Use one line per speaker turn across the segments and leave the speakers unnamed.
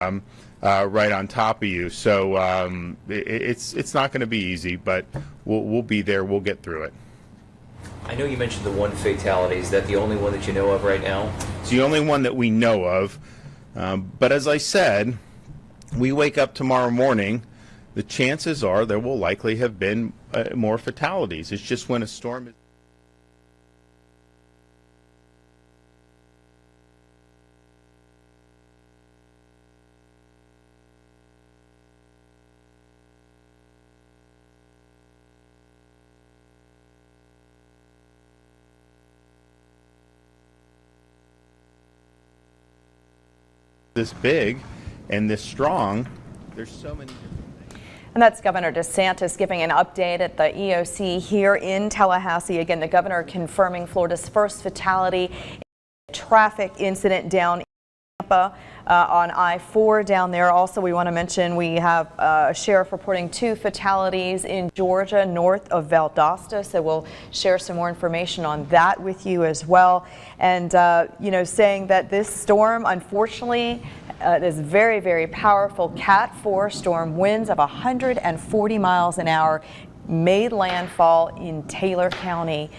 right on top of you. So it's not going to be easy, but we'll be there. We'll get through it.
I know you mentioned the one fatality. Is that the only one that you know of right now?
It's the only one that we know of. But as I said, we wake up tomorrow morning, the chances are there will likely have been more fatalities. It's just when a storm is this big and this strong, there's so many different things.
And that's Governor DeSantis giving an update at the EOC here in Tallahassee. Again, the governor confirming Florida's first fatality in a traffic incident down in Tampa on I-4 down there. Also, we want to mention we have a sheriff reporting 2 fatalities in Georgia north of Valdosta. So we'll share some more information on that with you as well. And, saying that this storm, unfortunately, is very, very powerful Cat 4 storm, winds of 140 miles an hour, made landfall in Taylor County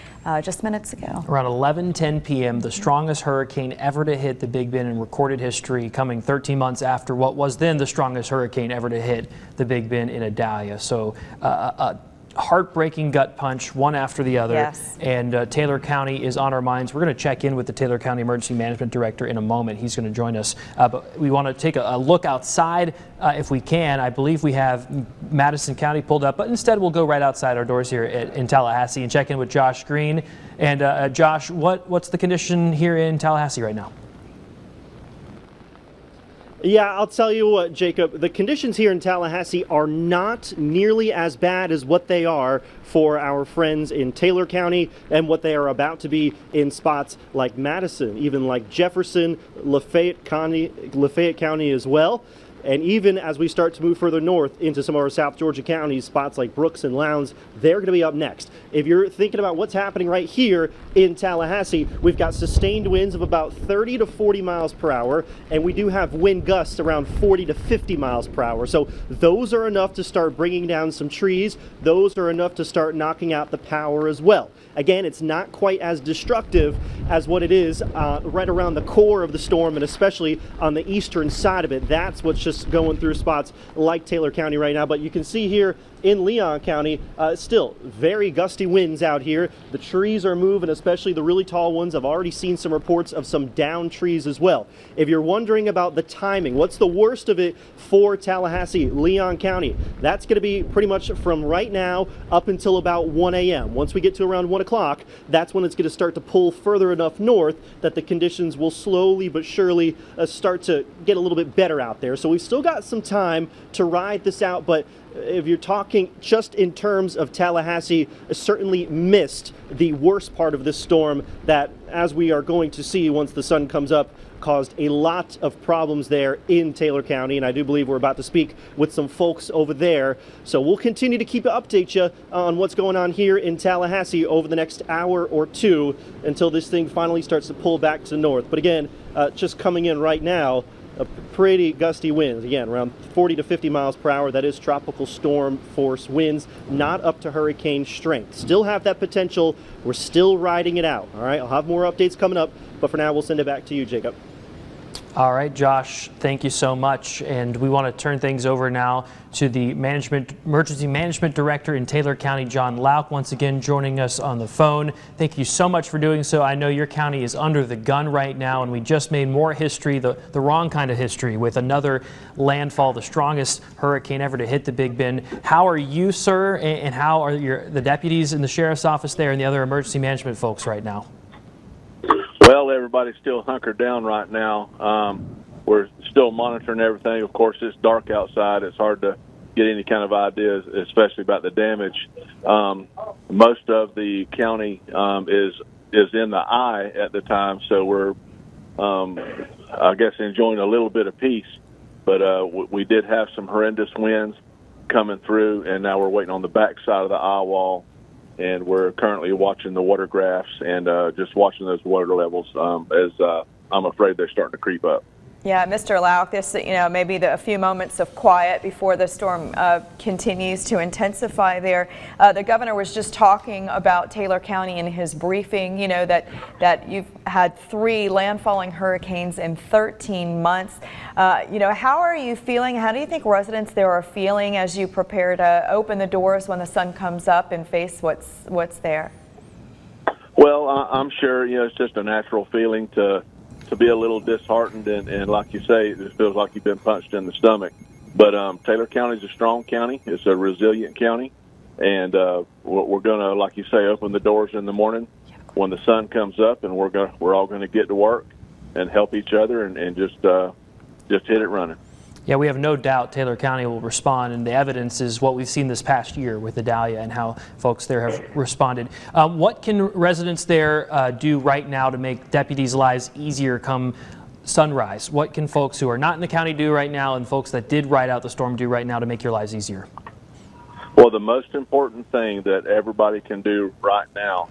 just minutes ago.
Around 11:10 p.m., the strongest hurricane ever to hit the Big Bend in recorded history, coming 13 months after what was then the strongest hurricane ever to hit the Big Bend in Idalia. So a heartbreaking gut punch, one after the other.
Yes.
And Taylor County is on our minds. We're going to check in with the Taylor County Emergency Management Director in a moment. He's going to join us. But we want to take a look outside if we can. I believe we have Madison County pulled up, but instead we'll go right outside our doors here in Tallahassee and check in with Josh Green. And Josh, what's the condition here in Tallahassee right now?
Yeah, I'll tell you what, Jacob, the conditions here in Tallahassee are not nearly as bad as what they are for our friends in Taylor County and what they are about to be in spots like Madison, even like Jefferson, Lafayette County as well. And even as we start to move further north into some of our South Georgia counties, spots like Brooks and Lowndes, they're going to be up next. If you're thinking about what's happening right here in Tallahassee, we've got sustained winds of about 30 to 40 miles per hour, and we do have wind gusts around 40 to 50 miles per hour. So those are enough to start bringing down some trees. Those are enough to start knocking out the power as well. Again, it's not quite as destructive as what it is right around the core of the storm, and especially on the eastern side of it. That's what's just going through spots like Taylor County right now. But you can see here in Leon County, still very gusty winds out here. The trees are moving, especially the really tall ones. I've already seen some reports of some downed trees as well. If you're wondering about the timing, what's the worst of it for Tallahassee, Leon County? That's going to be pretty much from right now up until about 1 a.m. Once we get to around 1 o'clock, that's when it's going to start to pull further enough north that the conditions will slowly but surely start to get a little bit better out there. So we've still got some time to ride this out, but if you're talking just in terms of Tallahassee, certainly missed the worst part of this storm that, as we are going to see once the sun comes up, caused a lot of problems there in Taylor County. And I do believe we're about to speak with some folks over there. So we'll continue to update you on what's going on here in Tallahassee over the next hour or two until this thing finally starts to pull back to the north. But again, just coming in right now, pretty gusty winds, again, around 40 to 50 miles per hour. That is tropical storm force winds, not up to hurricane strength. Still have that potential. We're still riding it out. All right, I'll have more updates coming up, but for now, we'll send it back to you, Jacob.
All right, Josh, thank you so much. And we want to turn things over now to the Emergency Management Director in Taylor County, John Lauk, once again joining us on the phone. Thank you so much for doing so. I know your county is under the gun right now, and we just made more history, the wrong kind of history, with another landfall, the strongest hurricane ever to hit the Big Bend. How are you, sir, and how are the deputies in the sheriff's office there and the other emergency management folks right now?
Well, everybody's still hunkered down right now. We're still monitoring everything. Of course, it's dark outside. It's hard to get any kind of ideas, especially about the damage. Most of the county is in the eye at the time, so we're, I guess, enjoying a little bit of peace. But we did have some horrendous winds coming through, and now we're waiting on the back side of the eye wall. And we're currently watching the water graphs and just watching those water levels as I'm afraid they're starting to creep up.
Yeah, Mr. Lauk, this, maybe a few moments of quiet before the storm continues to intensify there. The governor was just talking about Taylor County in his briefing, that you've had 3 landfalling hurricanes in 13 months. How are you feeling? How do you think residents there are feeling as you prepare to open the doors when the sun comes up and face what's there?
Well, I'm sure, it's just a natural feeling to be a little disheartened, and like you say, it feels like you've been punched in the stomach. But Taylor County is a strong county. It's a resilient county, and we're going to, like you say, open the doors in the morning when the sun comes up, and we're all going to get to work and help each other and just hit it running.
Yeah, we have no doubt Taylor County will respond, and the evidence is what we've seen this past year with Idalia and how folks there have responded. What can residents there do right now to make deputies' lives easier come sunrise? What can folks who are not in the county do right now, and folks that did ride out the storm do right now to make your lives easier?
Well, the most important thing that everybody can do right now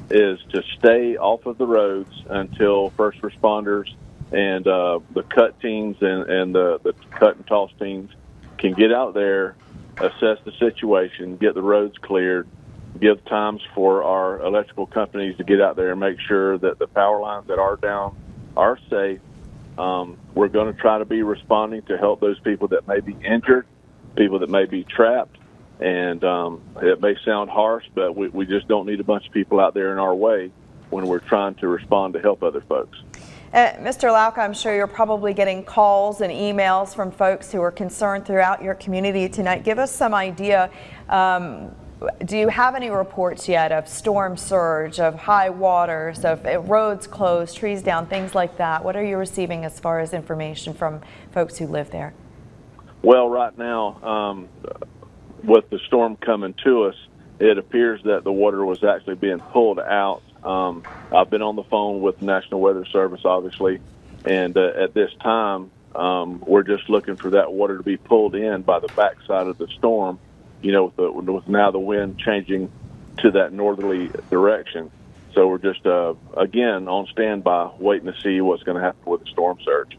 is to stay off of the roads until first responders and the cut teams and the cut and toss teams can get out there, assess the situation, get the roads cleared, give times for our electrical companies to get out there and make sure that the power lines that are down are safe. We're going to try to be responding to help those people that may be injured, people that may be trapped, and it may sound harsh, but we just don't need a bunch of people out there in our way when we're trying to respond to help other folks.
Mr. Lauk, I'm sure you're probably getting calls and emails from folks who are concerned throughout your community tonight. Give us some idea. Do you have any reports yet of storm surge, of high waters, of roads closed, trees down, things like that? What are you receiving as far as information from folks who live there?
Well, right now, with the storm coming to us, it appears that the water was actually being pulled out. I've been on the phone with the National Weather Service, obviously, and at this time, we're just looking for that water to be pulled in by the backside of the storm, with now the wind changing to that northerly direction. So we're just, again, on standby, waiting to see what's going to happen with the storm surge.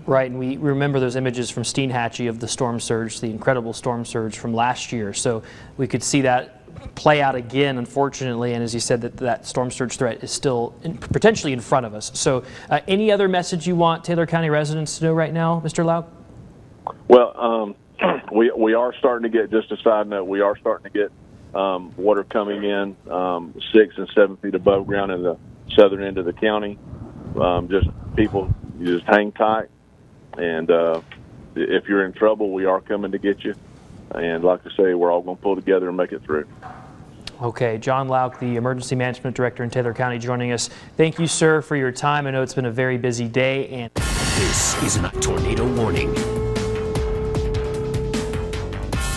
Right, and we remember those images from Steinhatchee of the storm surge, the incredible storm surge from last year. So we could see that play out again, unfortunately, and as you said, that storm surge threat is still potentially in front of us. So any other message you want Taylor County residents to know right now, Mr. Lauk?
Well, we are starting to get, just a side note, we are starting to get water coming in 6 and 7 feet above ground in the southern end of the county. People, you just hang tight, and if you're in trouble, we are coming to get you. And like I say, we're all going to pull together and make it through.
Okay, John Lauk, the Emergency Management Director in Taylor County, joining us. Thank you, sir, for your time. I know it's been a very busy day. And
this is a tornado warning.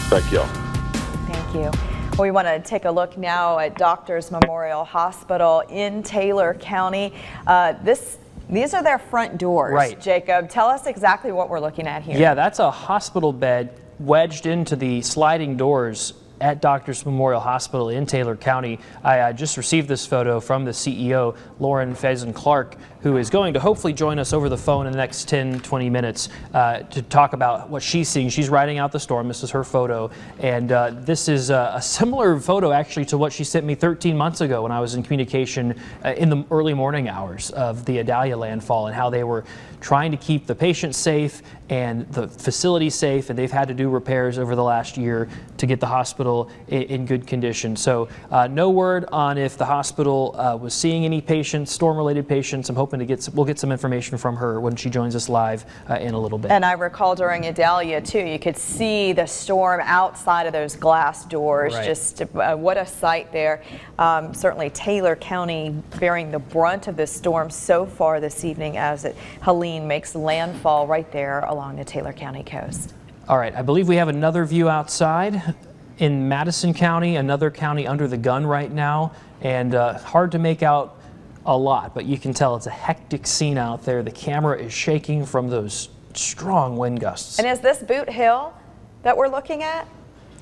Thank you all.
Thank you. Well, we want to take a look now at Doctors Memorial Hospital in Taylor County. These are their front doors.
Right.
Jacob, tell us exactly what we're looking at here.
yeah, that's a hospital bed wedged into the sliding doors at Doctors Memorial Hospital in Taylor County. I just received this photo from the CEO, Lauren Faison-Clark, who is going to hopefully join us over the phone in the next 10-20 minutes to talk about what she's seeing. She's riding out the storm. This is her photo, and this is a similar photo actually to what she sent me 13 months ago when I was in communication in the early morning hours of the Idalia landfall, and how they were trying to keep the patients safe and the facility safe, and they've had to do repairs over the last year to get the hospital in good condition. So no word on if the hospital was seeing any patients, storm-related patients. I'm hoping we'll get some information from her when she joins us live in a little bit.
And I recall during Idalia too, you could see the storm outside of those glass doors.
Right.
Just what a sight there. Certainly Taylor County bearing the brunt of this storm so far this evening as Helene makes landfall right there along the Taylor County coast.
All right, I believe we have another view outside in Madison County, another county under the gun right now, and hard to make out a lot, but you can tell it's a hectic scene out there. The camera is shaking from those strong wind gusts.
And is this Boot Hill that we're looking at?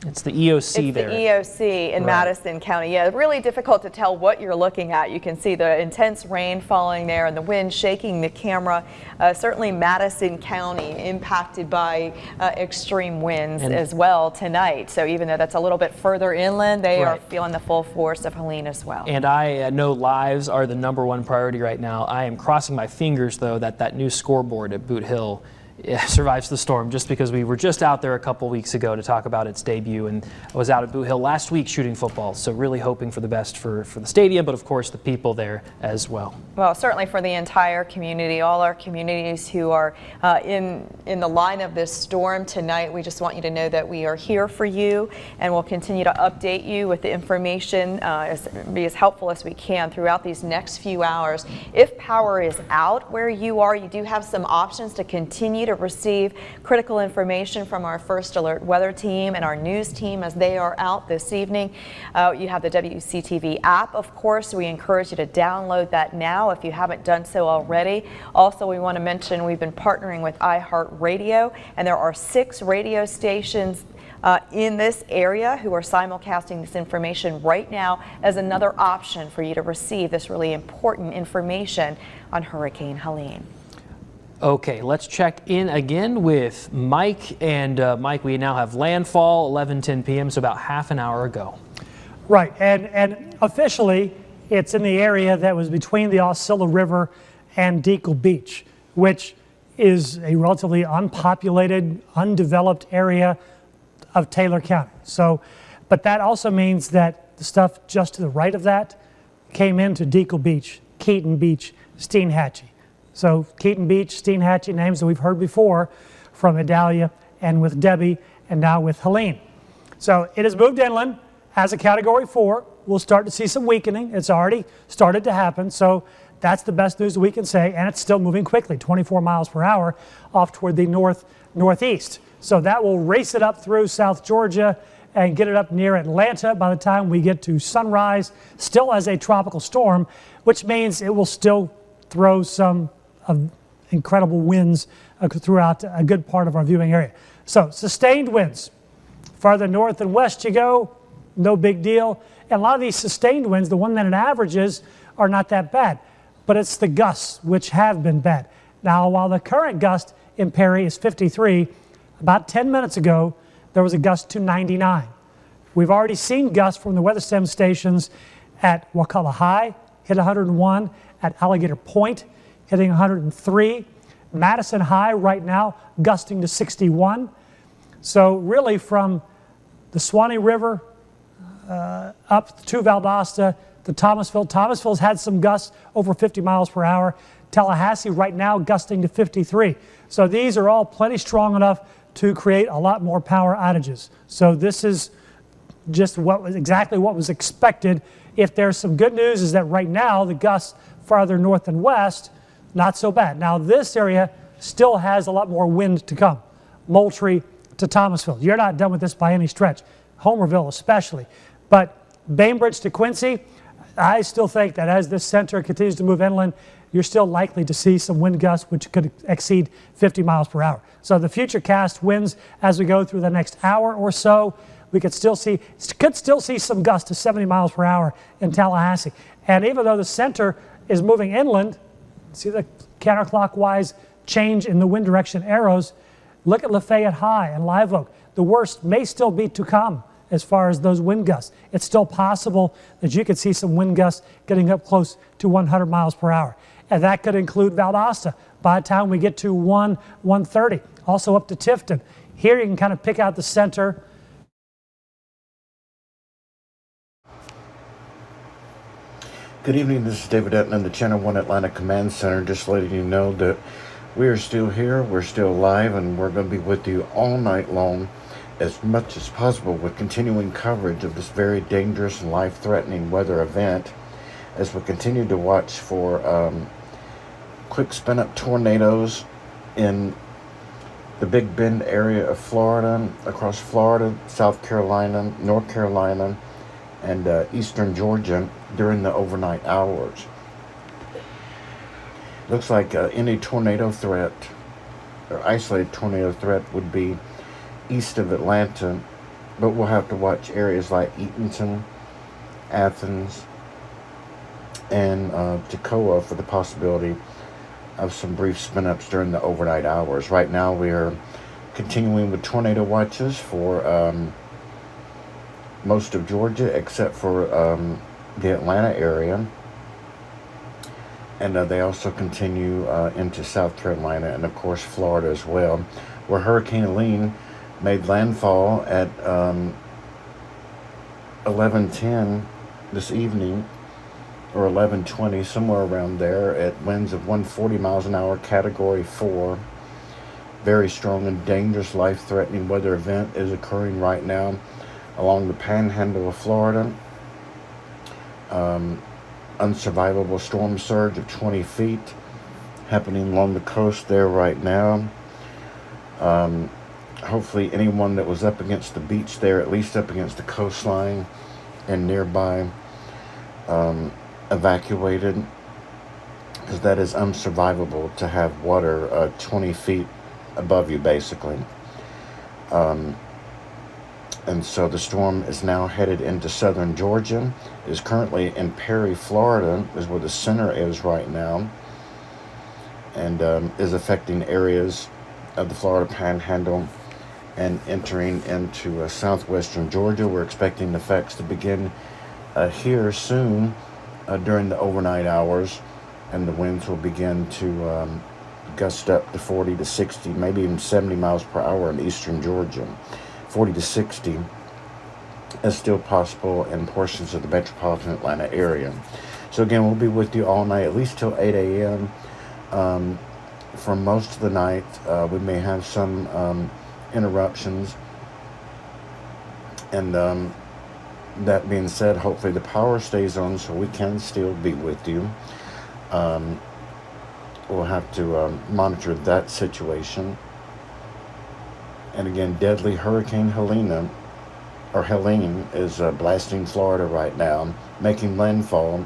It's the EOC
It's
there.
the EOC in
Right.
Madison County. Yeah, really difficult to tell what you're looking at. You can see the intense rain falling there and the wind shaking the camera. Certainly Madison County impacted by extreme winds as well tonight. So even though that's a little bit further inland, they are
Right.
feeling the full force of Helene as well.
And I know lives are the #1 priority right now. I am crossing my fingers, though, that new scoreboard at Boot Hill survives the storm, just because we were just out there a couple weeks ago to talk about its debut, and I was out at Boot Hill last week shooting football, so really hoping for the best for the stadium, but of course the people there as well.
Well, certainly for the entire community, all our communities who are in the line of this storm tonight, we just want you to know that we are here for you, and we'll continue to update you with the information, be as helpful as we can throughout these next few hours. If power is out where you are, you do have some options to continue to receive critical information from our First Alert weather team and our news team as they are out this evening. You have the WCTV app, of course. We encourage you to download that now if you haven't done so already. Also, we want to mention we've been partnering with iHeartRadio, and there are 6 radio stations in this area who are simulcasting this information right now as another option for you to receive this really important information on Hurricane Helene.
Okay, let's check in again with Mike. And Mike, we now have landfall 11:10 p.m., so about half an hour ago.
Right, and officially, it's in the area that was between the Osceola River and Deacle Beach, which is a relatively unpopulated, undeveloped area of Taylor County. So, but that also means that the stuff just to the right of that came into Deacle Beach, Keaton Beach, Steinhatchee. So Keaton Beach, Steinhatchee, names that we've heard before from Idalia and with Debbie and now with Helene. So it has moved inland as a Category 4. We'll start to see some weakening. It's already started to happen. So that's the best news we can say. And it's still moving quickly, 24 miles per hour off toward the northeast. So that will race it up through South Georgia and get it up near Atlanta by the time we get to sunrise, still as a tropical storm, which means it will still throw some incredible winds throughout a good part of our viewing area. So sustained winds. Farther north and west you go, no big deal. And a lot of these sustained winds, the 1 minute averages, are not that bad. But it's the gusts which have been bad. Now, while the current gust in Perry is 53, about 10 minutes ago, there was a gust to 99. We've already seen gusts from the weather stem stations at Wacalla High, hit 101, at Alligator Point, hitting 103. Madison High right now gusting to 61. So really from the Suwannee River up to Valdosta to Thomasville. Thomasville's had some gusts over 50 miles per hour. Tallahassee right now gusting to 53. So these are all plenty strong enough to create a lot more power outages. So this is just exactly what was expected. If there's some good news is that right now the gusts farther north and west, not so bad. Now this area still has a lot more wind to come. Moultrie to Thomasville. You're not done with this by any stretch. Homerville especially. But Bainbridge to Quincy, I still think that as this center continues to move inland, you're still likely to see some wind gusts which could exceed 50 miles per hour. So the future cast winds as we go through the next hour or so, we could still see some gusts to 70 miles per hour in Tallahassee. And even though the center is moving inland, see the counterclockwise change in the wind direction arrows. Look at Lafayette High and Live Oak. The worst may still be to come as far as those wind gusts. It's still possible that you could see some wind gusts getting up close to 100 miles per hour. And that could include Valdosta by the time we get to 130. Also up to Tifton. Here you can kind of pick out the center.
Good evening, this is David Etnan, the Channel 1 Atlanta Command Center, just letting you know that we are still here, we're still live, and we're going to be with you all night long as much as possible with continuing coverage of this very dangerous and life-threatening weather event as we continue to watch for quick spin-up tornadoes in the Big Bend area of Florida, across Florida, South Carolina, North Carolina, and eastern Georgia during the overnight hours. Looks like any tornado threat or isolated tornado threat would be east of Atlanta but we'll have to watch areas like Eatonton, Athens, and Toccoa for the possibility of some brief spin-ups during the overnight hours. Right now we are continuing with tornado watches for most of Georgia except for the Atlanta area, and they also continue into South Carolina and of course Florida as well, where Hurricane Helene made landfall at 11:10 this evening, or 11:20, somewhere around there, at winds of 140 miles an hour, Category 4. Very strong and dangerous, life-threatening weather event is occurring right now along the panhandle of Florida. Unsurvivable storm surge of 20 feet happening along the coast there right now. Hopefully anyone that was up against the beach there, at least up against the coastline and nearby, evacuated, because that is unsurvivable to have water 20 feet above you basically. And so the storm is now headed into southern Georgia. It is currently in Perry, Florida, is where the center is right now, and is affecting areas of the Florida Panhandle and entering into southwestern Georgia. We're expecting the effects to begin here soon during the overnight hours, and the winds will begin to gust up to 40 to 60, maybe even 70 miles per hour in eastern Georgia. 40 to 60 is still possible in portions of the metropolitan Atlanta area. So again, we'll be with you all night, at least till 8 a.m. For most of the night. We may have some interruptions. And that being said, hopefully the power stays on so we can still be with you. We'll have to monitor that situation. And again, deadly Hurricane Helene is blasting Florida right now, making landfall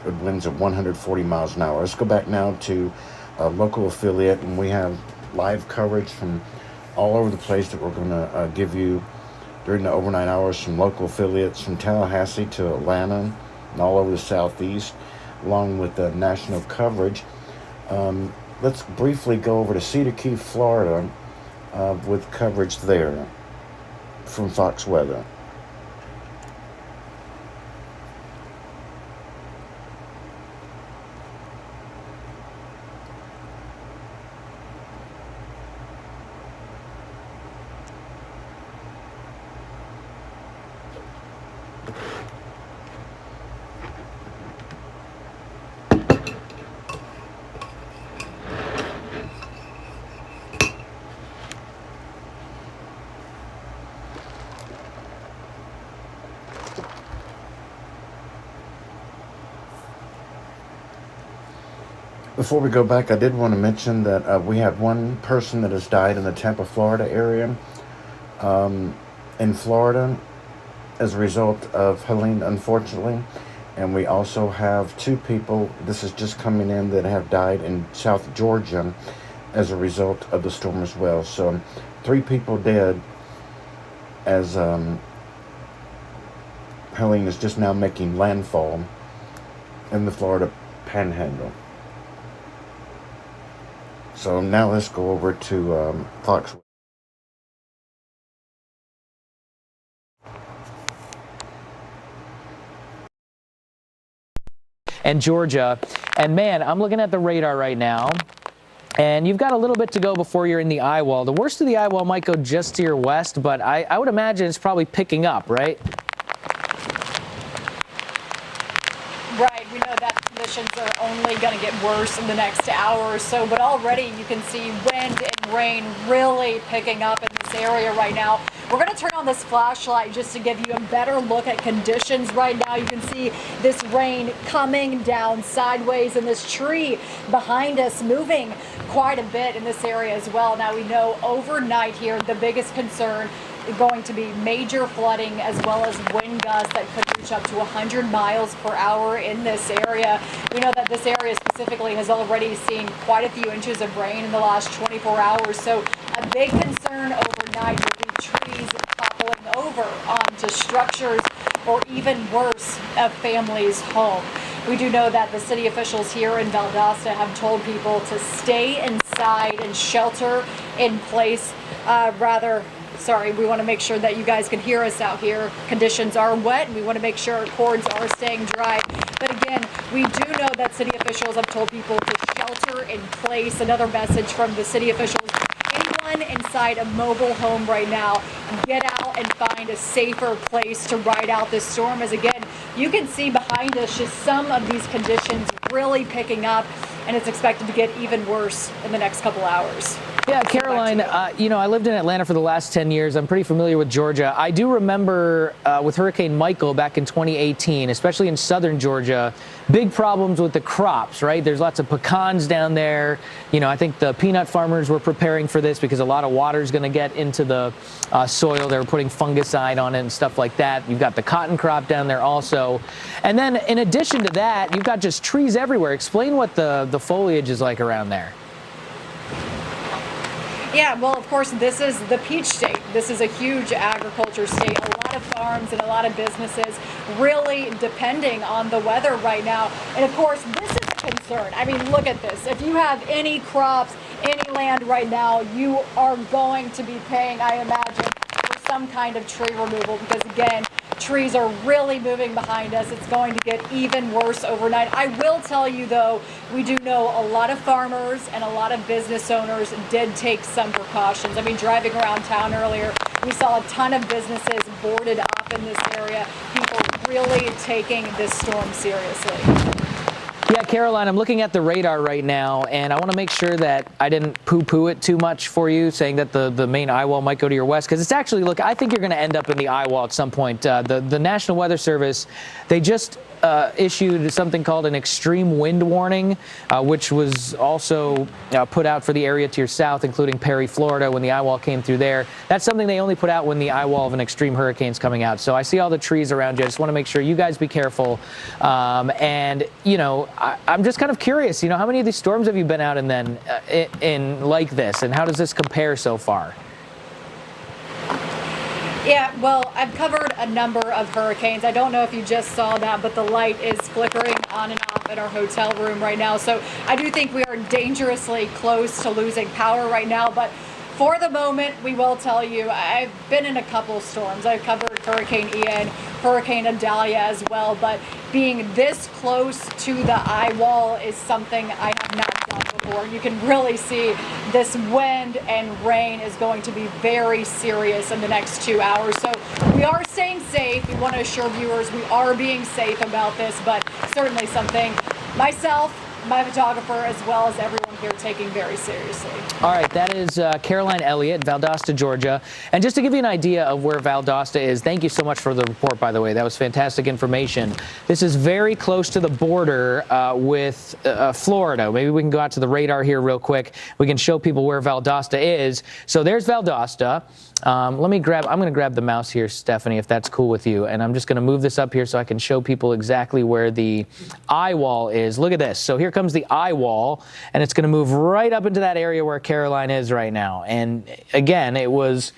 with winds of 140 miles an hour. Let's go back now to a local affiliate, and we have live coverage from all over the place that we're going to give you during the overnight hours from local affiliates from Tallahassee to Atlanta and all over the southeast, along with the national coverage. Let's briefly go over to Cedar Key, Florida, with coverage there from Fox Weather. Before we go back, I did want to mention that we have one person that has died in the Tampa, Florida area, in Florida, as a result of Helene, unfortunately. And we also have 2 people, this is just coming in, that have died in South Georgia as a result of the storm as well. So 3 people dead as Helene is just now making landfall in the Florida Panhandle. So now let's go over to Fox.
And Georgia. And man, I'm looking at the radar right now, and you've got a little bit to go before you're in the eye wall. The worst of the eye wall might go just to your west, but I would imagine it's probably picking up, right?
Right, we know that conditions are only going to get worse in the next hour or so, but already you can see wind and rain really picking up in this area right now. We're going to turn on this flashlight just to give you a better look at conditions right now. You can see this rain coming down sideways, and this tree behind us moving quite a bit in this area as well. Now we know overnight here the biggest concern is going to be major flooding as well as wind gusts that could reach up to 100 miles per hour in this area. We know that this area specifically has already seen quite a few inches of rain in the last 24 hours. So a big concern overnight will be trees toppling over. a family's home. We do know that the city officials here in Valdosta have told people to stay inside and shelter in place. We want to make sure that you guys can hear us out here. Conditions are wet, and we want to make sure our cords are staying dry. But again, we do know that city officials have told people to shelter in place. Another message from the city officials: anyone inside a mobile home right now, get out and find a safer place to ride out this storm. As again, you can see behind us just some of these conditions really picking up, and it's expected to get even worse in the next couple hours.
Yeah, Caroline, I lived in Atlanta for the last 10 years. I'm pretty familiar with Georgia. I do remember with Hurricane Michael back in 2018, especially in southern Georgia, big problems with the crops, right? There's lots of pecans down there. I think the peanut farmers were preparing for this because a lot of water is going to get into the soil. They were putting fungicide on it and stuff like that. You've got the cotton crop down there also. And then in addition to that, you've got just trees everywhere. Explain what the foliage is like around there.
Yeah, well, of course, this is the peach state. This is a huge agriculture state. A lot of farms and a lot of businesses really depending on the weather right now. And of course, this is a concern. I mean, look at this. If you have any crops, any land right now, you are going to be paying, I imagine, for some kind of tree removal because, again, trees are really moving behind us. It's going to get even worse overnight. I will tell you, though, we do know a lot of farmers and a lot of business owners did take some precautions. I mean, driving around town earlier, we saw a ton of businesses boarded up in this area. People really taking this storm seriously.
Yeah, Caroline, I'm looking at the radar right now, and I want to make sure that I didn't poo-poo it too much for you, saying that the main eye wall might go to your west, because it's actually, look, I think you're going to end up in the eye wall at some point. The National Weather Service, they just issued something called an extreme wind warning, which was also put out for the area to your south, including Perry, Florida, when the eye wall came through there. That's something they only put out when the eye wall of an extreme hurricane is coming out. So I see all the trees around you. I just want to make sure you guys be careful. And, I'm just kind of curious, how many of these storms have you been out in like this, and how does this compare so far?
Yeah, well, I've covered a number of hurricanes. I don't know if you just saw that, but the light is flickering on and off in our hotel room right now. So I do think we are dangerously close to losing power right now. But for the moment, we will tell you, I've been in a couple storms. I've covered Hurricane Ian, Hurricane Idalia as well. But being this close to the eye wall is something I have not done before. You can really see this wind and rain is going to be very serious in the next 2 hours. So we are staying safe. We want to assure viewers we are being safe about this, but certainly something myself, my photographer, as well as everyone here taking very seriously.
All right, that is Caroline Elliott, Valdosta, Georgia. And just to give you an idea of where Valdosta is, thank you so much for the report, by the way. That was fantastic information. This is very close to the border with Florida. Maybe we can go out to the radar here real quick. We can show people where Valdosta is. So there's Valdosta. I'm going to grab the mouse here, Stephanie, if that's cool with you. And I'm just going to move this up here so I can show people exactly where the eye wall is. Look at this. So here comes the eye wall, and it's going to move right up into that area where Caroline is right now. And again, it was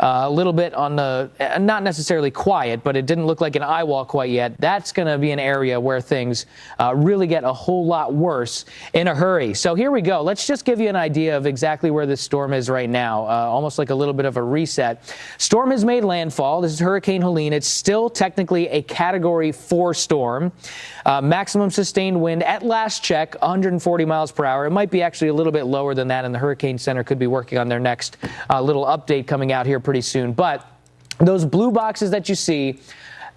a little bit on the, not necessarily quiet, but it didn't look like an eye wall quite yet. That's going to be an area where things really get a whole lot worse in a hurry. So here we go. Let's just give you an idea of exactly where this storm is right now, almost like a little bit of a reset. Storm has made landfall. This is Hurricane Helene. It's still technically a Category 4 storm. Maximum sustained wind at last check, 140 miles per hour. It might be actually a little bit lower than that, and the Hurricane Center could be working on their next little update coming out here pretty soon. But those blue boxes that you see,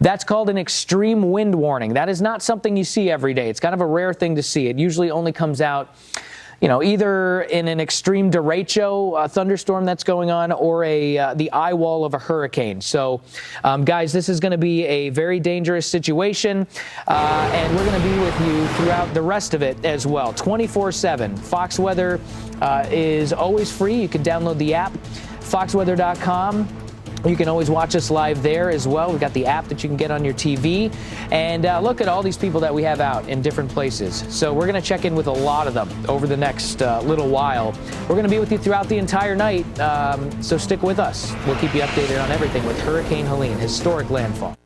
that's called an extreme wind warning. That is not something you see every day. It's kind of a rare thing to see. It usually only comes out, either in an extreme derecho thunderstorm that's going on, or the eye wall of a hurricane. So, guys, this is going to be a very dangerous situation, and we're going to be with you throughout the rest of it as well, 24/7. Fox Weather is always free. You can download the app, foxweather.com. You can always watch us live there as well. We've got the app that you can get on your TV. And look at all these people that we have out in different places. So we're going to check in with a lot of them over the next little while. We're going to be with you throughout the entire night, so stick with us. We'll keep you updated on everything with Hurricane Helene, historic landfall.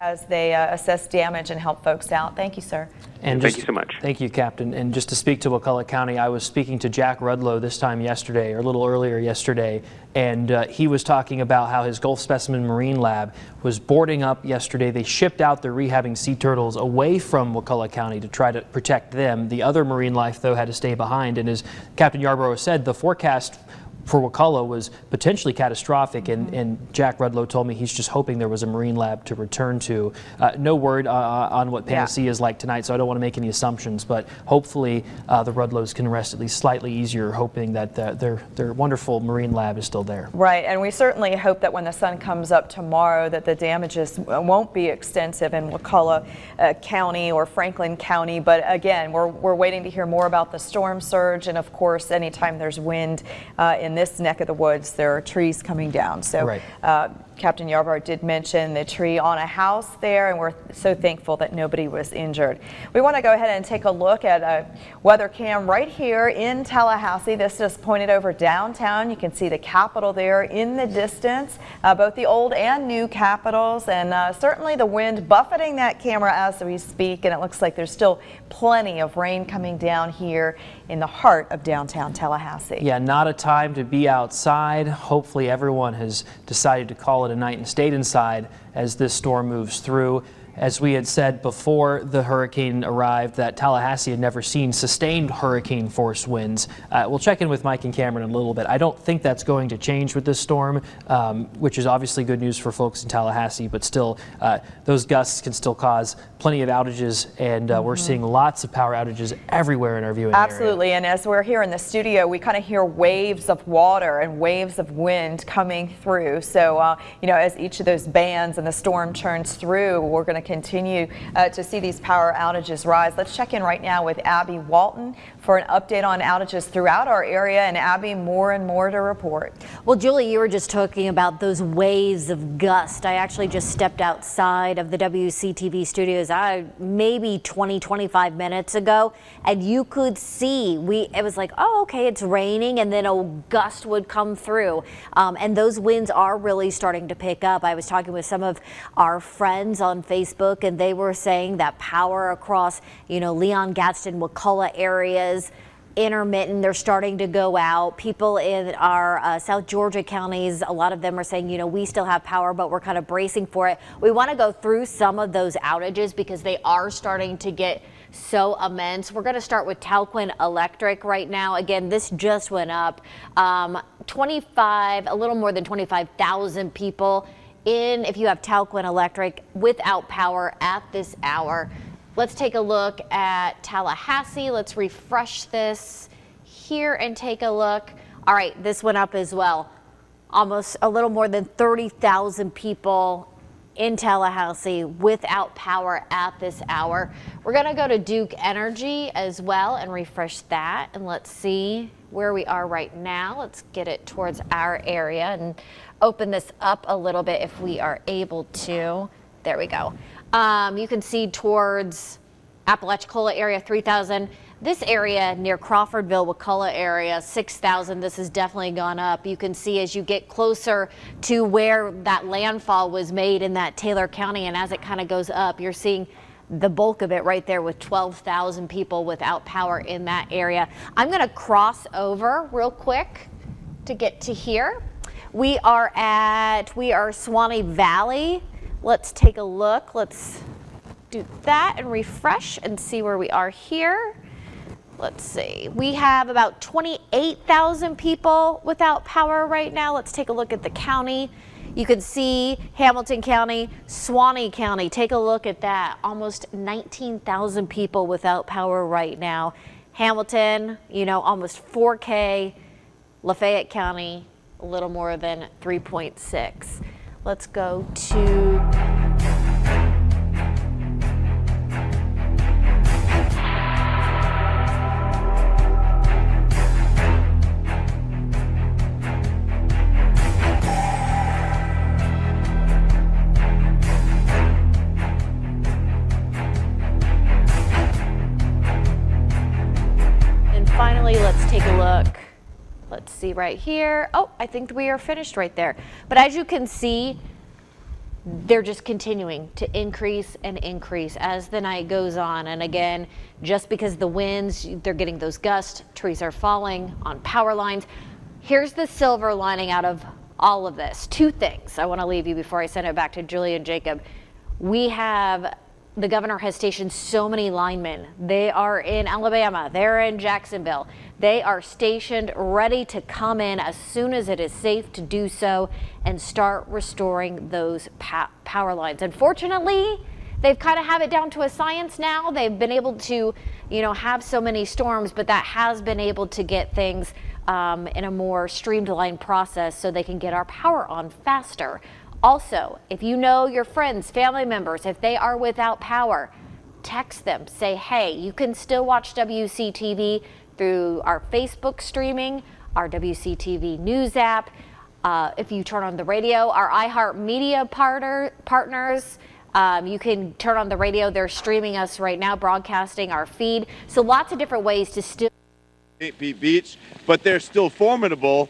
as they assess damage and help folks out. Thank you, sir.
And
Thank you so much.
Thank you, Captain. And just to speak to Wakulla County, I was speaking to Jack Rudlow this time yesterday, or a little earlier yesterday, and he was talking about how his Gulf Specimen Marine Lab was boarding up yesterday. They shipped out their rehabbing sea turtles away from Wakulla County to try to protect them. The other marine life, though, had to stay behind. And as Captain Yarborough said, the forecast for Wakulla was potentially catastrophic, and Jack Rudlow told me he's just hoping there was a marine lab to return to. No word on what Panacea is like tonight, so I don't want to make any assumptions, but hopefully the Rudlows can rest at least slightly easier, hoping that their wonderful marine lab is still there.
Right, and we certainly hope that when the sun comes up tomorrow that the damages won't be extensive in Wakulla County or Franklin County, but again, we're waiting to hear more about the storm surge, and of course, anytime there's wind in this neck of the woods, there are trees coming down. So
right.
Captain Yarborough did mention the tree on a house there, and we're so thankful that nobody was injured. We want to go ahead and take a look at a weather cam right here in Tallahassee. This is pointed over downtown. You can see the Capitol there in the distance, both the old and new Capitals, and certainly the wind buffeting that camera as we speak, and it looks like there's still plenty of rain coming down here in the heart of downtown Tallahassee.
Yeah, not a time to be outside. Hopefully everyone has decided to call it a night and stayed inside as this storm moves through. As we had said before the hurricane arrived, that Tallahassee had never seen sustained hurricane force winds. We'll check in with Mike and Cameron in a little bit. I don't think that's going to change with this storm, which is obviously good news for folks in Tallahassee, but still those gusts can still cause plenty of outages, and we're seeing lots of power outages everywhere in our viewing area.
Absolutely, and as we're here in the studio, we kind of hear waves of water and waves of wind coming through. So, you know, as each of those bands and the storm turns through, we're going to continue to see these power outages rise. Let's check in right now with Abby Walton for an update on outages throughout our area. And Abby, more and more to report.
Well, Julie, you were just talking about those waves of gust. I actually just stepped outside of the WCTV studios maybe 20-25 minutes ago, and you could see it was like, oh, okay, it's raining, and then a gust would come through, and those winds are really starting to pick up. I was talking with some of our friends on Facebook, and they were saying that power across, you know, Leon, Gadsden, Wakulla areas, intermittent, they're starting to go out. People in our South Georgia counties, a lot of them are saying, you know, we still have power, but we're kind of bracing for it. We want to go through some of those outages because they are starting to get so immense. We're going to start with Talquin Electric right now. Again, this just went up. A little more than 25,000 people if you have Talquin Electric without power at this hour. Let's take a look at Tallahassee. Let's refresh this here and take a look. All right, this went up as well. Almost a little more than 30,000 people in Tallahassee without power at this hour. We're going to go to Duke Energy as well and refresh that, and let's see where we are right now. Let's get it towards our area and open this up a little bit if we are able to. There we go. You can see towards Apalachicola area, 3,000. This area near Crawfordville, Wakulla area, 6,000. This has definitely gone up. You can see as you get closer to where that landfall was made in that Taylor County, and as it kind of goes up, you're seeing the bulk of it right there with 12,000 people without power in that area. I'm going to cross over real quick to get to here. We are Suwannee Valley. Let's take a look. Let's do that and refresh and see where we are here. Let's see. We have about 28,000 people without power right now. Let's take a look at the county. You can see Hamilton County, Suwannee County. Take a look at that. Almost 19,000 people without power right now. Hamilton, you know, almost 4K. Lafayette County, a little more than 3.6. Let's go to and finally, let's take a look. Let's see right here. Oh, I think we are finished right there. But as you can see, they're just continuing to increase and increase as the night goes on. And again, just because the winds, they're getting those gusts, trees are falling on power lines. Here's the silver lining out of all of this. Two things I want to leave you before I send it back to Julie and Jacob. The governor has stationed so many linemen. They are in Alabama, they're in Jacksonville. They are stationed ready to come in as soon as it is safe to do so and start restoring those power lines. Unfortunately, they've kind of have it down to a science now. They've been able to, have so many storms, but that has been able to get things in a more streamlined process so they can get our power on faster. Also, if you know your friends, family members, if they are without power, text them. Say, hey, you can still watch WCTV through our Facebook streaming, our WCTV News app. If you turn on the radio, our iHeartMedia partners, you can turn on the radio. They're streaming us right now, broadcasting our feed. So lots of different ways to still
St. Pete Beach, but they're still formidable.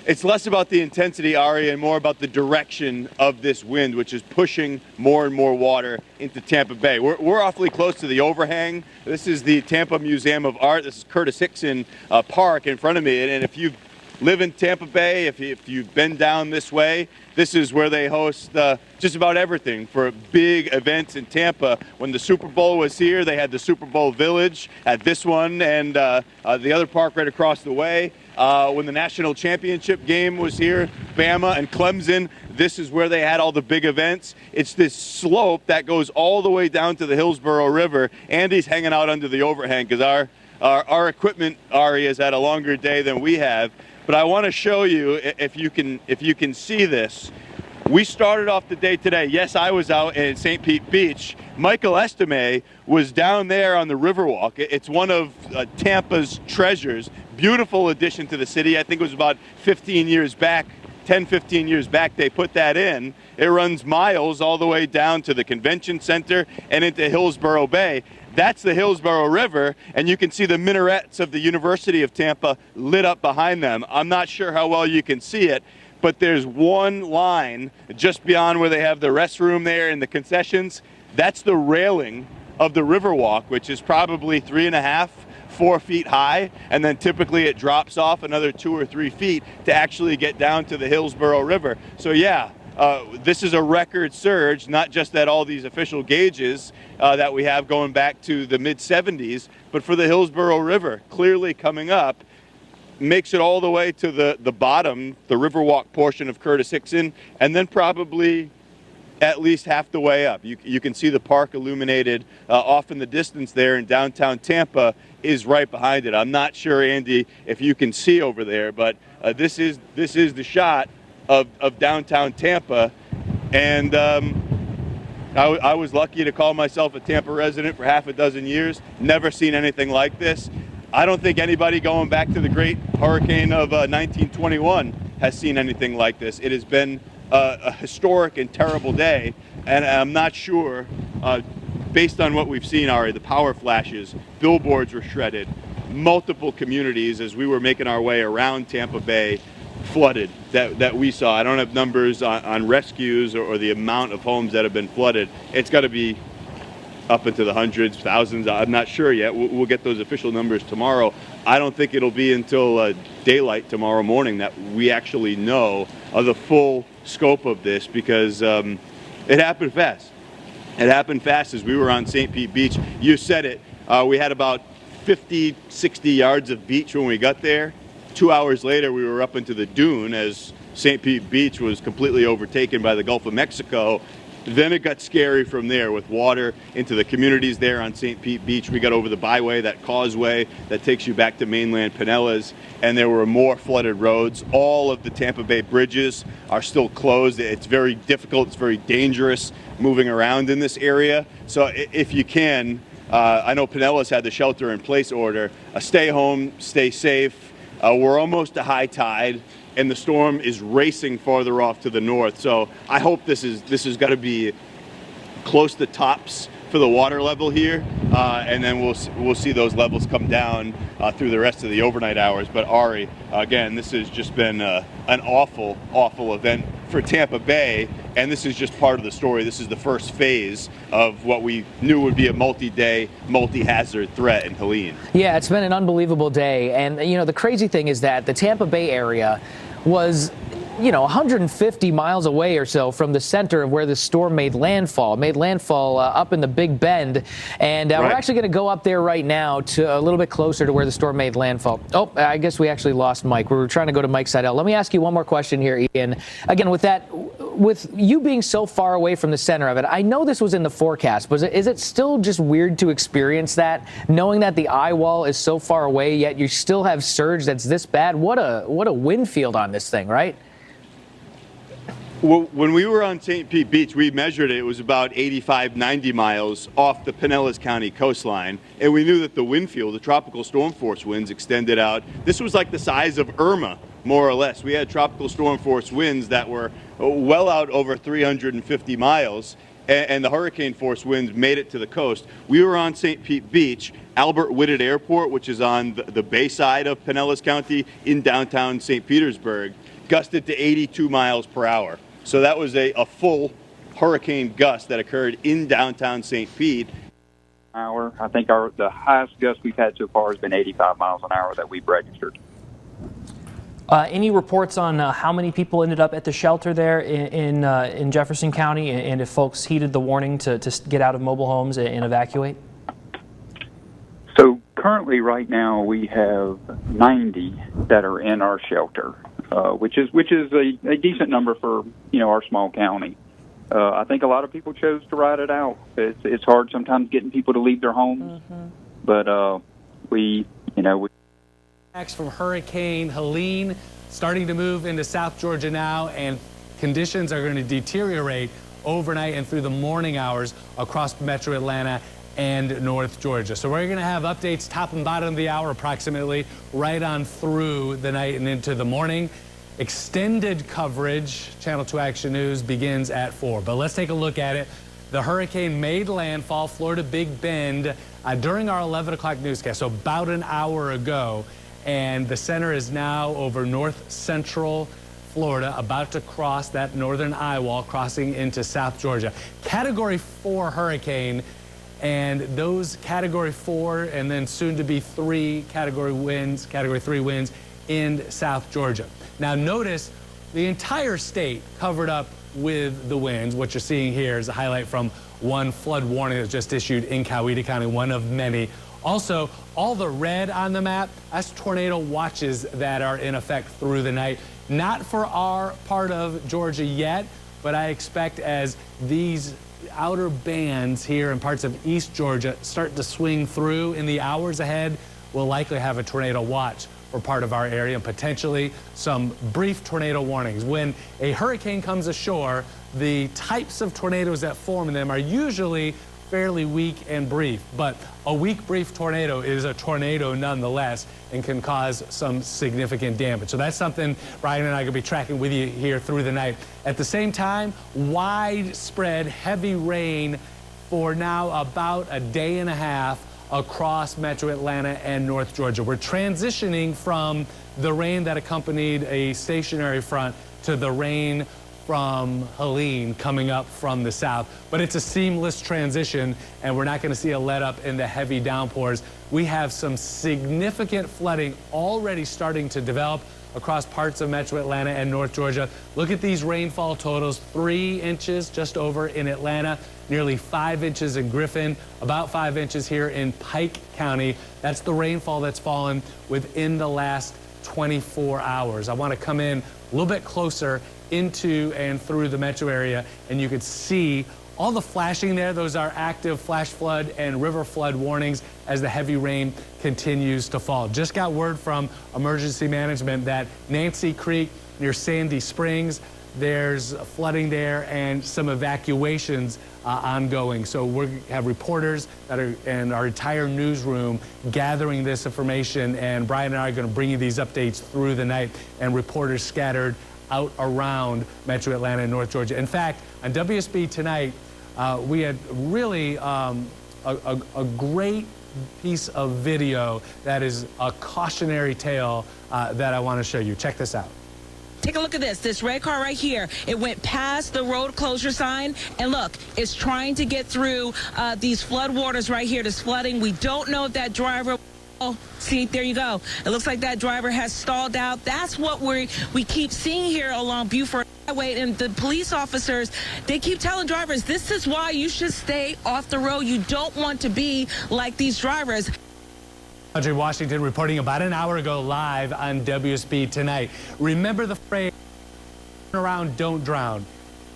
It's less about the intensity, Ari, and more about the direction of this wind, which is pushing more and more water into Tampa Bay. We're awfully close to the overhang. This is the Tampa Museum of Art. This is Curtis Hickson Park in front of me. And if you live in Tampa Bay, if you've been down this way, this is where they host just about everything for big events in Tampa. When the Super Bowl was here, they had the Super Bowl Village at this one and the other park right across the way. When the national championship game was here, Bama and Clemson, this is where they had all the big events. It's this slope that goes all the way down to the Hillsborough River. Andy's hanging out under the overhang because our equipment, Ari, is at a longer day than we have. But I want to show you, if you can see this. We started off the day today. Yes, I was out in St. Pete Beach. Michael Estime was down there on the Riverwalk. It's one of Tampa's treasures. Beautiful addition to the city. I think it was about 15 years back, 10, 15 years back, they put that in. It runs miles all the way down to the convention center and into Hillsborough Bay. That's the Hillsborough River, and you can see the minarets of the University of Tampa lit up behind them. I'm not sure how well you can see it, but there's one line just beyond where they have the restroom there and the concessions. That's the railing of the Riverwalk, which is probably 3.5, 4 feet high, and then typically it drops off another 2 or 3 feet to actually get down to the Hillsborough River. So yeah, this is a record surge, not just at all these official gauges that we have going back to the mid-70s, but for the Hillsborough River, clearly coming up, makes it all the way to the bottom, the Riverwalk portion of Curtis Hickson, and then probably at least half the way up. You can see the park illuminated off in the distance there, and downtown Tampa is right behind it. I'm not sure, Andy, if you can see over there, but this is the shot of downtown Tampa, and I was lucky to call myself a Tampa resident for half a dozen years. Never seen anything like this. I don't think anybody going back to the great hurricane of 1921 has seen anything like this. It has been a historic and terrible day, and I'm not sure, based on what we've seen, Ari, the power flashes, billboards were shredded, multiple communities as we were making our way around Tampa Bay flooded that we saw. I don't have numbers on rescues or the amount of homes that have been flooded. It's got to be up into the hundreds, thousands. I'm not sure yet. We'll get those official numbers tomorrow. I don't think it'll be until daylight tomorrow morning that we actually know the full scope of this, because it happened fast. It happened fast as we were on St. Pete Beach. You said it. We had about 50, 60 yards of beach when we got there. 2 hours later, we were up into the dune as St. Pete Beach was completely overtaken by the Gulf of Mexico. Then it got scary from there with water into the communities there on St. Pete Beach. We got over the byway, that causeway that takes you back to mainland Pinellas, and there were more flooded roads. All of the Tampa Bay bridges are still closed. It's very difficult, it's very dangerous moving around in this area. So if you can, I know Pinellas had the shelter-in-place order. Stay home, stay safe. We're almost to high tide, and the storm is racing farther off to the north. So I hope this is got to be close to tops for the water level here, and then we'll see those levels come down through the rest of the overnight hours. But Ari, again, this has just been an awful event for Tampa Bay, and this is just part of the story. This is the first phase of what we knew would be a multi-day, multi-hazard threat in Helene.
Yeah, it's been an unbelievable day. And, you know, the crazy thing is that the Tampa Bay area was, 150 miles away or so from the center of where the storm made landfall. It made landfall up in the Big Bend. And we're actually going to go up there right now to a little bit closer to where the storm made landfall. Oh, I guess we actually lost Mike. We were trying to go to Mike Seidel. Let me ask you one more question here, Ian. Again, with you being so far away from the center of it, I know this was in the forecast, but is it still just weird to experience that, knowing that the eye wall is so far away, yet you still have surge that's this bad? What a wind field on this thing, right?
Well, when we were on St. Pete Beach, we measured it. It was about 85, 90 miles off the Pinellas County coastline. And we knew that the wind field, the tropical storm force winds, extended out. This was like the size of Irma, more or less. We had tropical storm force winds that were well out over 350 miles. And the hurricane force winds made it to the coast. We were on St. Pete Beach. Albert Whitted Airport, which is on the bay side of Pinellas County in downtown St. Petersburg, gusted to 82 miles per hour. So that was a full hurricane gust that occurred in downtown St. Pete.
I think the highest gust we've had so far has been 85 miles an hour that we've registered.
Any reports on how many people ended up at the shelter there in Jefferson County, and if folks heeded the warning to get out of mobile homes and evacuate?
So currently right now we have 90 that are in our shelter. Which is a decent number for our small county. I think a lot of people chose to ride it out. It's hard sometimes getting people to leave their homes, but we.
From Hurricane Helene starting to move into South Georgia now, and conditions are going to deteriorate overnight and through the morning hours across Metro Atlanta and North Georgia. So we're going to have updates top and bottom of the hour approximately right on through the night and into the morning. Extended coverage, Channel 2 Action News, begins at 4. But let's take a look at it. The hurricane made landfall, Florida Big Bend, during our 11 o'clock newscast, so about an hour ago. And the center is now over north central Florida, about to cross that northern eye wall, crossing into South Georgia. Category 4 hurricane. And those Category 4 and then soon to be 3 Category 3 winds in South Georgia. Now notice the entire state covered up with the winds. What you're seeing here is a highlight from one flood warning that was just issued in Coweta County, one of many. Also, all the red on the map, that's tornado watches that are in effect through the night. Not for our part of Georgia yet, but I expect as these outer bands here in parts of East Georgia start to swing through in the hours ahead, we'll likely have a tornado watch for part of our area and potentially some brief tornado warnings. When a hurricane comes ashore, the types of tornadoes that form in them are usually fairly weak and brief, but a weak, brief tornado is a tornado nonetheless and can cause some significant damage. So that's something Brian and I are going to be tracking with you here through the night. At the same time, widespread heavy rain for now about a day and a half across Metro Atlanta and North Georgia. We're transitioning from the rain that accompanied a stationary front to the rain from Helene coming up from the south. But it's a seamless transition, and we're not going to see a let up in the heavy downpours. We have some significant flooding already starting to develop across parts of Metro Atlanta and North Georgia. Look at these rainfall totals: 3 inches just over in Atlanta, nearly 5 inches in Griffin, about 5 inches here in Pike County. That's the rainfall that's fallen within the last 24 hours. I want to come in a little bit closer into and through the metro area, and you could see all the flashing there. Those are active flash flood and river flood warnings as the heavy rain continues to fall. Just got word from emergency management that Nancy Creek near Sandy Springs, there's flooding there and some evacuations ongoing. So we have reporters that are in our entire newsroom gathering this information, and Brian and I are going to bring you these updates through the night, and reporters scattered out around Metro Atlanta and North Georgia. In fact, on WSB tonight, we had really a great piece of video that is a cautionary tale that I want to show you. Check this out.
Take a look at this red car right here. It went past the road closure sign, and look, it's trying to get through these flood waters right here. This flooding. We don't know if that driver. Oh, see, there you go. It looks like that driver has stalled out. That's what we keep seeing here along Buford Highway, and the police officers, they keep telling drivers, this is why you should stay off the road. You don't want to be like these drivers.
Audrey Washington reporting about an hour ago live on WSB Tonight. Remember the phrase, turn around, don't drown.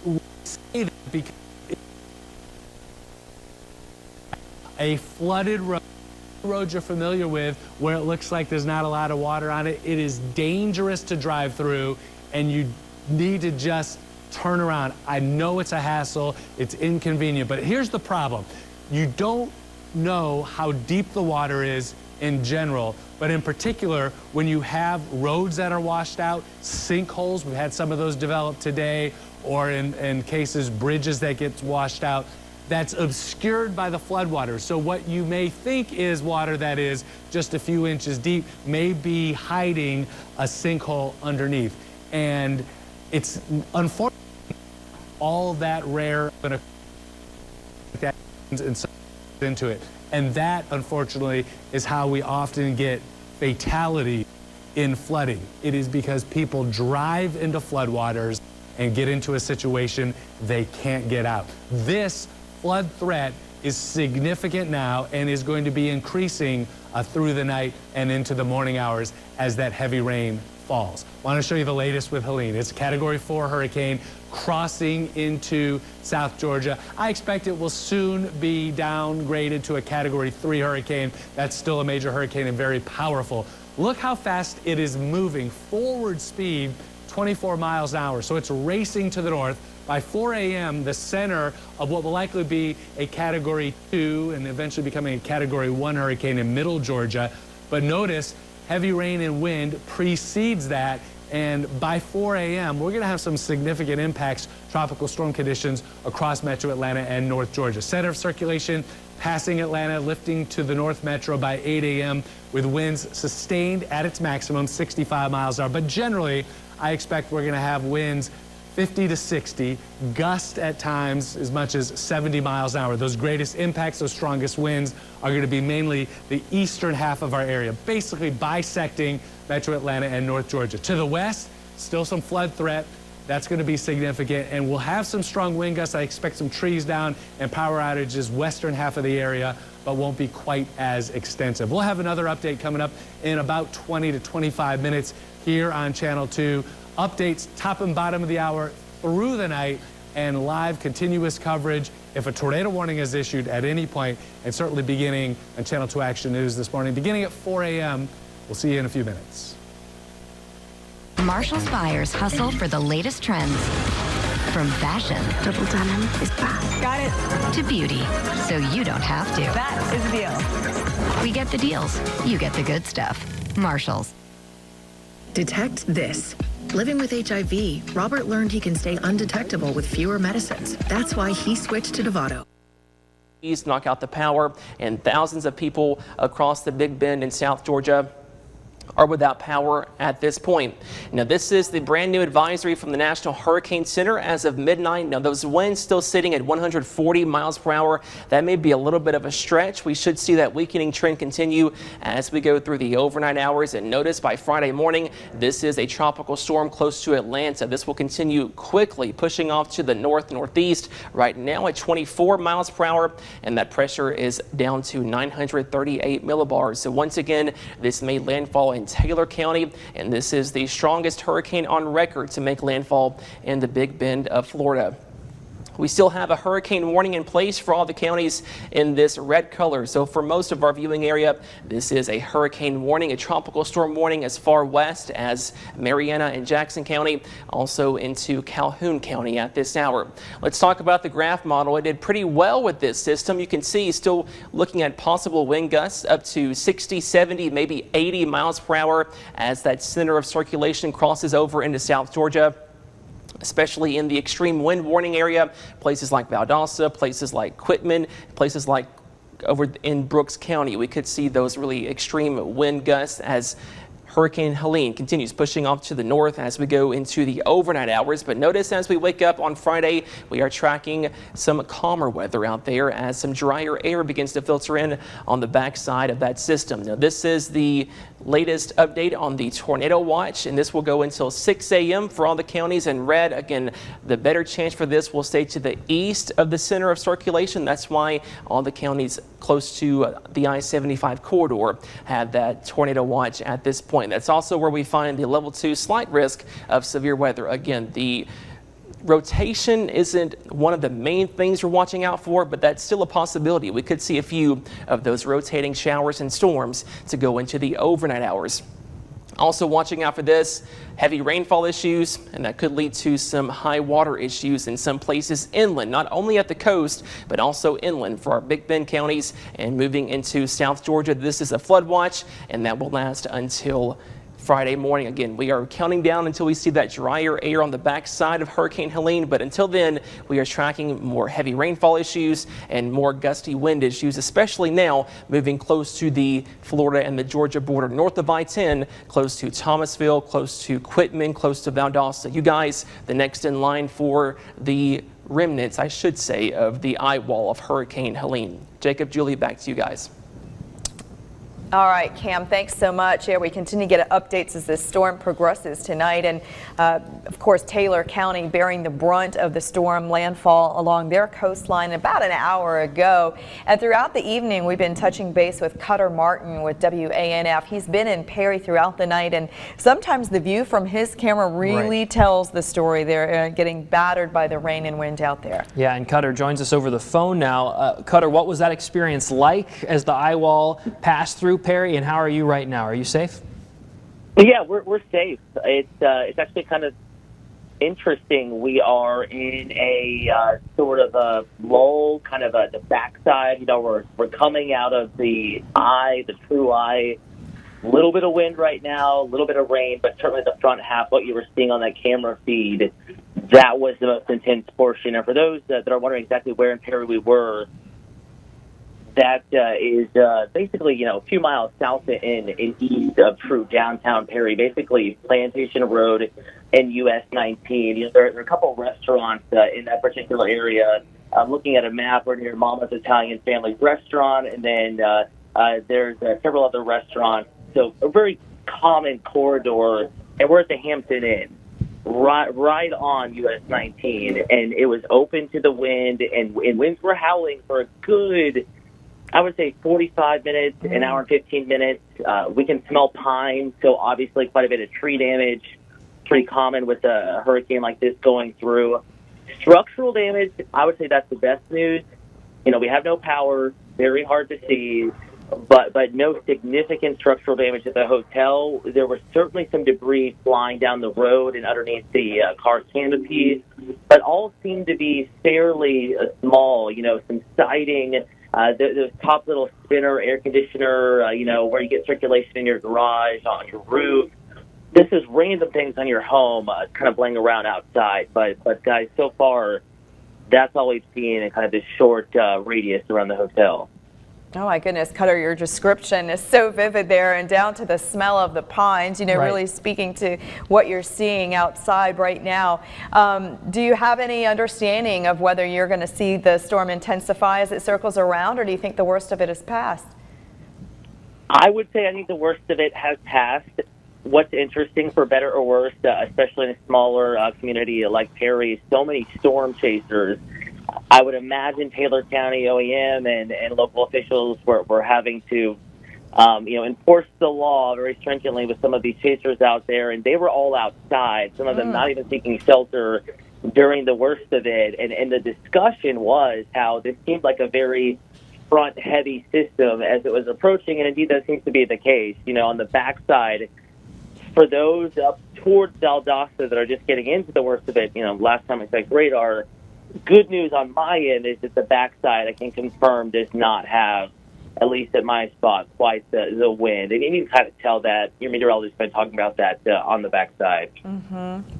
We say that because a flooded road you're familiar with, where it looks like there's not a lot of water on it, it is dangerous to drive through, and you need to just turn around. I know it's a hassle, it's inconvenient, but here's the problem. You don't know how deep the water is in general, but in particular, when you have roads that are washed out, sinkholes, we've had some of those develop today, or in cases, bridges that get washed out, that's obscured by the floodwaters. So what you may think is water that is just a few inches deep may be hiding a sinkhole underneath. And it's unfortunately all that rare and into it. And that, unfortunately, is how we often get fatality in flooding. It is because people drive into floodwaters and get into a situation they can't get out. This flood threat is significant now and is going to be increasing through the night and into the morning hours as that heavy rain falls. I want to show you the latest with Helene. It's a Category 4 hurricane crossing into South Georgia. I expect it will soon be downgraded to a Category 3 hurricane. That's still a major hurricane and very powerful. Look how fast it is moving. Forward speed, 24 miles an hour. So it's racing to the north. By 4 a.m., the center of what will likely be a Category 2 and eventually becoming a Category 1 hurricane in middle Georgia. But notice, heavy rain and wind precedes that, and by 4 a.m., we're going to have some significant impacts, tropical storm conditions across metro Atlanta and North Georgia. Center of circulation passing Atlanta, lifting to the North Metro by 8 a.m. with winds sustained at its maximum, 65 miles an hour. But generally, I expect we're going to have winds 50 to 60, gust at times as much as 70 miles an hour. Those greatest impacts, those strongest winds are going to be mainly the eastern half of our area, basically bisecting metro Atlanta and North Georgia. To the west, still some flood threat. That's going to be significant, and we'll have some strong wind gusts. I expect some trees down and power outages western half of the area, but won't be quite as extensive. We'll have another update coming up in about 20 to 25 minutes here on Channel 2. Updates top and bottom of the hour through the night, and live continuous coverage if a tornado warning is issued at any point, and certainly beginning on Channel 2 Action News this morning, beginning at 4 a.m. We'll see you in a few minutes.
Marshall's buyers hustle for the latest trends. From fashion, double denim is back. Got it. To beauty, so you don't have to. That is a deal. We get the deals. You get the good stuff. Marshall's.
Detect this. Living with HIV, Robert learned he can stay undetectable with fewer medicines. That's why he switched to Dovato.
Knock out the power, and thousands of people across the Big Bend in South Georgia are without power at this point. Now, this is the brand new advisory from the National Hurricane Center as of midnight. Now, those winds still sitting at 140 miles per hour. That may be a little bit of a stretch. We should see that weakening trend continue as we go through the overnight hours. And notice by Friday morning, this is a tropical storm close to Atlanta. This will continue quickly pushing off to the northeast right now at 24 miles per hour. And that pressure is down to 938 millibars. So once again, this made landfall in Taylor County, and this is the strongest hurricane on record to make landfall in the Big Bend of Florida. We still have a hurricane warning in place for all the counties in this red color. So for most of our viewing area, this is a hurricane warning, a tropical storm warning as far west as Mariana and Jackson County, also into Calhoun County at this hour. Let's talk about the graph model. It did pretty well with this system. You can see still looking at possible wind gusts up to 60, 70, maybe 80 miles per hour as that center of circulation crosses over into South Georgia, especially in the extreme wind warning area, places like Valdosta, places like Quitman, places like over in Brooks County. We could see those really extreme wind gusts as Hurricane Helene continues pushing off to the north as we go into the overnight hours. But notice as we wake up on Friday, we are tracking some calmer weather out there as some drier air begins to filter in on the backside of that system. Now, this is the latest update on the tornado watch, and this will go until 6 a.m. for all the counties in red. Again, the better chance for this will stay to the east of the center of circulation. That's why all the counties close to the I-75 corridor have that tornado watch at this point. That's also where we find the level 2 slight risk of severe weather. Again, the rotation isn't one of the main things we're watching out for, but that's still a possibility. We could see a few of those rotating showers and storms to go into the overnight hours. Also watching out for this, heavy rainfall issues, and that could lead to some high water issues in some places inland, not only at the coast, but also inland for our Big Bend counties and moving into South Georgia. This is a flood watch, and that will last until Friday morning. Again, we are counting down until we see that drier air on the backside of Hurricane Helene, but until then, we are tracking more heavy rainfall issues and more gusty wind issues, especially now moving close to the Florida and the Georgia border, north of I-10, close to Thomasville, close to Quitman, close to Valdosta. You guys, the next in line for the remnants, I should say, of the eye wall of Hurricane Helene. Jacob, Julie, back to you guys.
All right, Cam, thanks so much. Yeah, we continue to get updates as this storm progresses tonight. And of course, Taylor County bearing the brunt of the storm landfall along their coastline about an hour ago. And throughout the evening, we've been touching base with Cutter Martin with WANF. He's been in Perry throughout the night, and sometimes the view from his camera really tells the story. They're getting battered by the rain and wind out there.
Yeah, and Cutter joins us over the phone now. Cutter, what was that experience like as the eye wall passed through Perry, and how are you right now? Are you safe?
Yeah, we're safe. It's actually kind of interesting. We are in a sort of a lull, kind of the backside. You know, we're coming out of the true eye. A little bit of wind right now, a little bit of rain, but certainly the front half, what you were seeing on that camera feed, that was the most intense portion. And for those that are wondering exactly where in Perry we were, that is basically, you know, a few miles south and east of true downtown Perry, basically Plantation Road and US 19. You know, there are a couple of restaurants in that particular area. I'm looking at a map. We're near Mama's Italian Family Restaurant, and then there's several other restaurants. So a very common corridor, and we're at the Hampton Inn. Right on US 19, and it was open to the wind, and winds were howling for a good, I would say, 45 minutes, an hour and 15 minutes. We can smell pine, so obviously quite a bit of tree damage, pretty common with a hurricane like this going through. Structural damage, I would say that's the best news. You know, we have no power, very hard to see, but no significant structural damage at the hotel. There was certainly some debris flying down the road and underneath the car canopies, but all seemed to be fairly small. You know, some siding, the top little spinner air conditioner, you know, where you get circulation in your garage, on your roof. This is random things on your home, kind of laying around outside. But guys, so far, that's all we've seen in kind of this short radius around the hotel.
Oh my goodness, Cutter, your description is so vivid there, and down to the smell of the pines, you know, really speaking to what you're seeing outside right now. Do you have any understanding of whether you're going to see the storm intensify as it circles around, or do you think the worst of it is past?
I would say I think the worst of it has passed. What's interesting, for better or worse, especially in a smaller community like Perry, so many storm chasers. I would imagine Taylor County OEM and local officials were having to, you know, enforce the law very stringently with some of these chasers out there, and they were all outside, some of them not even seeking shelter during the worst of it. And the discussion was how this seemed like a very front-heavy system as it was approaching, and indeed that seems to be the case. You know, on the backside, for those up towards Valdosta that are just getting into the worst of it, you know, last time I checked radar, good news on my end is that the backside, I can confirm, does not have, at least at my spot, quite the wind. And you can kind of tell that. Your meteorologist's been talking about that on the backside.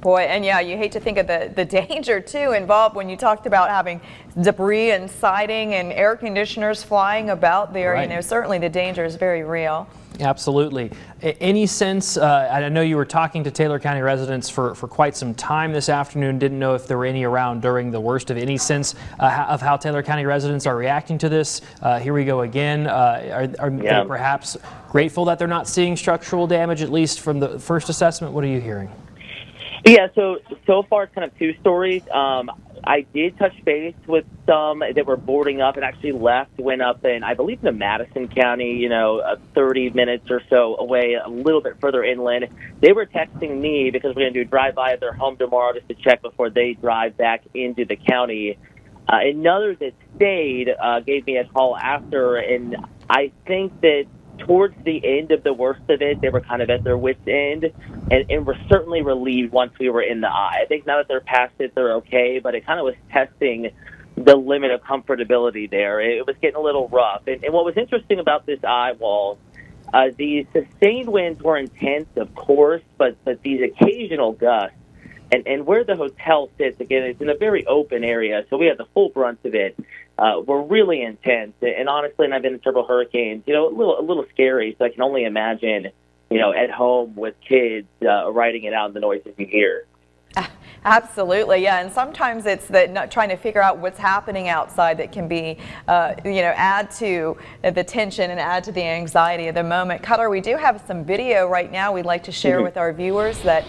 Boy, and yeah, you hate to think of the danger, too, involved when you talked about having debris and siding and air conditioners flying about there. You know, certainly the danger is very real.
Absolutely. Any sense, I know you were talking to Taylor County residents for quite some time this afternoon, didn't know if there were any around during the worst of it. Any sense of how Taylor County residents are reacting to this? Here we go again. Are they perhaps grateful that they're not seeing structural damage, at least from the first assessment? What are you hearing?
Yeah, so far it's kind of two stories. I did touch base with some that were boarding up and actually left, went up in, I believe, in Madison County, 30 minutes or so away, a little bit further inland. They were texting me because we're going to do a drive-by at their home tomorrow just to check before they drive back into the county. Another that stayed gave me a call after, and I think that towards the end of the worst of it, they were kind of at their wits' end, and were certainly relieved once we were in the eye. I think now that they're past it, they're okay, but it kind of was testing the limit of comfortability there. It was getting a little rough. And what was interesting about this eye wall, the sustained winds were intense, of course, but these occasional gusts, and where the hotel sits, again, it's in a very open area, so we had the full brunt of it, were really intense. And honestly, and I've been in several hurricanes, a little scary, so I can only imagine, at home with kids, writing it out, the noises you hear.
Absolutely, yeah, and sometimes it's trying to figure out what's happening outside that can be, add to the tension and add to the anxiety of the moment. Cutter, we do have some video right now we'd like to share with our viewers that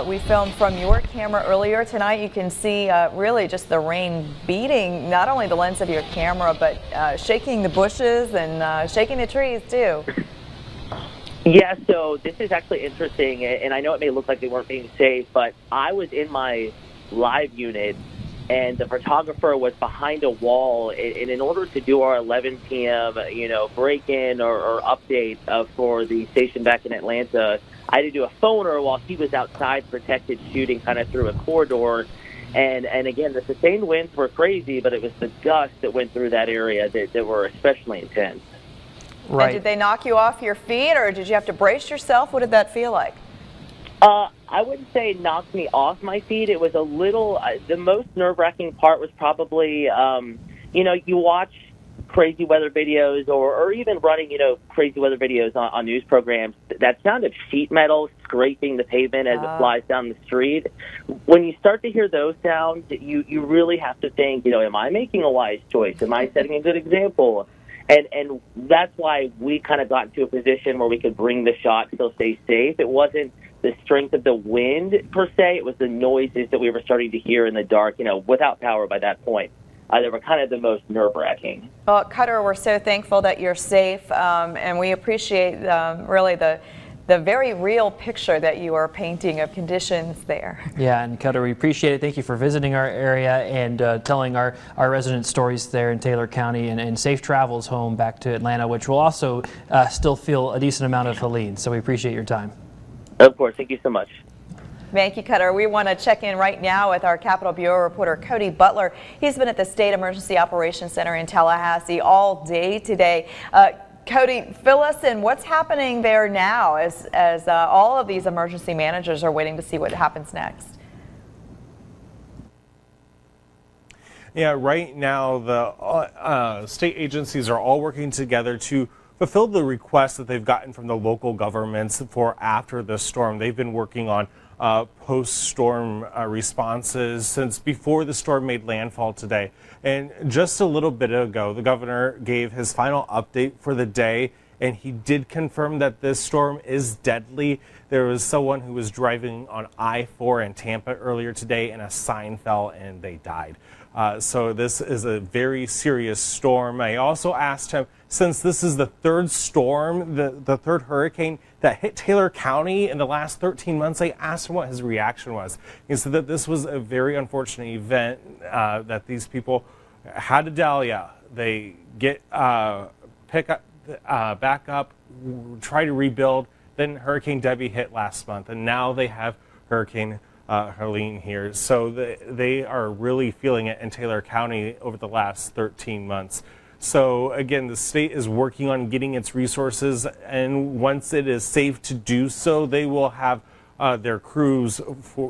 we filmed from your camera earlier tonight. You can see really just the rain beating not only the lens of your camera, but shaking the bushes and shaking the trees too.
Yeah, so this is actually interesting, and I know it may look like they weren't being safe, but I was in my live unit, and the photographer was behind a wall, and in order to do our 11 p.m., break-in or update for the station back in Atlanta, I had to do a phoner while he was outside protected shooting kind of through a corridor. And again, the sustained winds were crazy, but it was the gusts that went through that area that were especially intense.
Right. And did they knock you off your feet, or did you have to brace yourself? What did that feel like?
I wouldn't say it knocked me off my feet. It was a little, the most nerve-wracking part was probably, you watch crazy weather videos or even running, crazy weather videos on news programs. That sound of sheet metal scraping the pavement as it flies down the street. When you start to hear those sounds, you really have to think, am I making a wise choice? Am I setting a good example? And that's why we kind of got into a position where we could bring the shot, still stay safe. It wasn't the strength of the wind per se. It was the noises that we were starting to hear in the dark, without power by that point. They were kind of the most nerve-wracking.
Well, Cutter, we're so thankful that you're safe, and we appreciate really the very real picture that you are painting of conditions there.
Yeah, and Cutter, we appreciate it. Thank you for visiting our area and telling our resident stories there in Taylor County, and safe travels home back to Atlanta, which will also still feel a decent amount of Helene. So we appreciate your time.
Of course. Thank you so much.
Thank you, Cutter. We want to check in right now with our Capitol Bureau reporter, Cody Butler. He's been at the State Emergency Operations Center in Tallahassee all day today. Cody, fill us in. What's happening there now as all of these emergency managers are waiting to see what happens next?
Yeah, right now the state agencies are all working together to fulfill the requests that they've gotten from the local governments for after the storm. They've been working on post-storm responses since before the storm made landfall today. And just a little bit ago, the governor gave his final update for the day, and he did confirm that this storm is deadly. There was someone who was driving on I-4 in Tampa earlier today, and a sign fell and they died. So this is a very serious storm. I also asked him, since this is the third storm, the third hurricane that hit Taylor County in the last 13 months, I asked him what his reaction was. He said that this was a very unfortunate event, that these people had to Dahlia. They get back up, try to rebuild. Then Hurricane Debbie hit last month, and now they have Hurricane Helene here. So they are really feeling it in Taylor County over the last 13 months. So again, the state is working on getting its resources, and once it is safe to do so, they will have their crews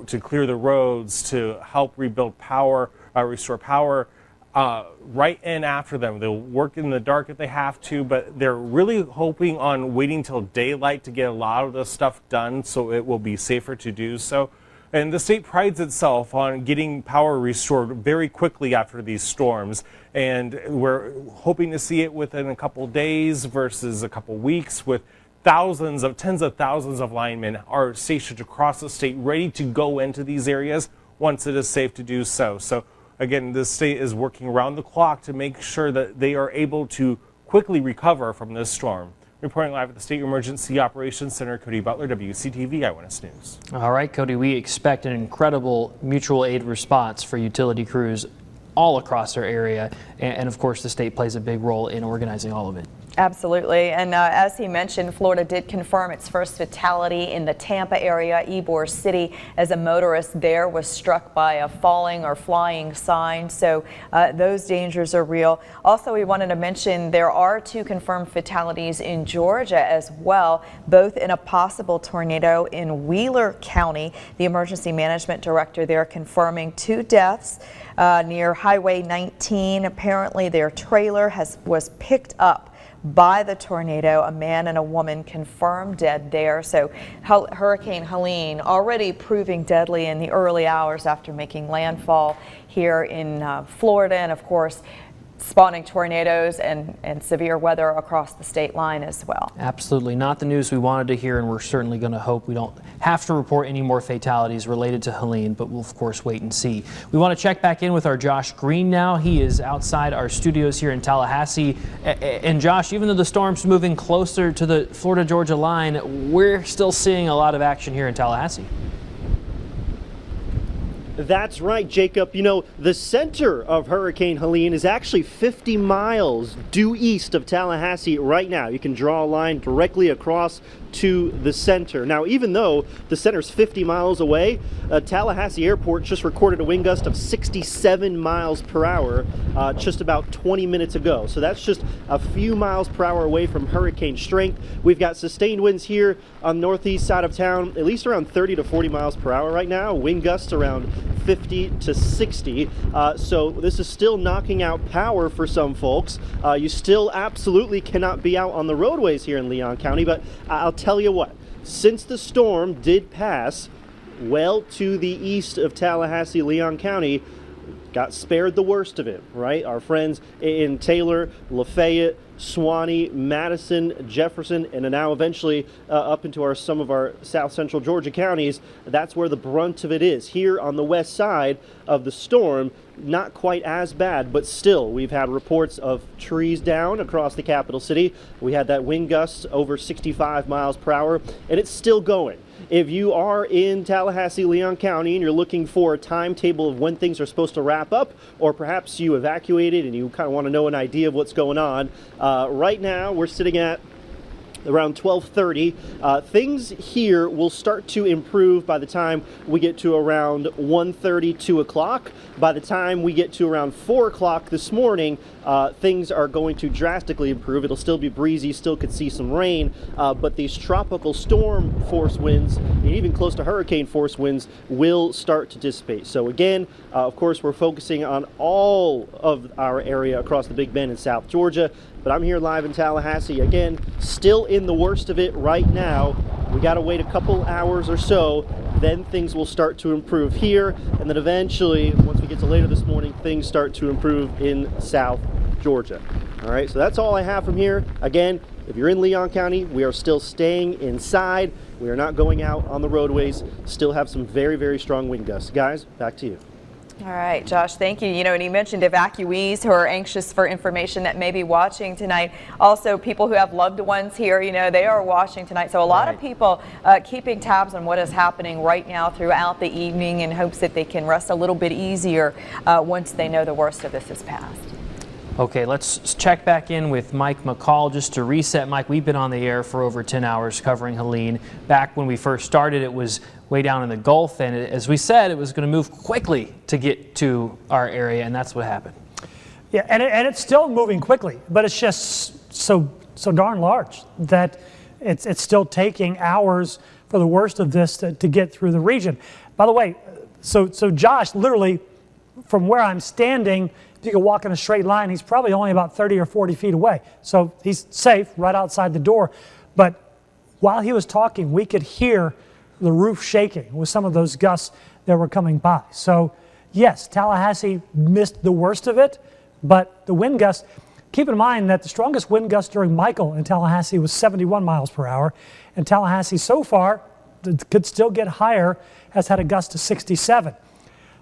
to clear the roads, to help rebuild power, restore power. right in after them. They'll work in the dark if they have to, but they're really hoping on waiting till daylight to get a lot of the stuff done so it will be safer to do so. And the state prides itself on getting power restored very quickly after these storms. And we're hoping to see it within a couple days versus a couple weeks, with tens of thousands of linemen are stationed across the state ready to go into these areas once it is safe to do so. So again, the state is working around the clock to make sure that they are able to quickly recover from this storm. Reporting live at the State Emergency Operations Center, Cody Butler, WCTV Eyewitness News.
All right, Cody, we expect an incredible mutual aid response for utility crews all across our area. And of course, the state plays a big role in organizing all of it.
Absolutely. And as he mentioned, Florida did confirm its first fatality in the Tampa area, Ybor City, as a motorist there was struck by a falling or flying sign. So those dangers are real. Also, we wanted to mention there are 2 confirmed fatalities in Georgia as well, both in a possible tornado in Wheeler County. The emergency management director there confirming 2 deaths near Highway 19. Apparently, their trailer was picked up by the tornado. A man and a woman confirmed dead there. So Hurricane Helene already proving deadly in the early hours after making landfall here in Florida, and of course spawning tornadoes and severe weather across the state line as well.
Absolutely not the news we wanted to hear, and we're certainly going to hope we don't have to report any more fatalities related to Helene, but we'll of course wait and see. We want to check back in with our Josh Green now. He is outside our studios here in Tallahassee. And Josh, even though the storm's moving closer to the Florida-Georgia line, we're still seeing a lot of action here in Tallahassee.
That's right, Jacob. You know, the center of Hurricane Helene is actually 50 miles due east of Tallahassee right now. You can draw a line directly across to the center. Now, even though the center's 50 miles away, Tallahassee Airport just recorded a wind gust of 67 miles per hour just about 20 minutes ago. So that's just a few miles per hour away from hurricane strength. We've got sustained winds here on the northeast side of town, at least around 30 to 40 miles per hour right now. Wind gusts around 50 to 60. So this is still knocking out power for some folks. You still absolutely cannot be out on the roadways here in Leon County, but I'll tell you what, since the storm did pass well to the east of Tallahassee, Leon County, got spared the worst of it, right? Our friends in Taylor, Lafayette, Suwannee, Madison, Jefferson, and now eventually up into some of our south central Georgia counties. That's where the brunt of it is. Here on the west side of the storm, not quite as bad, but still, we've had reports of trees down across the capital city. We had that wind gust over 65 miles per hour, and it's still going. If you are in Tallahassee, Leon County, and you're looking for a timetable of when things are supposed to wrap up, or perhaps you evacuated and you kind of want to know an idea of what's going on, right now we're sitting at around 12:30. Things here will start to improve by the time we get to around 1:30, 2 o'clock. By the time we get to around 4 o'clock this morning, things are going to drastically improve. It'll still be breezy, still could see some rain, but these tropical storm force winds, and even close to hurricane force winds, will start to dissipate. So again, of course, we're focusing on all of our area across the Big Bend in South Georgia, but I'm here live in Tallahassee. Again, still in the worst of it right now. We got to wait a couple hours or so, then things will start to improve here, and then eventually, once we get to later this morning, things start to improve in South Georgia. All right, so that's all I have from here. Again, if you're in Leon County, we are still staying inside. We are not going out on the roadways. Still have some very, very strong wind gusts. Guys, back to you.
All right, Josh, thank you. You know, and he mentioned evacuees who are anxious for information that may be watching tonight. Also, people who have loved ones here, you know, they are watching tonight. So a lot of people keeping tabs on what is happening right now throughout the evening in hopes that they can rest a little bit easier once they know the worst of this is past.
Okay, let's check back in with Mike McCall just to reset. Mike, we've been on the air for over 10 hours covering Helene. Back when we first started, it was way down in the Gulf, and as we said, it was going to move quickly to get to our area, and that's what happened.
Yeah, and it's still moving quickly, but it's just so darn large that it's still taking hours for the worst of this to get through the region. By the way, so Josh, literally from where I'm standing, you could walk in a straight line. He's probably only about 30 or 40 feet away. So he's safe right outside the door. But while he was talking, we could hear the roof shaking with some of those gusts that were coming by. So yes, Tallahassee missed the worst of it, but the wind gusts, keep in mind that the strongest wind gust during Michael in Tallahassee was 71 miles per hour. And Tallahassee so far, could still get higher, has had a gust of 67.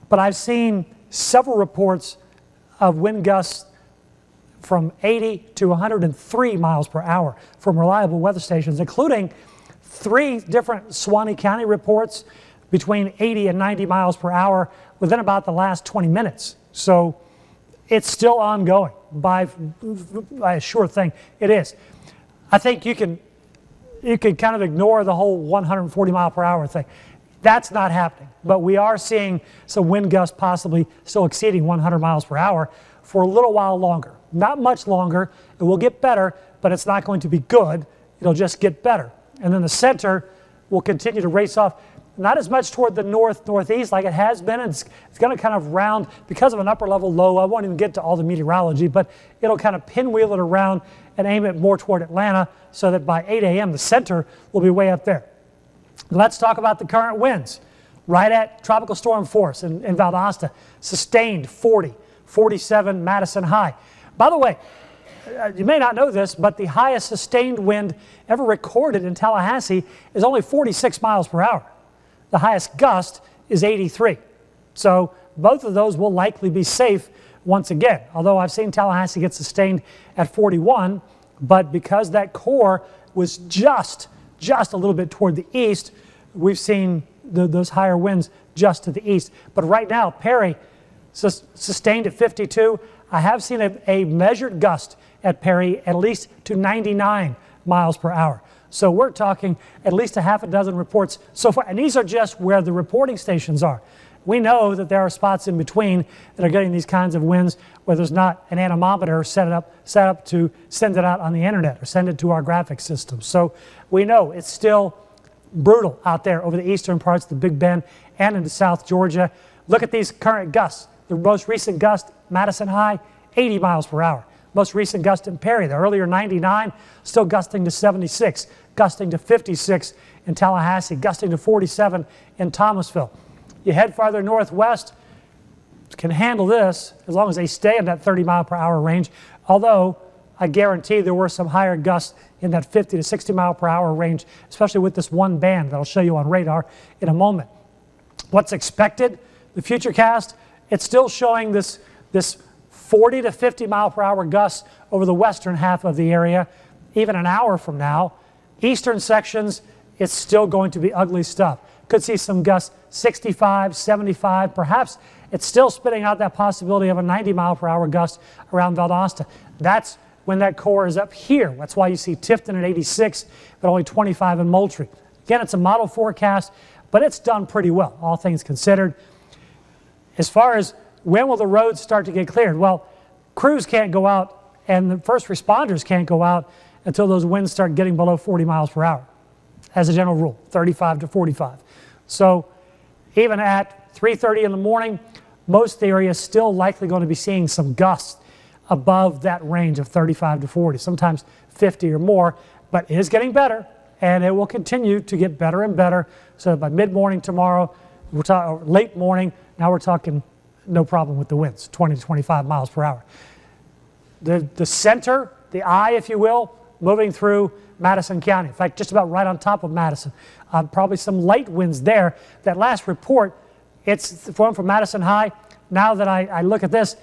But I've seen several reports of wind gusts from 80 to 103 miles per hour from reliable weather stations, including 3 different Suwannee County reports between 80 and 90 miles per hour within about the last 20 minutes. So it's still ongoing by a sure thing. It is. I think you can kind of ignore the whole 140 mile per hour thing. That's not happening, but we are seeing some wind gusts possibly still exceeding 100 miles per hour for a little while longer. Not much longer. It will get better, but it's not going to be good. It'll just get better. And then the center will continue to race off, not as much toward the northeast like it has been. It's going to kind of round because of an upper level low. I won't even get to all the meteorology, but it'll kind of pinwheel it around and aim it more toward Atlanta so that by 8 a.m. the center will be way up there. Let's talk about the current winds. Right at tropical storm force in Valdosta, sustained 40, 47 Madison high. By the way, you may not know this, but the highest sustained wind ever recorded in Tallahassee is only 46 miles per hour. The highest gust is 83. So both of those will likely be safe once again, although I've seen Tallahassee get sustained at 41, but because that core was just a little bit toward the east, we've seen those higher winds just to the east. But right now, Perry sustained at 52. I have seen a measured gust at Perry at least to 99 miles per hour. So we're talking at least a half a dozen reports so far, and these are just where the reporting stations are. We know that there are spots in between that are getting these kinds of winds where there's not an anemometer set up to send it out on the internet or send it to our graphic system. So we know it's still brutal out there over the eastern parts of the Big Bend and into South Georgia. Look at these current gusts. The most recent gust, Madison High, 80 miles per hour. Most recent gust in Perry, the earlier 99, still gusting to 76, gusting to 56 in Tallahassee, gusting to 47 in Thomasville. You head farther northwest, can handle this as long as they stay in that 30 mile per hour range, although I guarantee there were some higher gusts in that 50 to 60 mile per hour range, especially with this one band that I'll show you on radar in a moment. What's expected? The Futurecast, it's still showing this 40 to 50 mile per hour gusts over the western half of the area, even an hour from now. Eastern sections, it's still going to be ugly stuff. Could see some gusts 65, 75, perhaps it's still spitting out that possibility of a 90 mile per hour gust around Valdosta. That's when that core is up here. That's why you see Tifton at 86, but only 25 in Moultrie. Again, it's a model forecast, but it's done pretty well, all things considered. As far as when will the roads start to get cleared? Well, crews can't go out and the first responders can't go out until those winds start getting below 40 miles per hour. As a general rule, 35 to 45. So even at 3:30 in the morning, most of the area is still likely going to be seeing some gusts above that range of 35 to 40, sometimes 50 or more, but it is getting better and it will continue to get better and better. So by mid-morning tomorrow, we're talking late morning, now we're talking no problem with the winds, 20 to 25 miles per hour. The center, the eye, if you will, moving through Madison County. In fact, just about right on top of Madison. Probably some light winds there. That last report, it's from Madison High. Now that I look at this,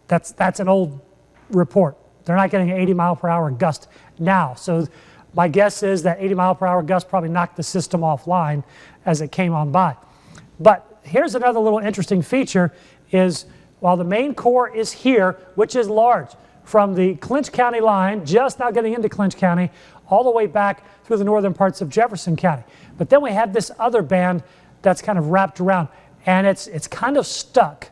that's an old report. They're not getting an 80 mile per hour gust now. So my guess is that 80 mile per hour gust probably knocked the system offline as it came on by. But here's another little interesting feature is while the main core is here, which is large, from the Clinch County line, just now getting into Clinch County, all the way back through the northern parts of Jefferson County. But then we have this other band that's kind of wrapped around, and it's kind of stuck.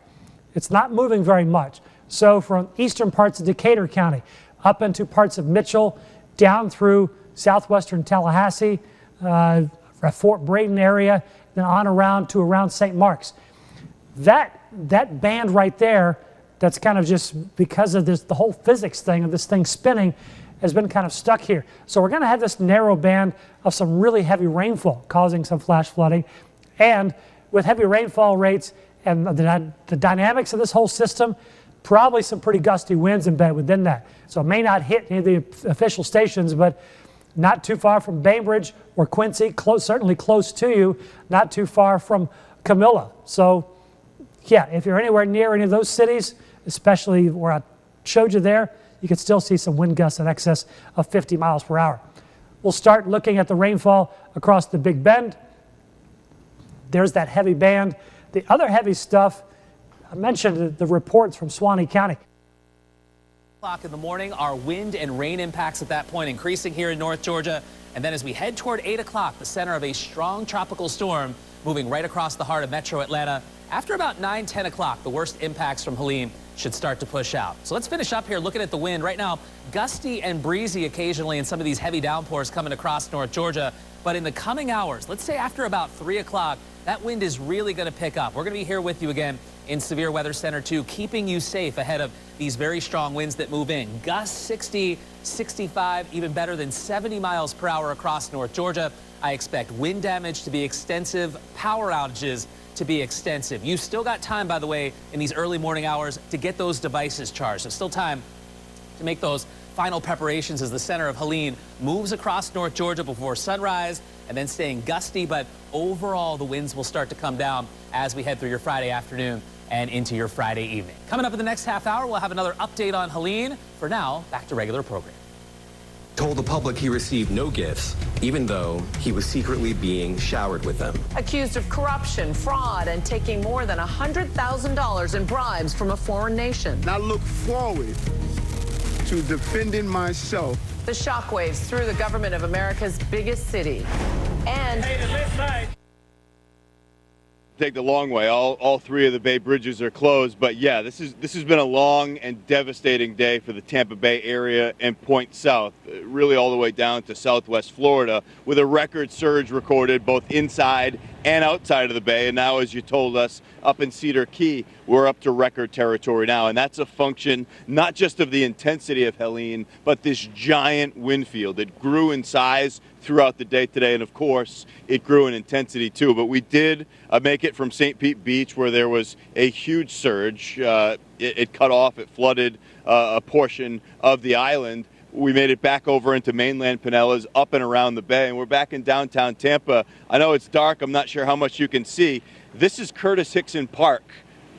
It's not moving very much. So from eastern parts of Decatur County, up into parts of Mitchell, down through southwestern Tallahassee, Fort Braden area, then on around to around St. Mark's. That band right there, that's kind of just because of this, the whole physics thing of this thing spinning has been kind of stuck here. So we're going to have this narrow band of some really heavy rainfall causing some flash flooding. And with heavy rainfall rates and the dynamics of this whole system, probably some pretty gusty winds embedded within that. So it may not hit any of the official stations, but not too far from Bainbridge or Quincy, certainly close to you, not too far from Camilla. So yeah, if you're anywhere near any of those cities, especially where I showed you there, you can still see some wind gusts in excess of 50 miles per hour. We'll start looking at the rainfall across the Big Bend. There's that heavy band. The other heavy stuff, I mentioned the reports from Suwannee County.
O'clock in the morning, our wind and rain impacts at that point increasing here in North Georgia. And then as we head toward 8 o'clock, the center of a strong tropical storm moving right across the heart of metro Atlanta. After about 9, 10 o'clock, the worst impacts from Helene should start to push out. So let's finish up here looking at the wind. Right now, gusty and breezy occasionally in some of these heavy downpours coming across North Georgia. But in the coming hours, let's say after about 3 o'clock, that wind is really going to pick up. We're going to be here with you again in Severe Weather Center 2, keeping you safe ahead of these very strong winds that move in. Gusts 60, 65, even better than 70 miles per hour across North Georgia. I expect wind damage to be extensive, power outages to be extensive. You've still got time, by the way, in these early morning hours to get those devices charged. There's still time to make those final preparations as the center of Helene moves across North Georgia before sunrise and then staying gusty. But overall, the winds will start to come down as we head through your Friday afternoon and into your Friday evening. Coming up in the next half hour, we'll have another update on Helene. For now, back to regular programming.
Told the public he received no gifts, even though he was secretly being showered with them.
Accused of corruption, fraud, and taking more than $100,000 in bribes from a foreign nation.
I look forward to defending myself.
The shockwaves through the government of America's biggest city. And
take the long way. All three of the Bay bridges are closed, but yeah, this has been a long and devastating day for the Tampa Bay area and Point South, really all the way down to Southwest Florida, with a record surge recorded both inside and outside of the bay. And now, as you told us, up in Cedar Key, we're up to record territory now, and that's a function not just of the intensity of Helene, but this giant wind field. It grew in size throughout the day today, and of course it grew in intensity too. But we did make it from St. Pete Beach, where there was a huge surge. It cut off, it flooded a portion of the island. We made it back over into mainland Pinellas, up and around the bay, and we're back in downtown Tampa. I know it's dark, I'm not sure how much you can see. This is Curtis Hickson Park.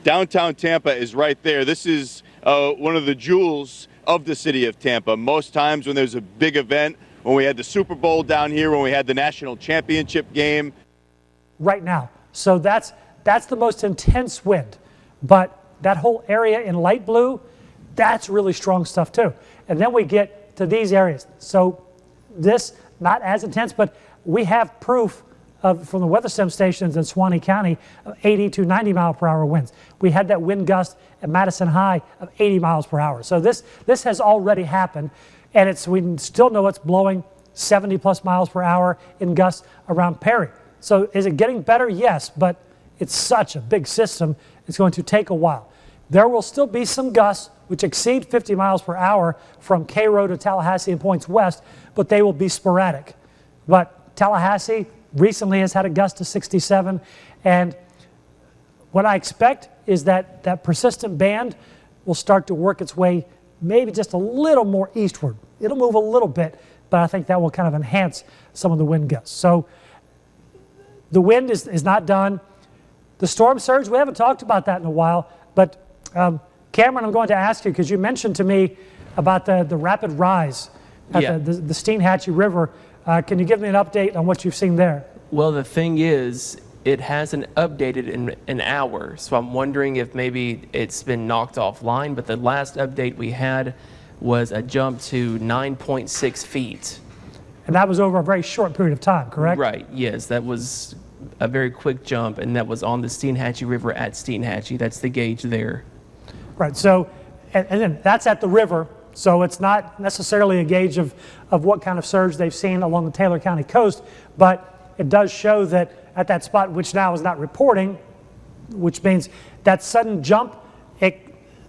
Downtown Tampa is right there. This is one of the jewels of the city of Tampa. Most times when there's a big event, when we had the Super Bowl down here, when we had the national championship game.
Right now. So that's the most intense wind. But that whole area in light blue, that's really strong stuff too. And then we get to these areas. So this, not as intense, but we have proof from the weather sim stations in Suwannee County of 80 to 90 mile per hour winds. We had that wind gust at Madison High of 80 miles per hour. So this has already happened, and we still know it's blowing 70 plus miles per hour in gusts around Perry. So is it getting better? Yes, but it's such a big system, it's going to take a while. There will still be some gusts which exceed 50 miles per hour from Cairo to Tallahassee and points west, but they will be sporadic. But Tallahassee recently has had a gust to 67, and what I expect is that persistent band will start to work its way maybe just a little more eastward. It'll move a little bit, but I think that will kind of enhance some of the wind gusts. So the wind is not done. The storm surge, we haven't talked about that in a while, but Cameron, I'm going to ask you, because you mentioned to me about the rapid rise at the Steinhatchee River. Can you give me an update on what you've seen there?
Well, the thing is, it hasn't updated in an hour, so I'm wondering if maybe it's been knocked offline, but the last update we had was a jump to 9.6 feet.
And that was over a very short period of time, correct?
Right, yes, that was a very quick jump, and that was on the Steinhatchee River at Steinhatchee. That's the gauge there.
Right, so, and then that's at the river, so it's not necessarily a gauge of what kind of surge they've seen along the Taylor County coast, but it does show that at that spot, which now is not reporting, which means that sudden jump,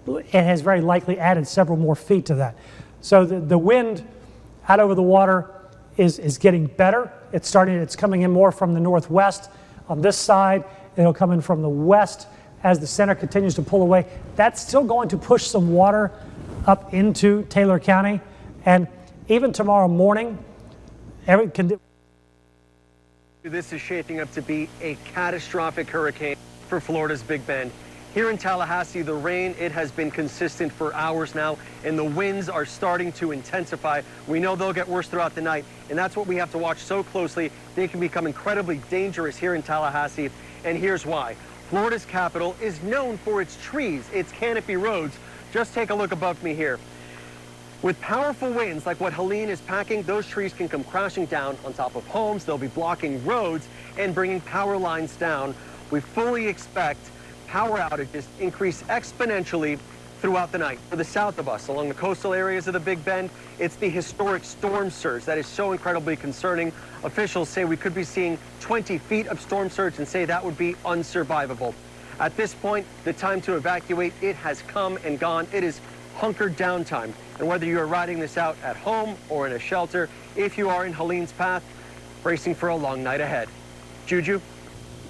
it has very likely added several more feet to that. So the wind out over the water is getting better. It's coming in more from the northwest on this side. It'll come in from the west as the center continues to pull away. That's still going to push some water up into Taylor County. And even tomorrow morning,
this is shaping up to be a catastrophic hurricane for Florida's Big Bend. Here in Tallahassee, the rain, it has been consistent for hours now, and the winds are starting to intensify. We know they'll get worse throughout the night, and that's what we have to watch so closely. They can become incredibly dangerous here in Tallahassee, and here's why. Florida's capital is known for its trees, its canopy roads. Just take a look above me here. With powerful winds like what Helene is packing, those trees can come crashing down on top of homes. They'll be blocking roads and bringing power lines down. We fully expect power outages increase exponentially throughout the night. For the south of us, along the coastal areas of the Big Bend, it's the historic storm surge that is so incredibly concerning. Officials say we could be seeing 20 feet of storm surge and say that would be unsurvivable. At this point, the time to evacuate, it has come and gone. It is hunkered down time. And whether you are riding this out at home or in a shelter, if you are in Helene's path, bracing for a long night ahead. Juju?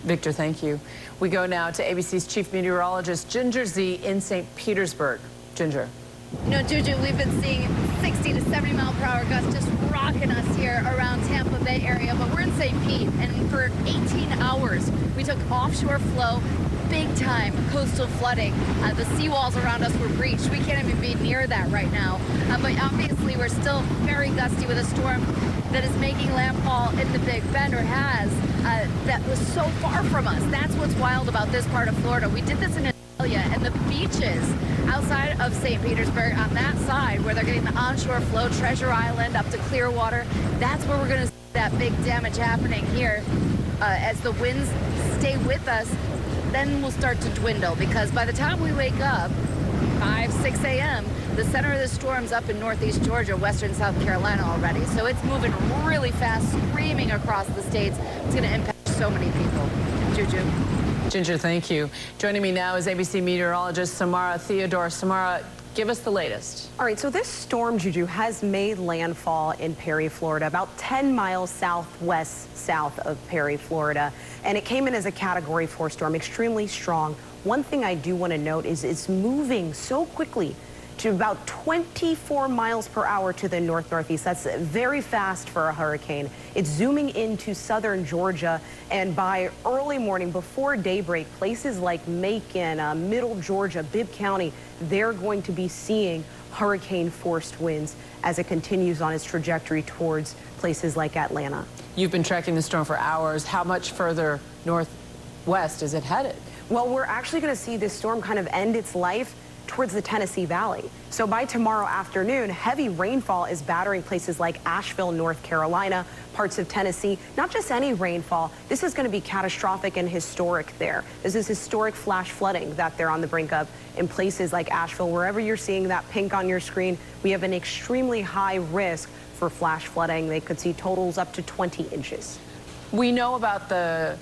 Victor, thank you. We go now to ABC's chief meteorologist, Ginger Zee, in St. Petersburg. Ginger.
You know, Juju, we've been seeing 60 to 70 mile per hour gusts just rocking us here around Tampa Bay area, but we're in St. Pete, and for 18 hours, we took offshore flow, big time coastal flooding. The seawalls around us were breached. We can't even be near that right now, but obviously we're still very gusty with a storm that is making landfall in the Big Bend, or has, that was so far from us. That's what's wild about this part of Florida. We did this in Italia, and the beaches outside of St. Petersburg on that side where they're getting the onshore flow, Treasure Island up to Clearwater, that's where we're going to see that big damage happening here. As the winds stay with us, then we'll start to dwindle, because by the time we wake up, 5, 6 a.m., the center of the storm's up in northeast Georgia, western South Carolina already. So it's moving really fast, screaming across the states. It's going to impact so many people. Juju.
Ginger, thank you. Joining me now is ABC meteorologist Samara Theodore. Samara, give us the latest.
All right, so this storm, Juju, has made landfall in Perry, Florida, about 10 miles south of Perry, Florida. And it came in as a Category 4 storm, extremely strong. One thing I do want to note is it's moving so quickly to about 24 miles per hour to the north-northeast. That's very fast for a hurricane. It's zooming into southern Georgia, and by early morning, before daybreak, places like Macon, middle Georgia, Bibb County, they're going to be seeing hurricane-forced winds as it continues on its trajectory towards places like Atlanta.
You've been tracking the storm for hours. How much further northwest is it headed?
Well, we're actually going to see this storm kind of end its life towards the Tennessee Valley. So by tomorrow afternoon, heavy rainfall is battering places like Asheville, North Carolina, parts of Tennessee. Not just any rainfall, this is going to be catastrophic and historic there. This is historic flash flooding that they're on the brink of in places like Asheville. Wherever you're seeing that pink on your screen, we have an extremely high risk for flash flooding. They could see totals up to 20 inches.
We know about the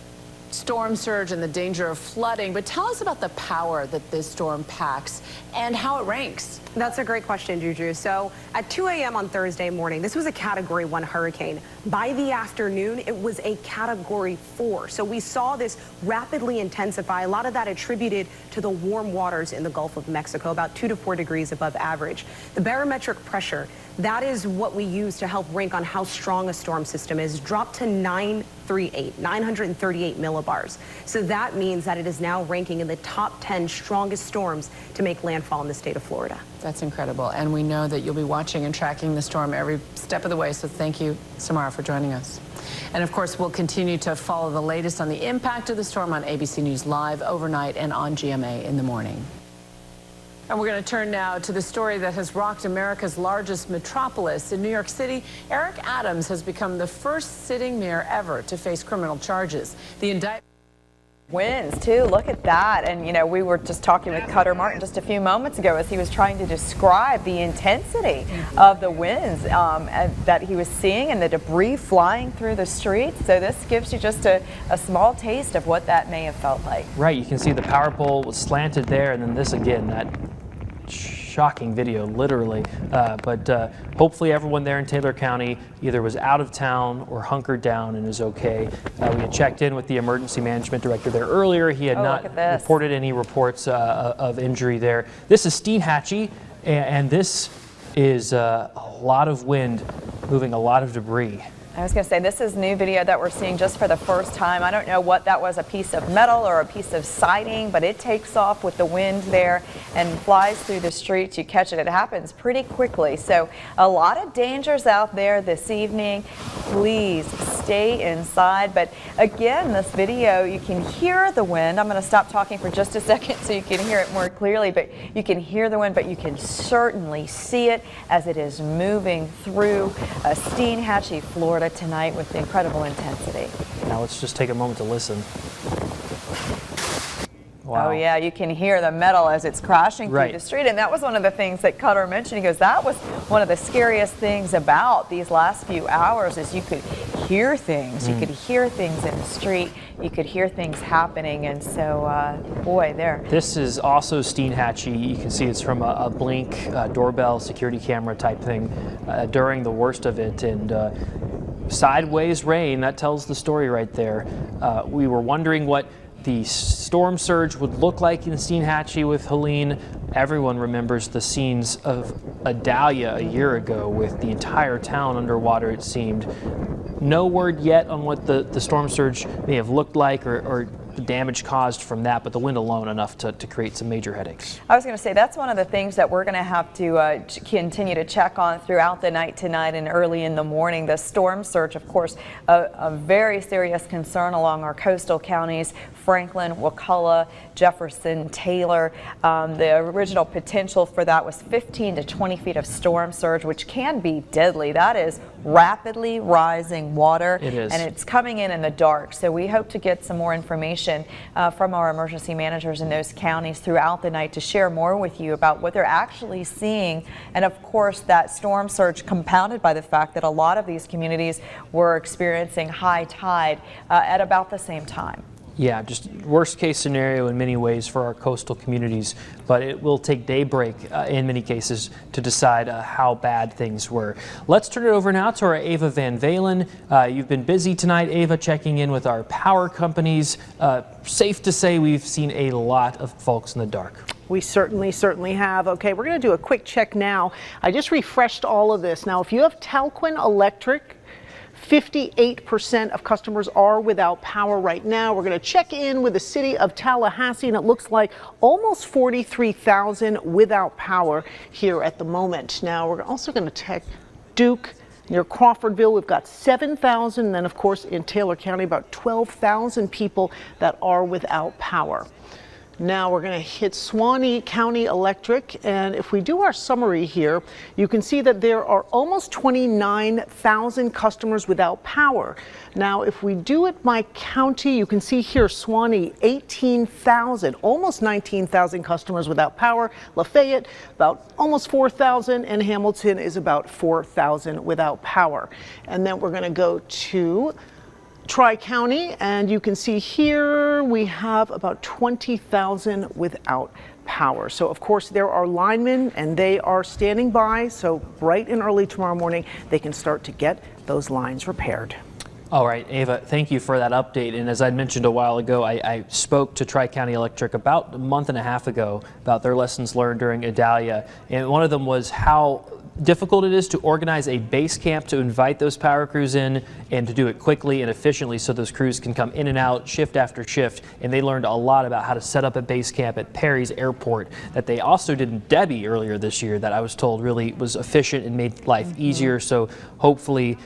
storm surge and the danger of flooding, but tell us about the power that this storm packs and how it ranks.
That's a great question, Juju. So at 2 a.m. on Thursday morning, this was a Category 1 hurricane. By the afternoon, it was a Category 4. So we saw this rapidly intensify, a lot of that attributed to the warm waters in the Gulf of Mexico, about 2 to 4 degrees above average. The barometric pressure, that is what we use to help rank on how strong a storm system is, dropped to 938 millibars. So that means that it is now ranking in the top 10 strongest storms to make landfall in the state of Florida.
That's incredible. And we know that you'll be watching and tracking the storm every step of the way. So thank you, Samara, for joining us. And of course, we'll continue to follow the latest on the impact of the storm on ABC News Live overnight and on GMA in the morning. And we're going to turn now to the story that has rocked America's largest metropolis. In New York City, Eric Adams has become the first sitting mayor ever to face criminal charges. The indictment
Winds too, look at that. And you know, we were just talking with Cutter Martin just a few moments ago as he was trying to describe the intensity of the winds that he was seeing and the debris flying through the streets. So this gives you just a small taste of what that may have felt like.
Right, you can see the power pole was slanted there, and then this again, that shocking video, literally. But hopefully everyone there in Taylor County either was out of town or hunkered down and is okay. We had checked in with the emergency management director there earlier. He had not reported any reports of injury there. This is Steinhatchee, and this is a lot of wind moving a lot of debris.
I was going to say, this is new video that we're seeing just for the first time. I don't know what that was, a piece of metal or a piece of siding, but it takes off with the wind there and flies through the streets. You catch it. It happens pretty quickly. So a lot of dangers out there this evening. Please stay inside. But again, this video, you can hear the wind. I'm going to stop talking for just a second so you can hear it more clearly. But you can hear the wind, but you can certainly see it as it is moving through Steinhatchee, Florida tonight with incredible intensity.
Now let's just take a moment to listen. Wow.
Oh yeah, you can hear the metal as it's crashing through the street, and that was one of the things that Cutter mentioned. He goes, that was one of the scariest things about these last few hours is you could hear things. You could hear things in the street. You could hear things happening, and so, boy, there.
This is also Steinhatchee. You can see it's from a Blink doorbell security camera type thing during the worst of it, and sideways rain, that tells the story right there. We were wondering what the storm surge would look like in Steinhatchee with Helene. Everyone remembers the scenes of Idalia a year ago with the entire town underwater, it seemed. No word yet on what the storm surge may have looked like or the damage caused from that, but the wind alone enough to create some major headaches.
I was going to say that's one of the things that we're going to have to continue to check on throughout the night tonight and early in the morning. The storm surge, of course, a very serious concern along our coastal counties, Franklin, Wakulla, Jefferson, Taylor. The original potential for that was 15 to 20 feet of storm surge, which can be deadly. That is rapidly rising water.
It is.
And it's coming in the dark. So we hope to get some more information from our emergency managers in those counties throughout the night to share more with you about what they're actually seeing. And of course, that storm surge compounded by the fact that a lot of these communities were experiencing high tide at about the same time.
Yeah, just worst case scenario in many ways for our coastal communities, but it will take daybreak in many cases to decide how bad things were. Let's turn it over now to our Ava Van Valen. You've been busy tonight, Ava, checking in with our power companies. Safe to say we've seen a lot of folks in the dark.
We certainly have. Okay, we're going to do a quick check now. I just refreshed all of this. Now, if you have Talquin Electric, 58% of customers are without power right now. We're going to check in with the city of Tallahassee, and it looks like almost 43,000 without power here at the moment. Now, we're also going to check Duke. Near Crawfordville, we've got 7,000. And then, of course, in Taylor County, about 12,000 people that are without power. Now we're going to hit Suwannee County Electric, and if we do our summary here, you can see that there are almost 29,000 customers without power. Now if we do it by county, you can see here Suwannee, 18,000, almost 19,000 customers without power. Lafayette, about almost 4,000, and Hamilton is about 4,000 without power. And then we're going to go to Tri-County, and you can see here we have about 20,000 without power. So of course there are linemen and they are standing by, so bright and early tomorrow morning they can start to get those lines repaired.
All right, Ava, thank you for that update. And as I mentioned a while ago, I spoke to Tri-County Electric about a month and a half ago about their lessons learned during Idalia, and one of them was how difficult it is to organize a base camp to invite those power crews in and to do it quickly and efficiently so those crews can come in and out shift after shift. And they learned a lot about how to set up a base camp at Perry's Airport that they also did in Debbie earlier this year that I was told really was efficient and made life easier. So hopefully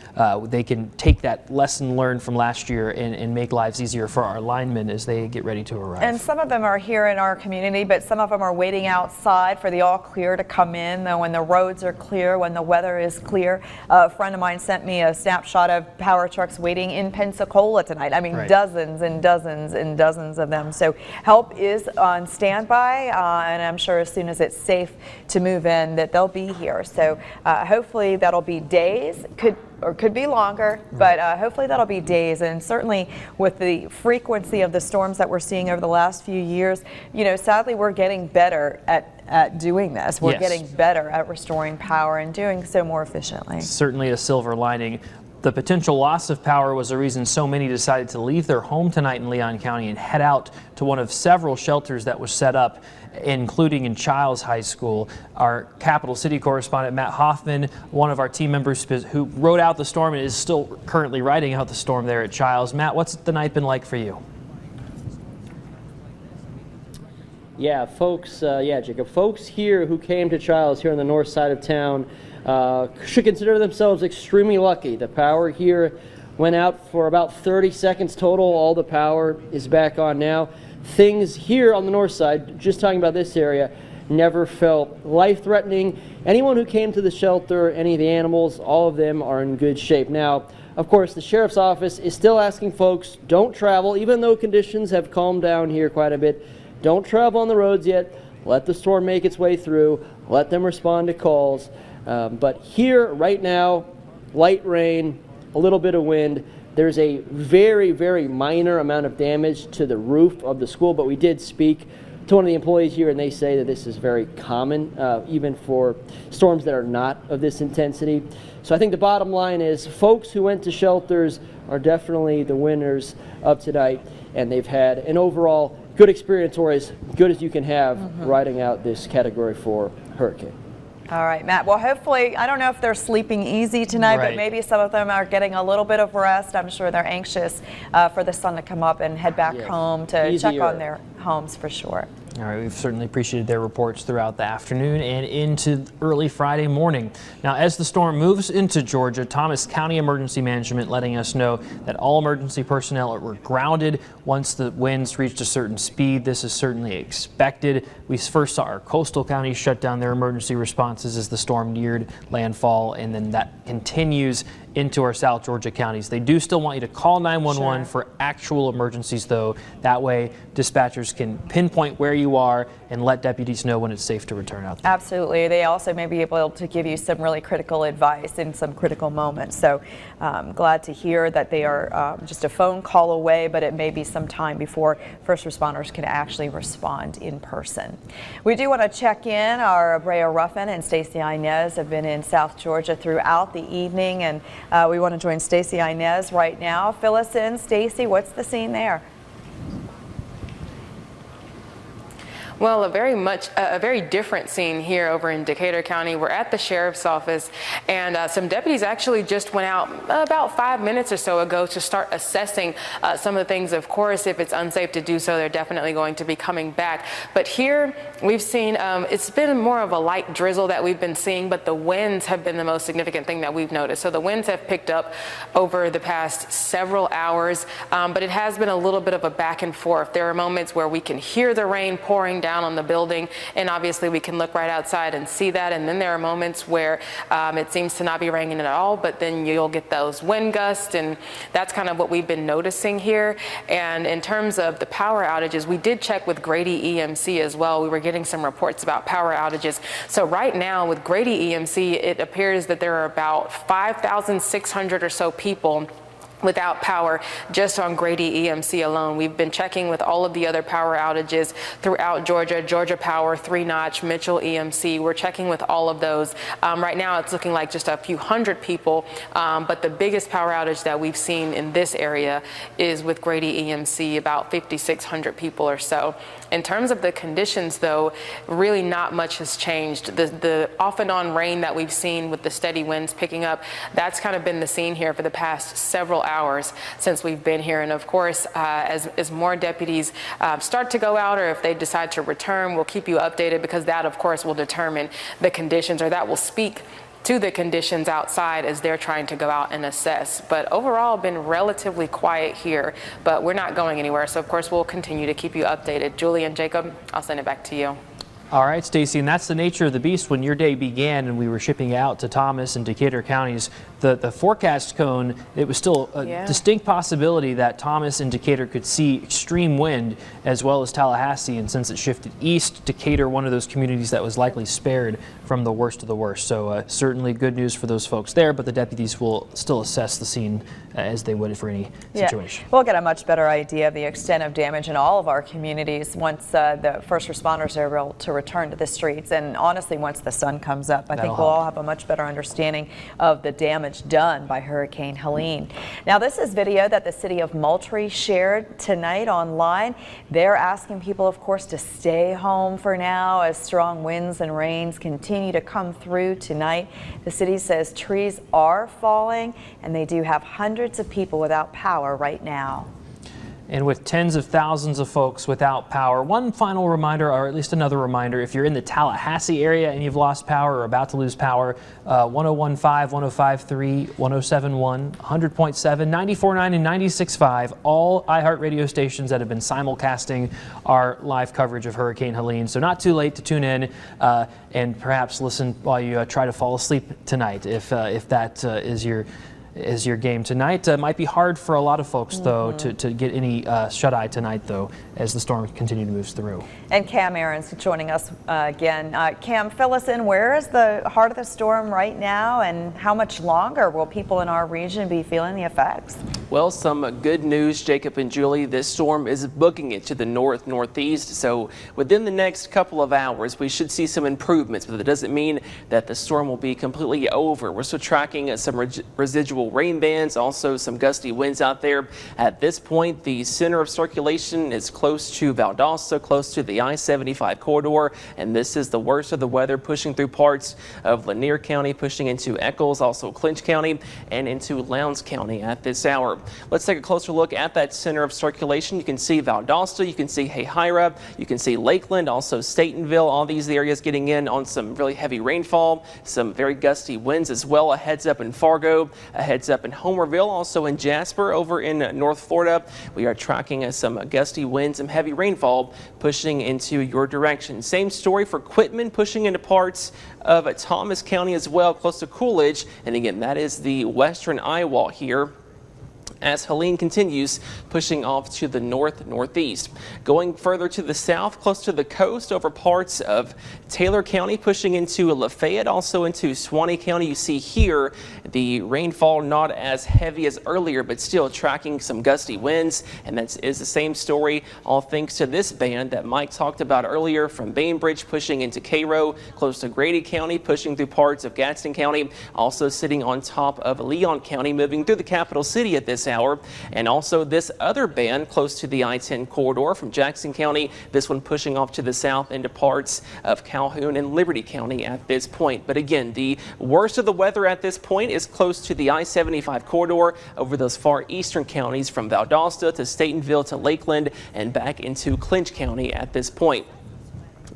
they can take that lesson learned from last year and make lives easier for our linemen as they get ready to arrive.
And some of them are here in our community, but some of them are waiting outside for the all clear to come in, though when the roads are clear, when the weather is clear. A friend of mine sent me a snapshot of power trucks waiting in Pensacola tonight. I mean, dozens and dozens and dozens of them. So help is on standby, and I'm sure as soon as it's safe to move in that they'll be here. So hopefully that'll be days, could be longer, but hopefully that'll be days. And certainly with the frequency of the storms that we're seeing over the last few years, you know, sadly we're getting better at at doing this. We're
Yes.
getting better at restoring power and doing so more efficiently.
Certainly a silver lining. The potential loss of power was a reason so many decided to leave their home tonight in Leon County and head out to one of several shelters that was set up, including in Childs High School. Our Capital City correspondent Matt Hoffman, one of our team members who rode out the storm and is still currently riding out the storm there at Childs. Matt, what's the night been like for you?
Yeah, folks, Jacob, folks here who came to Childs here on the north side of town should consider themselves extremely lucky. The power here went out for about 30 seconds total. All the power is back on now. Things here on the north side, just talking about this area, never felt life-threatening. Anyone who came to the shelter, any of the animals, all of them are in good shape. Now, of course, the sheriff's office is still asking folks, don't travel, even though conditions have calmed down here quite a bit. Don't travel on the roads yet. Let the storm make its way through. Let them respond to calls. But here, right now, light rain, a little bit of wind. There's a very, very minor amount of damage to the roof of the school, but we did speak to one of the employees here, and they say that this is very common, even for storms that are not of this intensity. So I think the bottom line is folks who went to shelters are definitely the winners of tonight, and they've had an overall good experience, or as good as you can have riding out this Category 4 hurricane.
All right, Matt. Well, hopefully, I don't know if they're sleeping easy tonight, but maybe some of them are getting a little bit of rest. I'm sure they're anxious for the sun to come up and head back home to check on their homes for sure.
All right, we've certainly appreciated their reports throughout the afternoon and into early Friday morning. Now, as the storm moves into Georgia, Thomas County Emergency Management letting us know that all emergency personnel were grounded once the winds reached a certain speed. This is certainly expected. We first saw our coastal counties shut down their emergency responses as the storm neared landfall, and then that continues into our South Georgia counties. They do still want you to call 911 for actual emergencies, though. That way, dispatchers can pinpoint where you are and let deputies know when it's safe to return out there.
Absolutely. They also may be able to give you some really critical advice in some critical moments. So glad to hear that they are just a phone call away, but it may be some time before first responders can actually respond in person. We do want to check in. Our Brea Ruffin and Stacey Inez have been in South Georgia throughout the evening, and we want to join Stacey Inez right now. Fill us in, Stacey. What's the scene there?
Well, a very different scene here over in Decatur County. We're at the sheriff's office, and some deputies actually just went out about 5 minutes or so ago to start assessing some of the things. Of course, if it's unsafe to do so, they're definitely going to be coming back. But here we've seen it's been more of a light drizzle that we've been seeing, but the winds have been the most significant thing that we've noticed. So the winds have picked up over the past several hours, but it has been a little bit of a back and forth. There are moments where we can hear the rain pouring down on the building, and obviously we can look right outside and see that, and then there are moments where it seems to not be raining at all, but then you'll get those wind gusts, and that's kind of what we've been noticing here. And in terms of the power outages, we did check with Grady EMC as well. We were getting some reports about power outages. So right now with Grady EMC, it appears that there are about 5,600 or so people without power just on Grady EMC alone. We've been checking with all of the other power outages throughout Georgia, Georgia Power, 3 Notch, Mitchell EMC. We're checking with all of those. Right now it's looking like just a few hundred people, but the biggest power outage that we've seen in this area is with Grady EMC, about 5,600 people or so. In terms of the conditions, though, really not much has changed. The off and on rain that we've seen with the steady winds picking up, that's kind of been the scene here for the past several hours since we've been here. And of course, as more deputies start to go out, or if they decide to return, we'll keep you updated, because that, of course, will determine the conditions, or that will speak to the conditions outside as they're trying to go out and assess. But overall, been relatively quiet here, but we're not going anywhere. So of course, we'll continue to keep you updated. Julie and Jacob, I'll send it back to you.
All right, Stacey, and that's the nature of the beast. When your day began and we were shipping out to Thomas and Decatur counties, the forecast cone, it was still a distinct possibility that Thomas and Decatur could see extreme wind, as well as Tallahassee. And since it shifted east, Decatur, one of those communities that was likely spared from the worst of the worst. So certainly good news for those folks there, but the deputies will still assess the scene as they would for any situation.
We'll get a much better idea of the extent of damage in all of our communities once the first responders are able to return to the streets. And honestly, once the sun comes up, I think
That'll
we'll all
help.
have a much better understanding of the damage done by Hurricane Helene. Now, this is video that the city of Moultrie shared tonight online. They're asking people, of course, to stay home for now as strong winds and rains continue to come through tonight. The city says trees are falling and they do have hundreds of people without power right now.
And with tens of thousands of folks without power, one final reminder, or at least another reminder, if you're in the Tallahassee area and you've lost power or about to lose power, 101.5, 105.3, 107.1, 100.7, 94.9, and 96.5, all iHeartRadio stations that have been simulcasting our live coverage of Hurricane Helene. So not too late to tune in and perhaps listen while you try to fall asleep tonight, if that is your game tonight. Might be hard for a lot of folks, though, to get any shut-eye tonight, though, as the storm continues to move through.
And Cam Aarons joining us again. Cam, fill us in. Where is the heart of the storm right now, and how much longer will people in our region be feeling the effects?
Well, some good news, Jacob and Julie. This storm is booking it to the northeast, so within the next couple of hours, we should see some improvements, but that doesn't mean that the storm will be completely over. We're still tracking some residual rain bands, also some gusty winds out there. At this point, the center of circulation is close to Valdosta, close to the I-75 corridor, and this is the worst of the weather, pushing through parts of Lanier County, pushing into Eccles, also Clinch County, and into Lowndes County at this hour. Let's take a closer look at that center of circulation. You can see Valdosta, you can see Hahira, you can see Lakeland, also Statenville, all these areas getting in on some really heavy rainfall, some very gusty winds as well. A heads up in Fargo, a heads up in Homerville, also in Jasper over in North Florida. We are tracking some gusty winds and heavy rainfall pushing into your direction. Same story for Quitman, pushing into parts of Thomas County as well, close to Coolidge. And again, that is the western eye wall here, as Helene continues pushing off to the northeast. Going further to the south, close to the coast, over parts of Taylor County, pushing into Lafayette, also into Suwannee County. You see here the rainfall not as heavy as earlier, but still tracking some gusty winds, and that is the same story, all thanks to this band that Mike talked about earlier, from Bainbridge pushing into Cairo, close to Grady County, pushing through parts of Gadsden County, also sitting on top of Leon County, moving through the capital city at this hour. And also this other band close to the I-10 corridor from Jackson County, this one pushing off to the south into parts of Calhoun and Liberty County at this point. But again, the worst of the weather at this point is close to the I-75 corridor over those far eastern counties from Valdosta to Statenville to Lakeland and back into Clinch County at this point.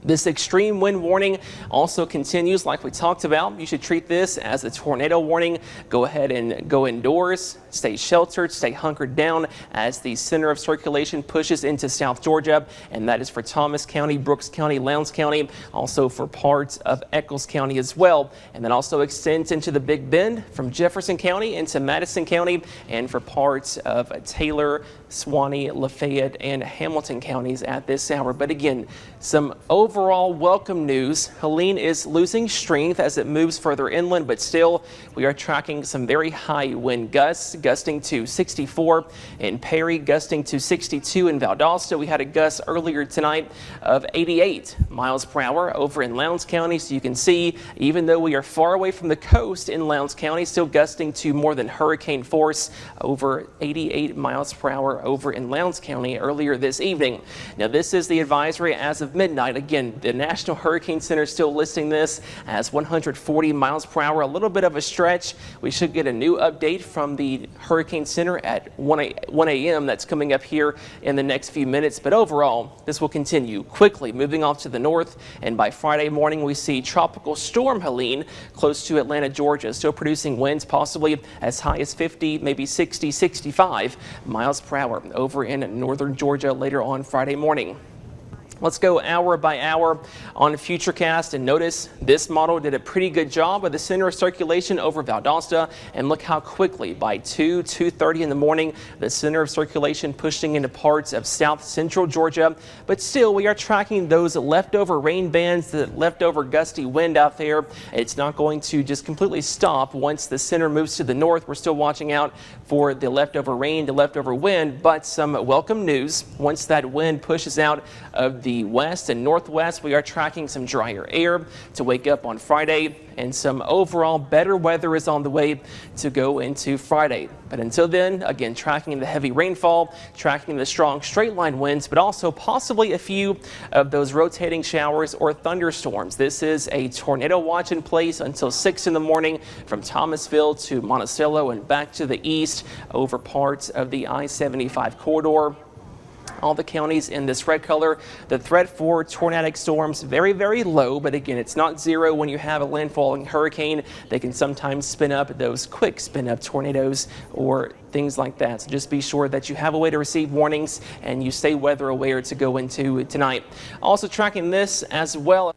This extreme wind warning also continues like we talked about. You should treat this as a tornado warning. Go ahead and go indoors, stay sheltered, stay hunkered down as the center of circulation pushes into South Georgia, and that is for Thomas County, Brooks County, Lowndes County, also for parts of Eccles County as well, and then also extends into the Big Bend from Jefferson County into Madison County, and for parts of Taylor, Suwannee, Lafayette, and Hamilton counties at this hour. But again, some overall welcome news. Helene is losing strength as it moves further inland, but still we are tracking some very high wind gusts, gusting to 64 in Perry, gusting to 62 in Valdosta. We had a gust earlier tonight of 88 miles per hour over in Lowndes County. So you can see, even though we are far away from the coast in Lowndes County, still gusting to more than hurricane force, over 88 miles per hour over in Lowndes County earlier this evening. Now, this is the advisory as of midnight. Again, the National Hurricane Center is still listing this as 140 miles per hour, a little bit of a stretch. We should get a new update from the Hurricane Center at 1 a.m. That's coming up here in the next few minutes. But overall, this will continue quickly moving off to the north. And by Friday morning, we see Tropical Storm Helene close to Atlanta, Georgia, still producing winds possibly as high as 50, maybe 60, 65 miles per hour over in northern Georgia later on Friday morning. Let's go hour by hour on Futurecast, and notice this model did a pretty good job of the center of circulation over Valdosta, and look how quickly by 2:30 in the morning the center of circulation pushing into parts of south central Georgia. But still, we are tracking those leftover rain bands, the leftover gusty wind out there. It's not going to just completely stop once the center moves to the north. We're still watching out for the leftover rain, the leftover wind, but some welcome news once that wind pushes out of the the west and northwest, we are tracking some drier air to wake up on Friday, and some overall better weather is on the way to go into Friday. But until then, again, tracking the heavy rainfall, tracking the strong straight line winds, but also possibly a few of those rotating showers or thunderstorms. This is a tornado watch in place until 6 in the morning from Thomasville to Monticello and back to the east over parts of the I-75 corridor. All the counties in this red color, the threat for tornadic storms very, very low, but again, it's not zero when you have a landfalling hurricane. They can sometimes spin up those quick spin up tornadoes or things like that. So just be sure that you have a way to receive warnings and you stay weather aware to go into tonight. Also tracking this as well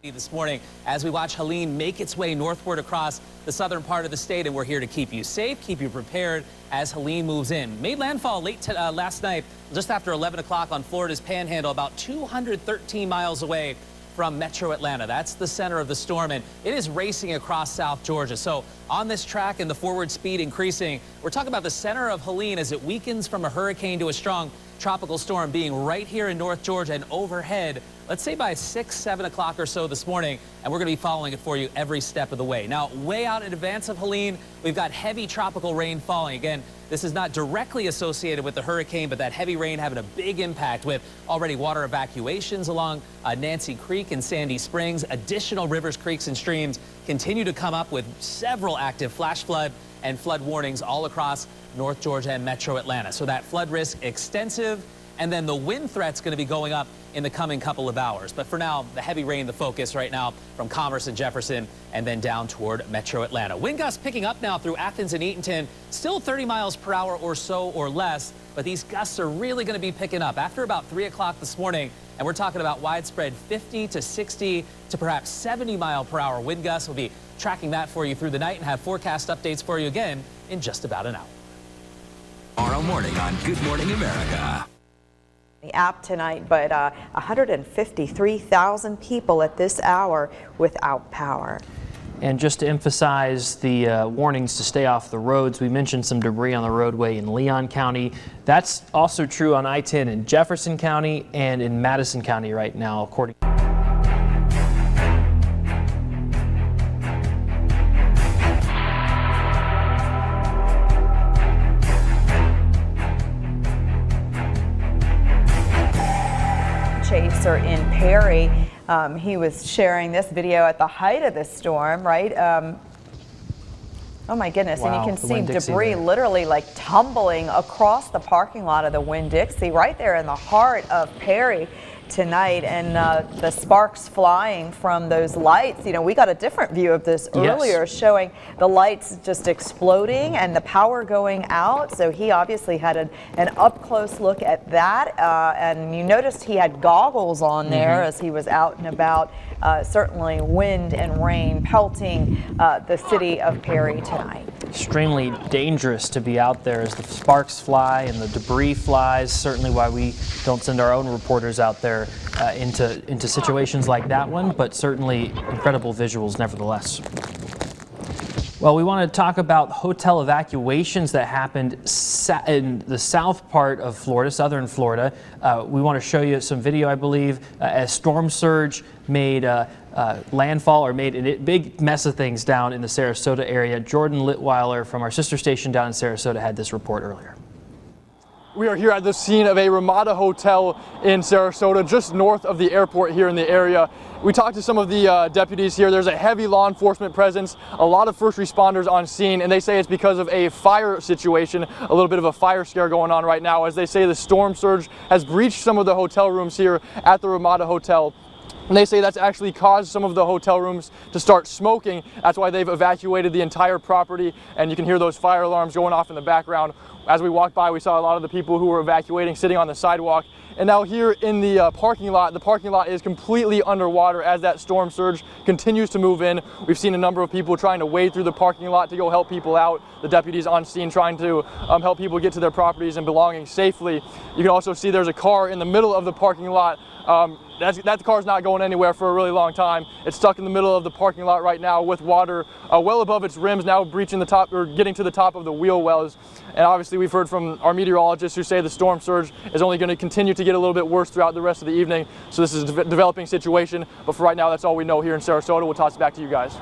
this morning as we watch Helene make its way northward across the southern part of the state, and we're here to keep you safe, keep you prepared as Helene moves in. Made landfall late last night, just after 11 o'clock on Florida's Panhandle, about 213 miles away from Metro Atlanta. That's the center of the storm, and it is racing across South Georgia. So on this track and the forward speed increasing, we're talking about the center of Helene as it weakens from a hurricane to a strong tropical storm being right here in North Georgia and overhead, let's say by 6, 7 o'clock or so this morning, and we're going to be following it for you every step of the way. Now, way out in advance of Helene, we've got heavy tropical rain falling. Again, this is not directly associated with the hurricane, but that heavy rain having a big impact with already water evacuations along Nancy Creek and Sandy Springs. Additional rivers, creeks, and streams continue to come up with several active flash flood and flood warnings all across North Georgia and Metro Atlanta. So that flood risk extensive, and then the wind threat's going to be going up in the coming couple of hours. But for now, the heavy rain, the focus right now from Commerce and Jefferson and then down toward Metro Atlanta. Wind gusts picking up now through Athens and Eatonton, still 30 miles per hour or so or less, but these gusts are really going to be picking up after about 3 o'clock this morning. And we're talking about widespread 50 to 60 to perhaps 70 mile per hour wind gusts. We'll be tracking that for you through the night and have forecast updates for you again in just about an hour.
Tomorrow morning on Good Morning America.
The app tonight, but 153,000 people at this hour without power.
And just to emphasize the warnings to stay off the roads, we mentioned some debris on the roadway in Leon County. That's also true on I-10 in Jefferson County and in Madison County right now, according
Chaser in Perry. He was sharing this video at the height of the storm, right? Oh my goodness,
wow,
and you can see
Winn-Dixie
debris
there.
literally like tumbling across the parking lot of the Winn-Dixie right there in the heart of Perry tonight, and the sparks flying from those lights. You know, we got a different view of this earlier, showing the lights just exploding and the power going out. So he obviously had an up-close look at that, and you noticed he had goggles on there as he was out and about. Certainly wind and rain pelting the city of Perry tonight.
extremely dangerous to be out there as the sparks fly and the debris flies. Certainly why we don't send our own reporters out there into situations like that one, but certainly incredible visuals nevertheless. Well, we want to talk about hotel evacuations that happened in the south part of Florida, southern Florida. We want to show you some video, I believe, as storm surge made landfall or made a big mess of things down in the Sarasota area. Jordan Litweiler from our sister station down in Sarasota had this report earlier.
We are here at the scene of a Ramada Hotel in Sarasota, just north of the airport here in the area. We talked to some of the deputies here. There's a heavy law enforcement presence, a lot of first responders on scene, and they say it's because of a fire situation, a little bit of a fire scare going on right now, as they say the storm surge has breached some of the hotel rooms here at the Ramada Hotel. And they say that's actually caused some of the hotel rooms to start smoking. That's why they've evacuated the entire property, and you can hear those fire alarms going off in the background. As we walked by, we saw a lot of the people who were evacuating sitting on the sidewalk. And now here in the parking lot is completely underwater as that storm surge continues to move in. We've seen a number of people trying to wade through the parking lot to go help people out. The deputies on scene trying to help people get to their properties and belongings safely. You can also see there's a car in the middle of the parking lot That car's not going anywhere for a really long time. It's stuck in the middle of the parking lot right now with water well above its rims, now breaching the top or getting to the top of the wheel wells. And obviously we've heard from our meteorologists who say the storm surge is only going to continue to get a little bit worse throughout the rest of the evening. So this is a developing situation, but for right now that's all we know here in Sarasota. We'll toss it back to you guys.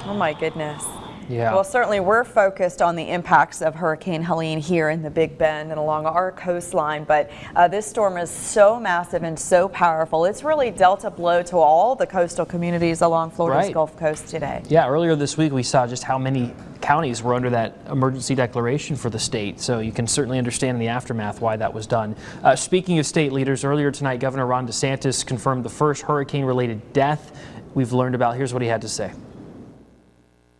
Oh my goodness.
Yeah.
Well, certainly we're focused on the impacts of Hurricane Helene here in the Big Bend and along our coastline, but this storm is so massive and so powerful. It's really dealt a blow to all the coastal communities along Florida's Gulf Coast today.
Yeah, earlier this week we saw just how many counties were under that emergency declaration for the state, so you can certainly understand in the aftermath why that was done. Speaking of state leaders, earlier tonight Governor Ron DeSantis confirmed the first hurricane-related death we've learned about. Here's what he had to say.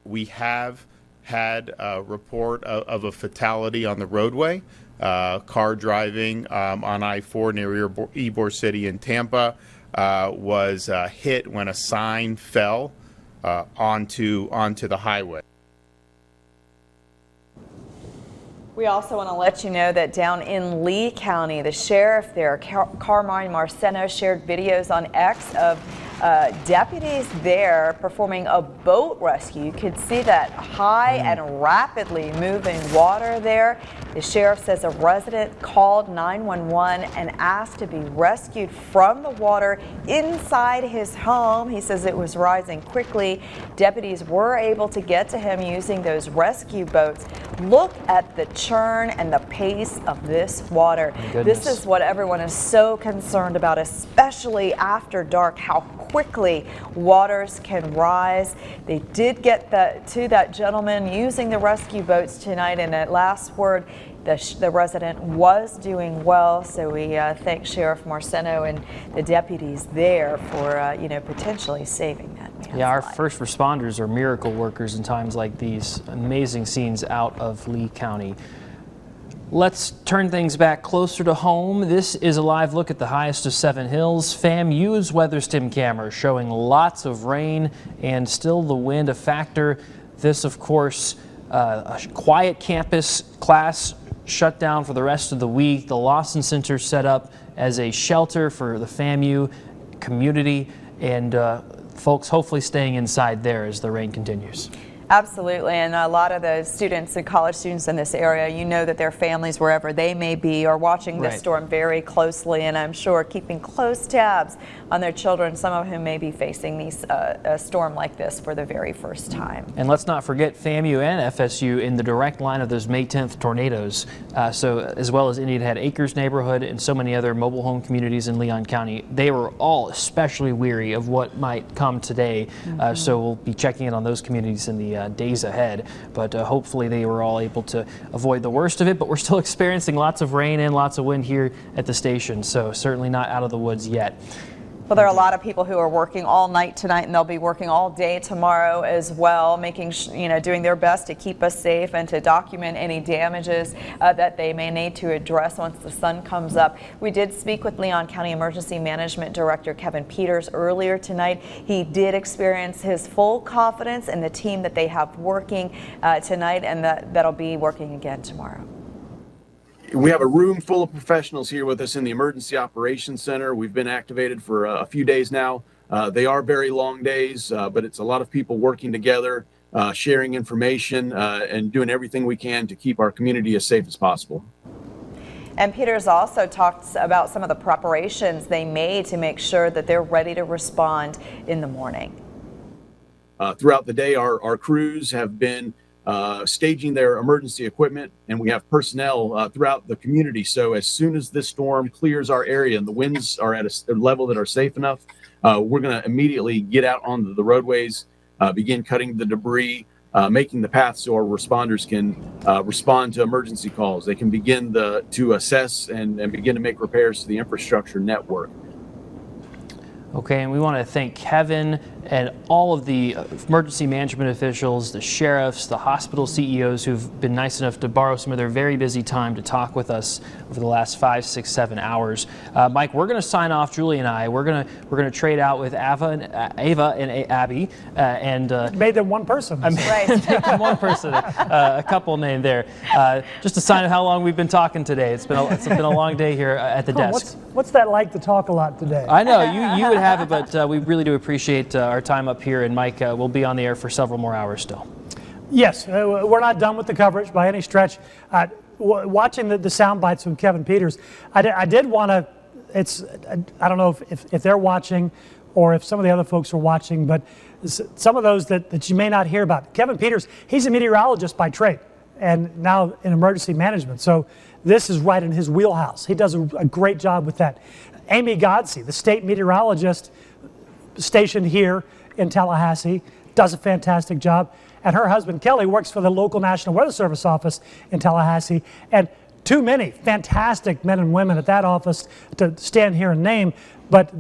We have had a report of a fatality on the roadway, car driving on I-4 near Ybor City in Tampa was hit when a sign fell onto the highway.
We also want to let you know that down in Lee County, the sheriff there, Carmine Marceno, shared videos on X of deputies there performing a boat rescue. You could see that high and rapidly moving water there. The sheriff says a resident called 911 and asked to be rescued from the water inside his home. He says it was rising quickly. Deputies were able to get to him using those rescue boats. Look at the churn and the pace of this water. This is what everyone is so concerned about, especially after dark, how quickly waters can rise. They did get to that gentleman using the rescue boats tonight, and at last word, the resident was doing well. So we thank Sheriff Marceno and the deputies there for potentially saving that man's
Yeah, our
life.
first responders are miracle workers in times like these. Amazing scenes out of Lee County. Let's turn things back closer to home. This is a live look at the highest of Seven Hills. FAMU's WeatherStim camera showing lots of rain and still the wind a factor. This, of course, a quiet campus, class shut down for the rest of the week. The Lawson Center set up as a shelter for the FAMU community, and folks hopefully staying inside there as the rain continues.
Absolutely, and a lot of the students and college students in this area, you know that their families, wherever they may be, are watching this storm very closely, and I'm sure keeping close tabs on their children, some of whom may be facing a storm like this for the very first time.
And let's not forget FAMU and FSU in the direct line of those May 10th tornadoes, so as well as Indian Head Acres neighborhood and so many other mobile home communities in Leon County. They were all especially weary of what might come today, so we'll be checking in on those communities in the days ahead, but hopefully they were all able to avoid the worst of it. But we're still experiencing lots of rain and lots of wind here at the station, so certainly not out of the woods yet.
Well, there are a lot of people who are working all night tonight, and they'll be working all day tomorrow as well, making doing their best to keep us safe and to document any damages that they may need to address once the sun comes up. We did speak with Leon County Emergency Management Director Kevin Peters earlier tonight. He did experience his full confidence in the team that they have working tonight, and that'll be working again tomorrow.
We have a room full of professionals here with us in the Emergency Operations Center. We've been activated for a few days now. They are very long days, but it's a lot of people working together, sharing information, and doing everything we can to keep our community as safe as possible.
And Peters also talked about some of the preparations they made to make sure that they're ready to respond in the morning.
Throughout the day, our crews have been staging their emergency equipment, and we have personnel throughout the community. So as soon as this storm clears our area and the winds are at a level that are safe enough, we're going to immediately get out onto the roadways, begin cutting the debris, making the path so our responders can respond to emergency calls. They can begin to assess and begin to make repairs to the infrastructure network.
Okay, and we want to thank Kevin and all of the emergency management officials, the sheriffs, the hospital CEOs who've been nice enough to borrow some of their very busy time to talk with us over the last 5, 6, 7 hours. Mike, we're going to sign off. Julie and I. We're going to trade out with Ava and Abby, and
made them one person.
Right, make them one person. A couple named there. Just a sign of how long we've been talking today. It's been a long day here at the desk.
What's that like to talk a lot today?
I know you would have it, but we really do appreciate our time up here, and Mike will be on the air for several more hours still.
Yes, we're not done with the coverage by any stretch. Watching the sound bites from Kevin Peters, I did want to. I don't know if they're watching, or if some of the other folks are watching, but some of those that you may not hear about. Kevin Peters, he's a meteorologist by trade, and now in emergency management. So this is right in his wheelhouse. He does a great job with that. Amy Godsey, the state meteorologist stationed here in Tallahassee, does a fantastic job. And her husband, Kelly, works for the local National Weather Service office in Tallahassee. And too many fantastic men and women at that office to stand here and name. But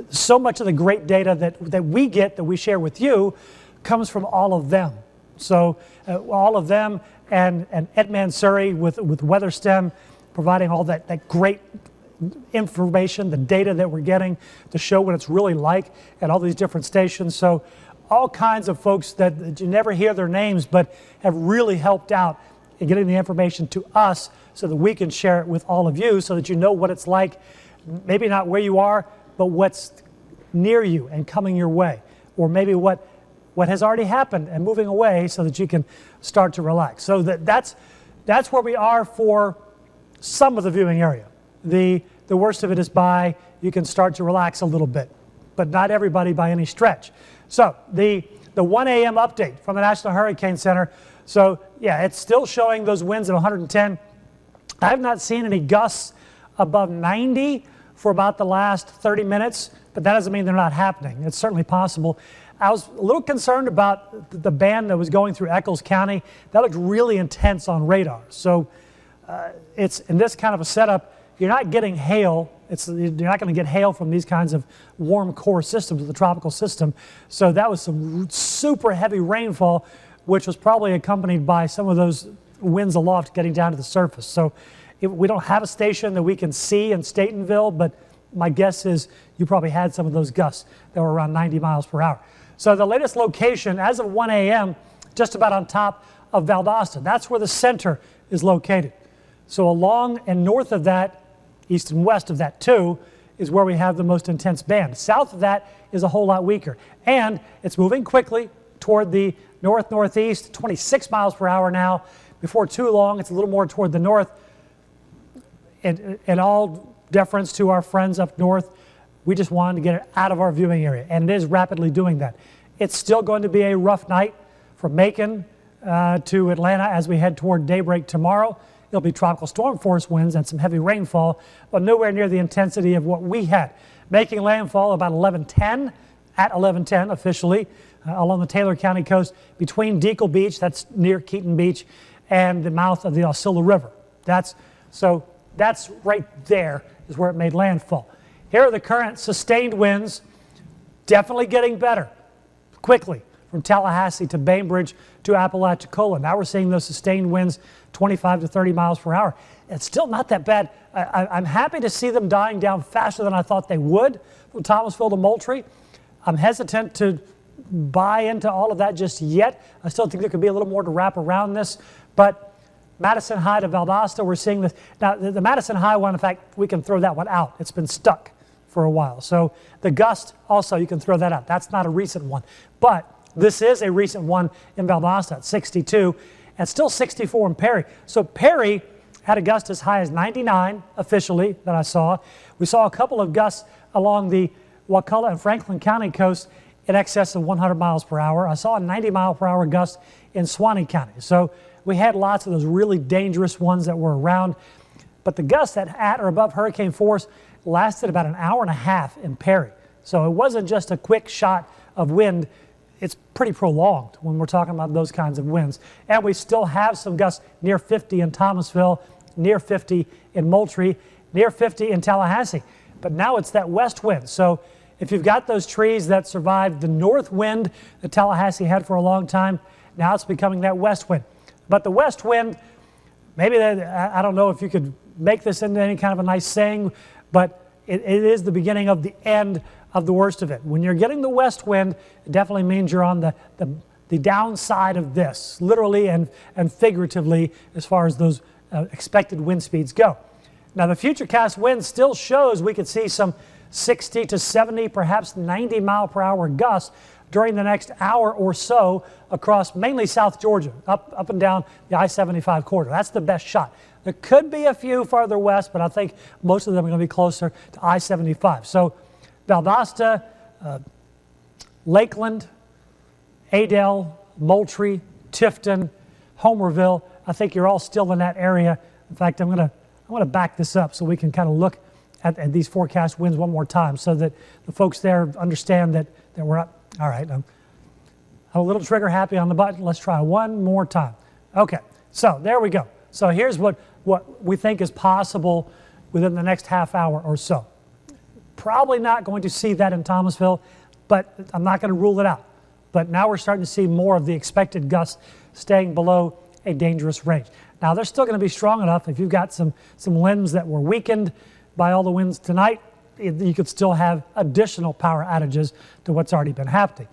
so much of the great data that we get, that we share with you, comes from all of them. So all of them and Ed Mansouri with WeatherStem providing all that great information, the data that we're getting to show what it's really like at all these different stations. So all kinds of folks that you never hear their names, but have really helped out in getting the information to us so that we can share it with all of you, so that you know what it's like, maybe not where you are, but what's near you and coming your way, or maybe what has already happened and moving away, so that you can start to relax. So that's where we are for some of the viewing area. The worst of it is by, you can start to relax a little bit, but not everybody by any stretch. So the 1 a.m. update from the National Hurricane Center. So yeah, it's still showing those winds of 110. I have not seen any gusts above 90 for about the last 30 minutes, but that doesn't mean they're not happening. It's certainly possible. I was a little concerned about the band that was going through Eccles County. That looked really intense on radar. So it's in this kind of a setup, you're not getting hail. You're not going to get hail from these kinds of warm core systems with the tropical system. So that was some super heavy rainfall, which was probably accompanied by some of those winds aloft getting down to the surface. So we don't have a station that we can see in Statenville, but my guess is you probably had some of those gusts that were around 90 miles per hour. So the latest location, as of 1 a.m., just about on top of Valdosta. That's where the center is located. So along and north of that, east and west of that too, is where we have the most intense band. South of that is a whole lot weaker. And it's moving quickly toward the north-northeast, 26 miles per hour now. Before too long, it's a little more toward the north. In all deference to our friends up north, we just wanted to get it out of our viewing area, and it is rapidly doing that. It's still going to be a rough night from Macon to Atlanta as we head toward daybreak tomorrow. There'll be tropical storm force winds and some heavy rainfall, but nowhere near the intensity of what we had. Making landfall about 11:10, at 11:10 officially, along the Taylor County coast between Deacle Beach, that's near Keaton Beach, and the mouth of the Osceola River. That's right there is where it made landfall. Here are the current sustained winds, definitely getting better quickly from Tallahassee to Bainbridge to Apalachicola. Now we're seeing those sustained winds 25 to 30 miles per hour. It's still not that bad. I'm happy to see them dying down faster than I thought they would from Thomasville to Moultrie. I'm hesitant to buy into all of that just yet. I still think there could be a little more to wrap around this, but Madison High to Valdosta, we're seeing this. Now, the Madison High one, in fact, we can throw that one out. It's been stuck for a while. So the gust, also, you can throw that out. That's not a recent one. But this is a recent one in Valdosta at 62, and still 64 in Perry. So Perry had a gust as high as 99 officially that I saw. We saw a couple of gusts along the Wakulla and Franklin County coast in excess of 100 miles per hour. I saw a 90 mile per hour gust in Suwannee County. So we had lots of those really dangerous ones that were around. But the gusts that at or above hurricane force lasted about an hour and a half in Perry. So it wasn't just a quick shot of wind. It's pretty prolonged when we're talking about those kinds of winds. And we still have some gusts near 50 in Thomasville, near 50 in Moultrie, near 50 in Tallahassee. But now it's that west wind. So if you've got those trees that survived the north wind that Tallahassee had for a long time, now it's becoming that west wind. But the west wind, maybe I don't know if you could make this into any kind of a nice saying, but it is the beginning of the end of the worst of it. When you're getting the west wind, it definitely means you're on the downside of this, literally and figuratively, as far as those expected wind speeds go. Now, the futurecast wind still shows we could see some 60 to 70, perhaps 90 mile per hour gusts during the next hour or so across mainly South Georgia, up and down the I-75 corridor. That's the best shot. There could be a few farther west, but I think most of them are going to be closer to I-75. So Valdosta, Lakeland, Adel, Moultrie, Tifton, Homerville, I think you're all still in that area. In fact, I'm going to back this up so we can kind of look at these forecast winds one more time so that the folks there understand that we're up. All right, I'm a little trigger happy on the button. Let's try one more time. Okay, so there we go. So here's what we think is possible within the next half hour or so. Probably not going to see that in Thomasville, but I'm not going to rule it out. But now we're starting to see more of the expected gusts staying below a dangerous range. Now, they're still going to be strong enough. If you've got some limbs that were weakened by all the winds tonight, you could still have additional power outages to what's already been happening.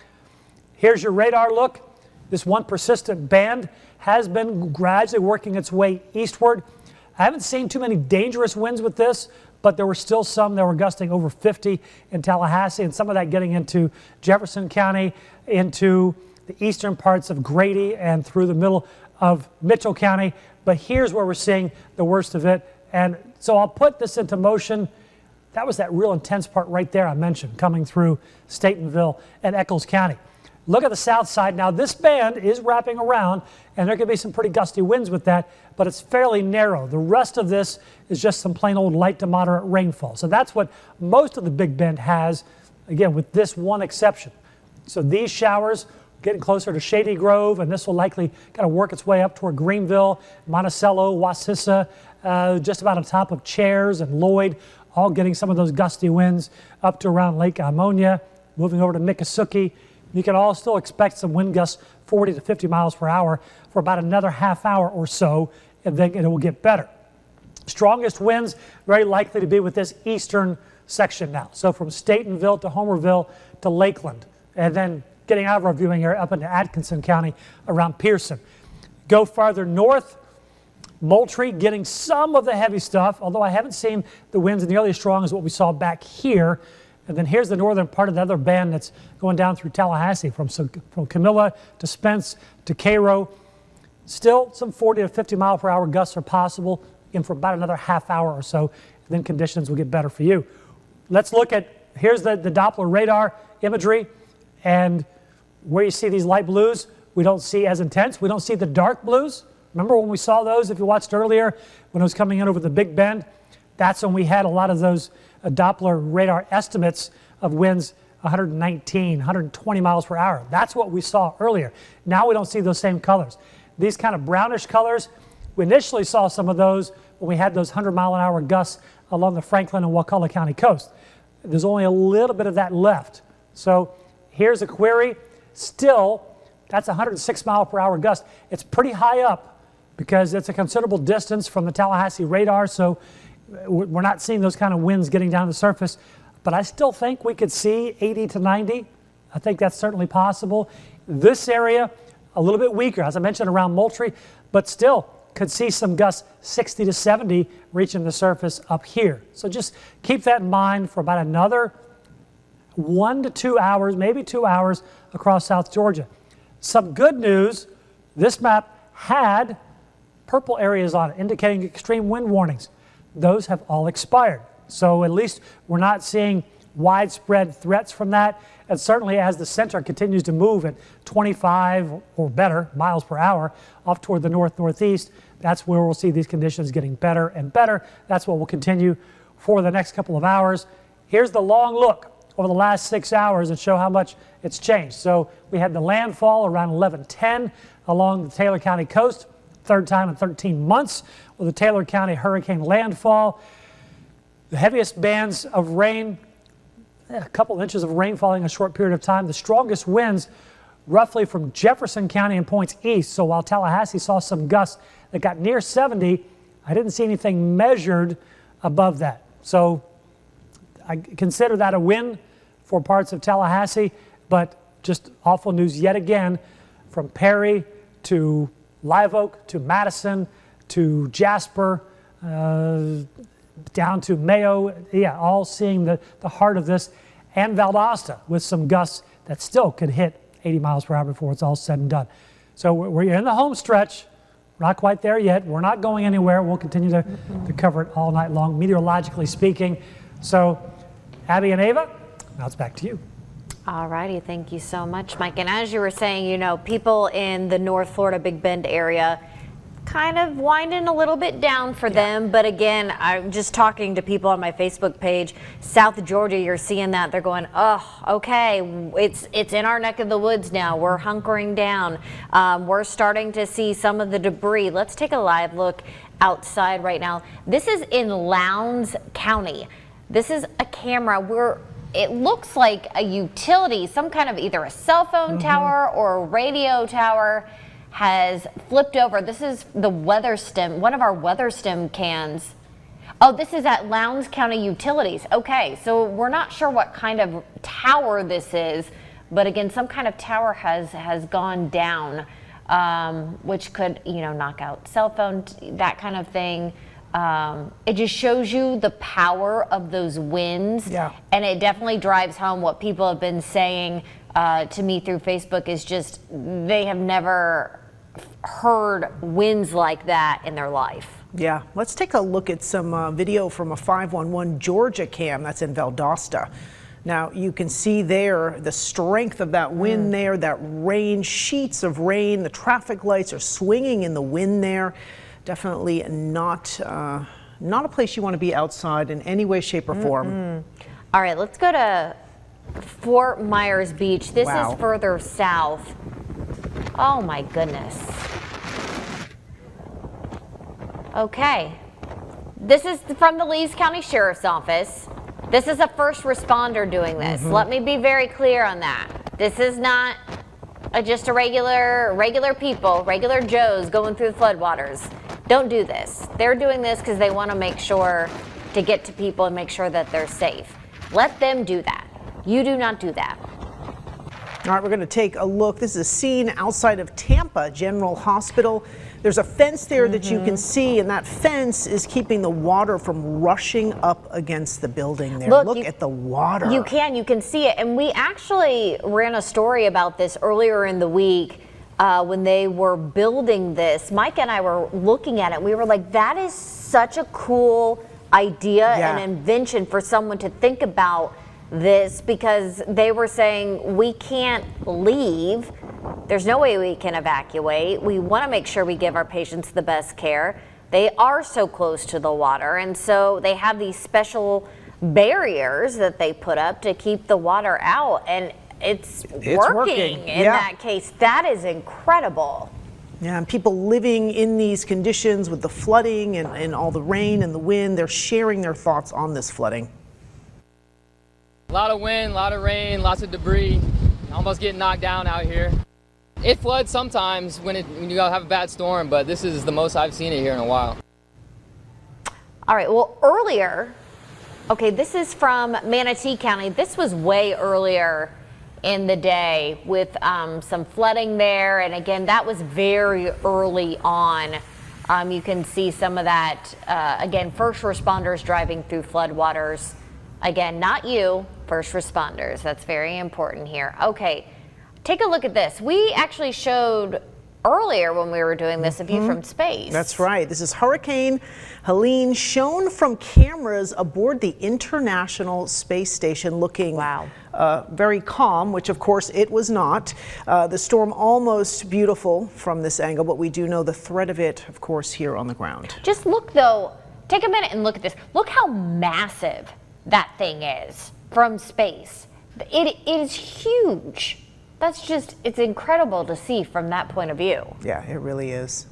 Here's your radar look. This one persistent band has been gradually working its way eastward. I haven't seen too many dangerous winds with this, but there were still some that were gusting over 50 in Tallahassee, and some of that getting into Jefferson County, into the eastern parts of Grady and through the middle of Mitchell County. But here's where we're seeing the worst of it. And so I'll put this into motion. That was that real intense part right there I mentioned, coming through Statenville and Eccles County. Look at the south side. Now, this band is wrapping around, and there could be some pretty gusty winds with that, but it's fairly narrow. The rest of this is just some plain old light to moderate rainfall. So that's what most of the Big Bend has, again, with this one exception. So these showers getting closer to Shady Grove, and this will likely kind of work its way up toward Greenville, Monticello, Wassissa, just about on top of Chairs and Lloyd, all getting some of those gusty winds up to around Lake Ammonia, moving over to Miccosukee. You can all still expect some wind gusts 40 to 50 miles per hour for about another half hour or so, and then it will get better. Strongest winds very likely to be with this eastern section now. So from Statenville to Homerville to Lakeland, and then getting out of our viewing area up into Atkinson County around Pearson. Go farther north, Moultrie getting some of the heavy stuff, although I haven't seen the winds nearly as strong as what we saw back here. And then here's the northern part of the other band that's going down through Tallahassee from Camilla to Spence to Cairo. Still some 40 to 50 mile per hour gusts are possible, again, for about another half hour or so, and then conditions will get better for you. Let's look at, here's the Doppler radar imagery, and where you see these light blues, we don't see as intense. We don't see the dark blues. Remember when we saw those, if you watched earlier, when it was coming in over the Big Bend? That's when we had a lot of those Doppler radar estimates of winds 119, 120 miles per hour. That's what we saw earlier. Now we don't see those same colors. These kind of brownish colors, we initially saw some of those when we had those 100-mile-an-hour gusts along the Franklin and Wakulla County coast. There's only a little bit of that left. So here's a query. Still, that's 106-mile-per-hour gust. It's pretty high up because it's a considerable distance from the Tallahassee radar, so we're not seeing those kind of winds getting down to the surface. But I still think we could see 80 to 90. I think that's certainly possible. This area, a little bit weaker, as I mentioned, around Moultrie, but still could see some gusts 60 to 70 reaching the surface up here. So just keep that in mind for about another 1 to 2 hours, maybe 2 hours across South Georgia. Some good news, this map had purple areas on it indicating extreme wind warnings. Those have all expired. So at least we're not seeing widespread threats from that. And certainly as the center continues to move at 25 or better miles per hour off toward the north-northeast, that's where we'll see these conditions getting better and better. That's what will continue for the next couple of hours. Here's the long look over the last 6 hours and show how much it's changed. So we had the landfall around 11:10 along the Taylor County coast, third time in 13 months with the Taylor County hurricane landfall. The heaviest bands of rain a couple inches of rain falling in a short period of time. The strongest winds roughly from Jefferson County and points east. So while Tallahassee saw some gusts that got near 70, I didn't see anything measured above that. So I consider that a win for parts of Tallahassee, but just awful news yet again from Perry to Live Oak to Madison to Jasper, down to Mayo, yeah, all seeing the heart of this, and Valdosta with some gusts that still could hit 80 miles per hour before it's all said and done. So we're in the home stretch, not quite there yet. We're not going anywhere. We'll continue to cover it all night long, meteorologically speaking. So, Abby and Ava, now it's back to you.
All righty, thank you so much, Mike. And as you were saying, you know, people in the North Florida Big Bend area kind of winding a little bit down for them. But again, I'm just talking to people on my Facebook page, South Georgia, you're seeing that. They're going, oh, okay, it's in our neck of the woods now. We're hunkering down. We're starting to see some of the debris. Let's take a live look outside right now. This is in Lowndes County. This is a camera where it looks like a utility, some kind of either a cell phone tower or a radio tower has flipped over. This is the weather stem, one of our weather stem cans. Oh, this is at Lowndes County Utilities. Okay, so we're not sure what kind of tower this is, but again, some kind of tower has gone down, which could, you know, knock out cell phone, that kind of thing. It just shows you the power of those winds, and it definitely drives home what people have been saying to me through Facebook is just they have never heard winds like that in their life.
Yeah, let's take a look at some video from a 511 Georgia cam that's in Valdosta. Now you can see there the strength of that wind there, that rain, sheets of rain, the traffic lights are swinging in the wind there. Definitely not a place you want to be outside in any way, shape, or form.
All right, let's go to Fort Myers Beach. This is further south. Oh my goodness. Okay. This is from the Lees County Sheriff's Office. This is a first responder doing this. Let me be very clear on that. This is not just a regular people, regular Joes going through the floodwaters. Don't do this. They're doing this because they want to make sure to get to people and make sure that they're safe. Let them do that. You do not do that.
All right, we're going to take a look. This is a scene outside of Tampa General Hospital. There's a fence there that you can see, and that fence is keeping the water from rushing up against the building there. Look at the water.
You can see it. And we actually ran a story about this earlier in the week when they were building this. Mike and I were looking at it. We were like, that is such a cool idea and invention for someone to think about this, because they were saying we can't leave. There's no way we can evacuate. We want to make sure we give our patients the best care. They are so close to the water, and so they have these special barriers that they put up to keep the water out, and it's working in that case. That is incredible.
Yeah, and people living in these conditions with the flooding and all the rain and the wind, they're sharing their thoughts on this flooding.
A lot of wind, a lot of rain, lots of debris, almost getting knocked down out here. It floods sometimes when you have a bad storm, but this is the most I've seen it here in a while.
All right, well, earlier, okay, this is from Manatee County. This was way earlier in the day with some flooding there, and again, that was very early on. You can see some of that, again, first responders driving through floodwaters. Again, not you, first responders. That's very important here. Okay, take a look at this. We actually showed earlier when we were doing this a view from space.
That's right. This is Hurricane Helene shown from cameras aboard the International Space Station, looking very calm, which of course it was not. The storm almost beautiful from this angle, but we do know the threat of it, of course, here on the ground.
Just look though, take a minute and look at this. Look how massive that thing is from space. It is huge. That's just, it's incredible to see from that point of view.
Yeah, it really is.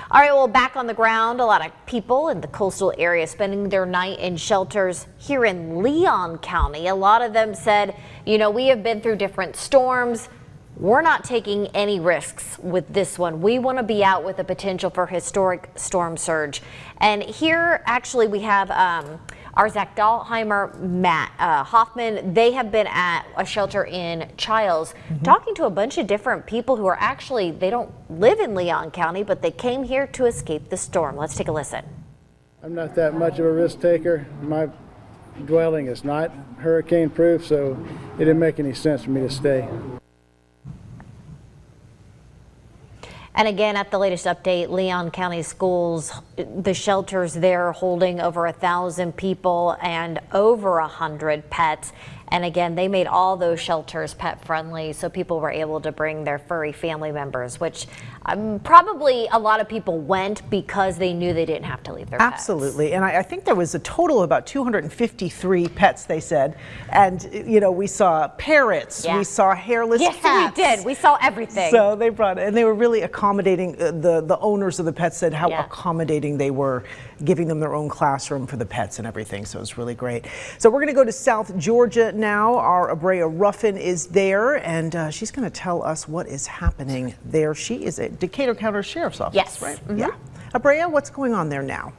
All right, well, back on the ground, a lot of people in the coastal area spending their night in shelters here in Leon County. A lot of them said, you know, we have been through different storms. We're not taking any risks with this one. We want to be out with the potential for historic storm surge. And here, actually, we have our Zach Dahlheimer, Matt Hoffman. They have been at a shelter in Chiles, talking to a bunch of different people who are actually, they don't live in Leon County, but they came here to escape the storm. Let's take a listen.
I'm not that much of a risk taker. My dwelling is not hurricane proof, so it didn't make any sense for me to stay.
And again, at the latest update, Leon County Schools, the shelters there holding over 1,000 people and over 100 pets. And again, they made all those shelters pet friendly, so people were able to bring their furry family members, which probably a lot of people went because they knew they didn't have to leave their pets.
Absolutely. And I think there was a total of about 253 pets, they said. And, you know, we saw parrots, we saw hairless cats.
Yes, we did. We saw everything.
So they brought it, and they were really accommodating. The owners of the pets said how accommodating they were, giving them their own classroom for the pets and everything. So it was really great. So we're going to go to South Georgia now. Our Abrea Ruffin is there, and she's going to tell us what is happening there. She is at Decatur County Sheriff's Office,
yes.
right? Yeah. Abrea, what's going on there now?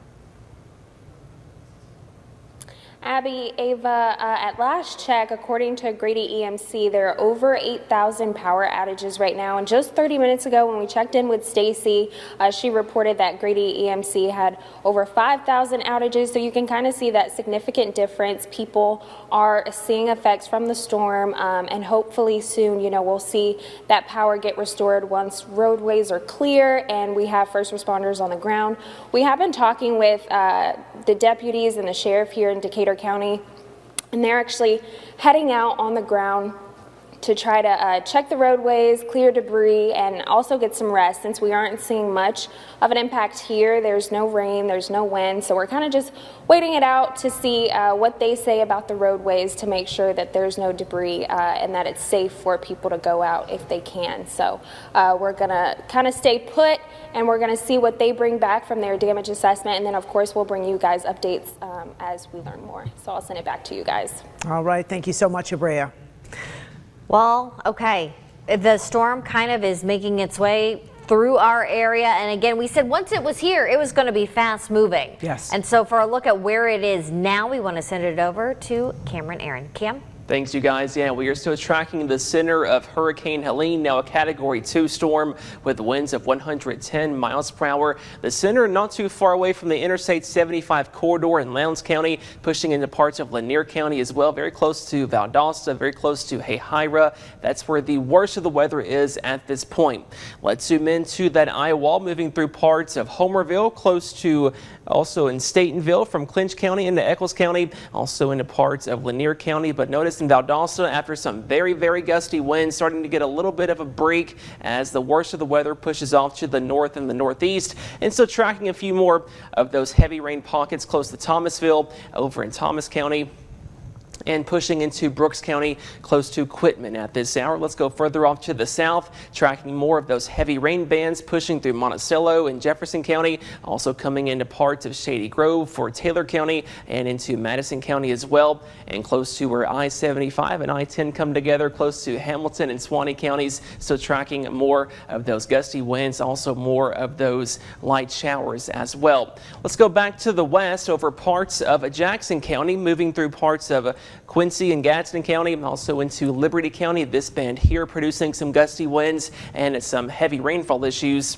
Abby, Ava, at last check, according to Grady EMC, there are over 8,000 power outages right now. And just 30 minutes ago, when we checked in with Stacy, she reported that Grady EMC had over 5,000 outages. So you can kind of see that significant difference. People are seeing effects from the storm, and hopefully soon, you know, we'll see that power get restored once roadways are clear and we have first responders on the ground. We have been talking with the deputies and the sheriff here in Decatur County, and they're actually heading out on the ground to try to check the roadways, clear debris, and also get some rest since we aren't seeing much of an impact here. There's no rain, there's no wind, so we're kind of just waiting it out to see what they say about the roadways to make sure that there's no debris and that it's safe for people to go out if they can. So we're gonna kind of stay put, and we're gonna see what they bring back from their damage assessment, and then of course we'll bring you guys updates as we learn more. So I'll send it back to you guys.
All right, thank you so much, Abrea.
Well, okay, the storm kind of is making its way through our area. And again, we said once it was here, it was going to be fast moving.
Yes.
And so for a look at where it is now, we want to send it over to Cameron Aaron. Cam?
Thanks, you guys. Yeah, we are still tracking the center of Hurricane Helene, now a Category 2 storm with winds of 110 miles per hour. The center not too far away from the Interstate 75 corridor in Lowndes County, pushing into parts of Lanier County as well, very close to Valdosta, very close to Hayhira. That's where the worst of the weather is at this point. Let's zoom into that eye wall, moving through parts of Homerville, close to also in Statenville, from Clinch County into Eccles County, also into parts of Lanier County. But notice in Valdosta, after some very, very gusty winds, starting to get a little bit of a break as the worst of the weather pushes off to the north and the northeast. And so tracking a few more of those heavy rain pockets close to Thomasville, over in Thomas County, and pushing into Brooks County, close to Quitman at this hour. Let's go further off to the south, tracking more of those heavy rain bands pushing through Monticello and Jefferson County, also coming into parts of Shady Grove for Taylor County and into Madison County as well, and close to where I-75 and I-10 come together, close to Hamilton and Suwannee counties. So tracking more of those gusty winds, also more of those light showers as well. Let's go back to the west over parts of Jackson County, moving through parts of Quincy and Gadsden County, also into Liberty County. This band here producing some gusty winds and some heavy rainfall issues.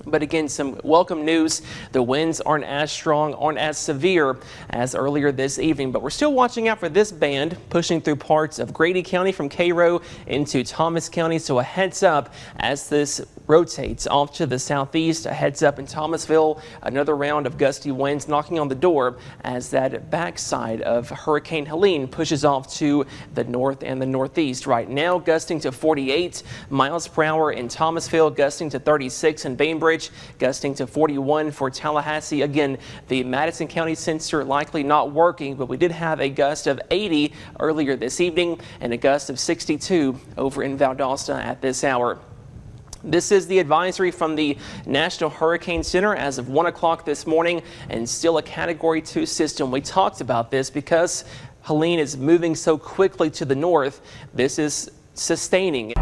But again, some welcome news. The winds aren't as strong, aren't as severe as earlier this evening, but we're still watching out for this band pushing through parts of Grady County from Cairo into Thomas County. So a heads up as this rotates off to the southeast. A heads up in Thomasville. Another round of gusty winds knocking on the door as that backside of Hurricane Helene pushes off to the north and the northeast. Right now, gusting to 48 miles per hour in Thomasville, gusting to 36 in Bainbridge, gusting to 41 for Tallahassee. Again, the Madison County sensor likely not working, but we did have a gust of 80 earlier this evening and a gust of 62 over in Valdosta at this hour. This is the advisory from the National Hurricane Center as of 1 o'clock this morning, and still a Category 2 system. We talked about this because Helene is moving so quickly to the north. This is sustaining.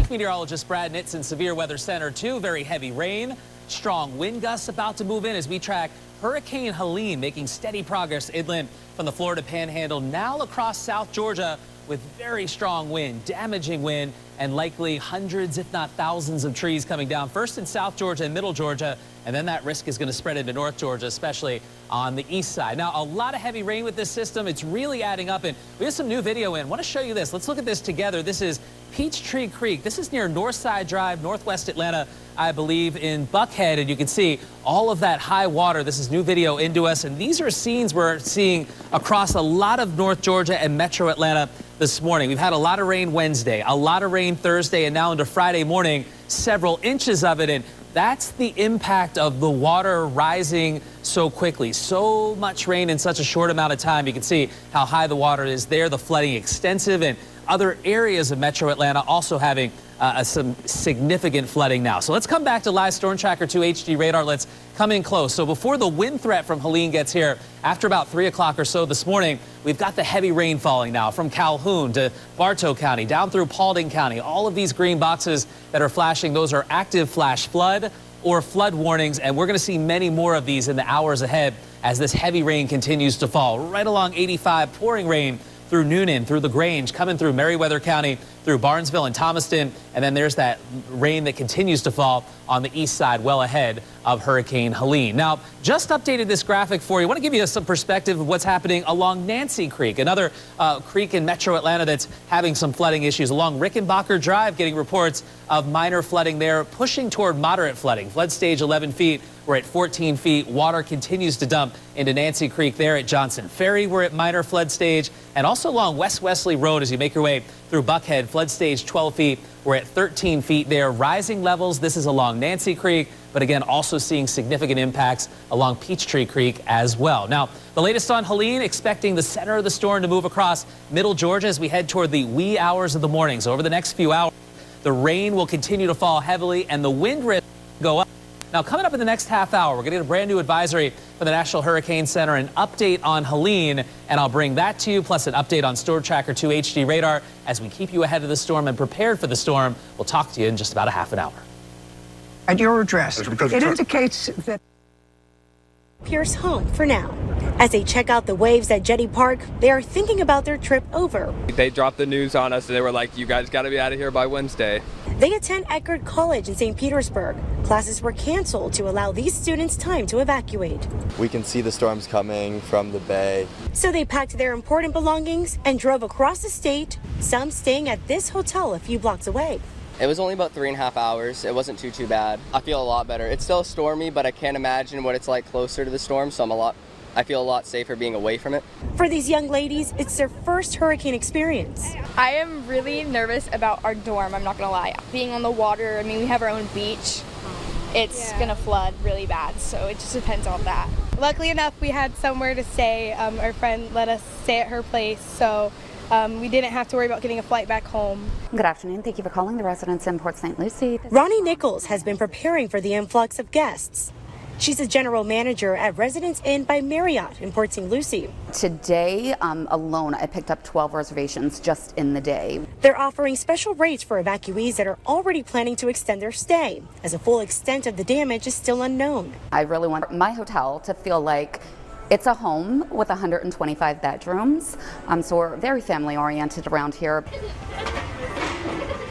Meteorologist Brad Nitzen, Severe Weather Center 2. Very heavy rain, strong wind gusts about to move in as we track Hurricane Helene making steady progress inland from the Florida Panhandle now across South Georgia with very strong wind, damaging wind, and likely hundreds, if not thousands, of trees coming down first in South Georgia and Middle Georgia, and then that risk is going to spread into North Georgia, especially on the east side. Now, a lot of heavy rain with this system. It's really adding up, and we have some new video in. I want to show you this. Let's look at this together. This is Peachtree Creek. This is near Northside Drive, Northwest Atlanta, I believe, in Buckhead, and you can see all of that high water. This is new video into us, and these are scenes we're seeing across a lot of North Georgia and Metro Atlanta this morning. We've had a lot of rain Wednesday, a lot of rain Thursday, and now into Friday morning, several inches of it. And that's the impact of the water rising so quickly. So much rain in such a short amount of time. You can see how high the water is there, the flooding extensive, and other areas of Metro Atlanta also having some significant flooding now. So let's come back to Live Storm Tracker 2 HD radar. Let's come in close. So before the wind threat from Helene gets here, after about 3 o'clock or so this morning, we've got the heavy rain falling now from Calhoun to Bartow County, down through Paulding County. All of these green boxes that are flashing, those are active flash flood or flood warnings, and we're going to see many more of these in the hours ahead as this heavy rain continues to fall. Right along 85, pouring rain through Noonan, through LaGrange, coming through Meriwether County, through Barnesville and Thomaston, and then there's that rain that continues to fall on the east side, well ahead of Hurricane Helene. Now, just updated this graphic for you. I want to give you some perspective of what's happening along Nancy Creek, another creek in Metro Atlanta that's having some flooding issues. Along Rickenbacker Drive, getting reports of minor flooding there, pushing toward moderate flooding. Flood stage 11 feet. We're at 14 feet. Water continues to dump into Nancy Creek there at Johnson Ferry. We're at minor flood stage. And also along West Wesley Road as you make your way through Buckhead, flood stage 12 feet. We're at 13 feet there. Rising levels. This is along Nancy Creek, but again, also seeing significant impacts along Peachtree Creek as well. Now, the latest on Helene, expecting the center of the storm to move across Middle Georgia as we head toward the wee hours of the morning. So over the next few hours, the rain will continue to fall heavily and the wind risk will go up. Now, coming up in the next half hour, we're going to get a brand new advisory from the National Hurricane Center, an update on Helene, and I'll bring that to you, plus an update on Storm Tracker 2 HD radar as we keep you ahead of the storm and prepared for the storm. We'll talk to you in just about a half an hour.
At your address, it indicates that
Pierce home for now. As they check out the waves at Jetty Park, they are thinking about their trip over.
They dropped the news on us and they were like, you guys got to be out of here by Wednesday.
They attend Eckerd College in St. Petersburg. Classes were canceled to allow these students time to evacuate.
We can see the storms coming from the bay.
So they packed their important belongings and drove across the state, some staying at this hotel a few blocks away.
It was only about 3.5 hours. It wasn't too bad. I feel a lot better. It's still stormy, but I can't imagine what it's like closer to the storm, so I feel a lot safer being away from it.
For these young ladies, it's their first hurricane experience.
I am really nervous about our dorm, I'm not gonna lie. Being on the water, I mean, we have our own beach. It's gonna flood really bad, so it just depends on that.
Luckily enough, we had somewhere to stay. Our friend let us stay at her place, so we didn't have to worry about getting a flight back home.
Good afternoon. Thank you for calling the residence in Port St. Lucie.
Ronnie Nichols has been preparing for the influx of guests. She's a general manager at Residence Inn by Marriott in Port St. Lucie.
Today alone, I picked up 12 reservations just in the day.
They're offering special rates for evacuees that are already planning to extend their stay, as the full extent of the damage is still unknown.
I really want my hotel to feel like it's a home with 125 bedrooms, so we're very family oriented around here.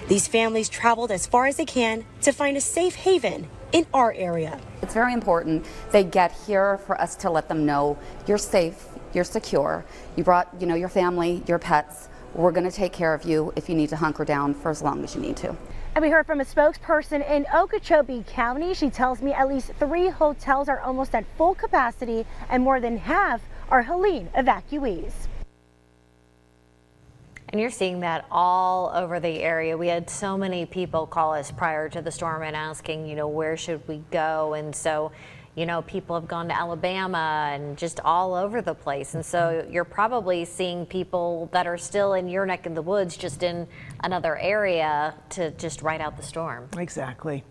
These families traveled as far as they can to find a safe haven in our area.
It's very important they get here for us to let them know you're safe, you're secure, you brought your family, your pets. We're going to take care of you if you need to hunker down for as long as you need to.
And we heard from a spokesperson in Okeechobee County. She tells me at least 3 hotels are almost at full capacity and more than half
are Helene evacuees.
And you're seeing that all over the area. We had so many people call us prior to the storm and asking, you know, where should we go? And so, you know, people have gone to Alabama and just all over the place. And so you're probably seeing people that are still in your neck of the woods, just in another area to just ride out the storm.
Exactly.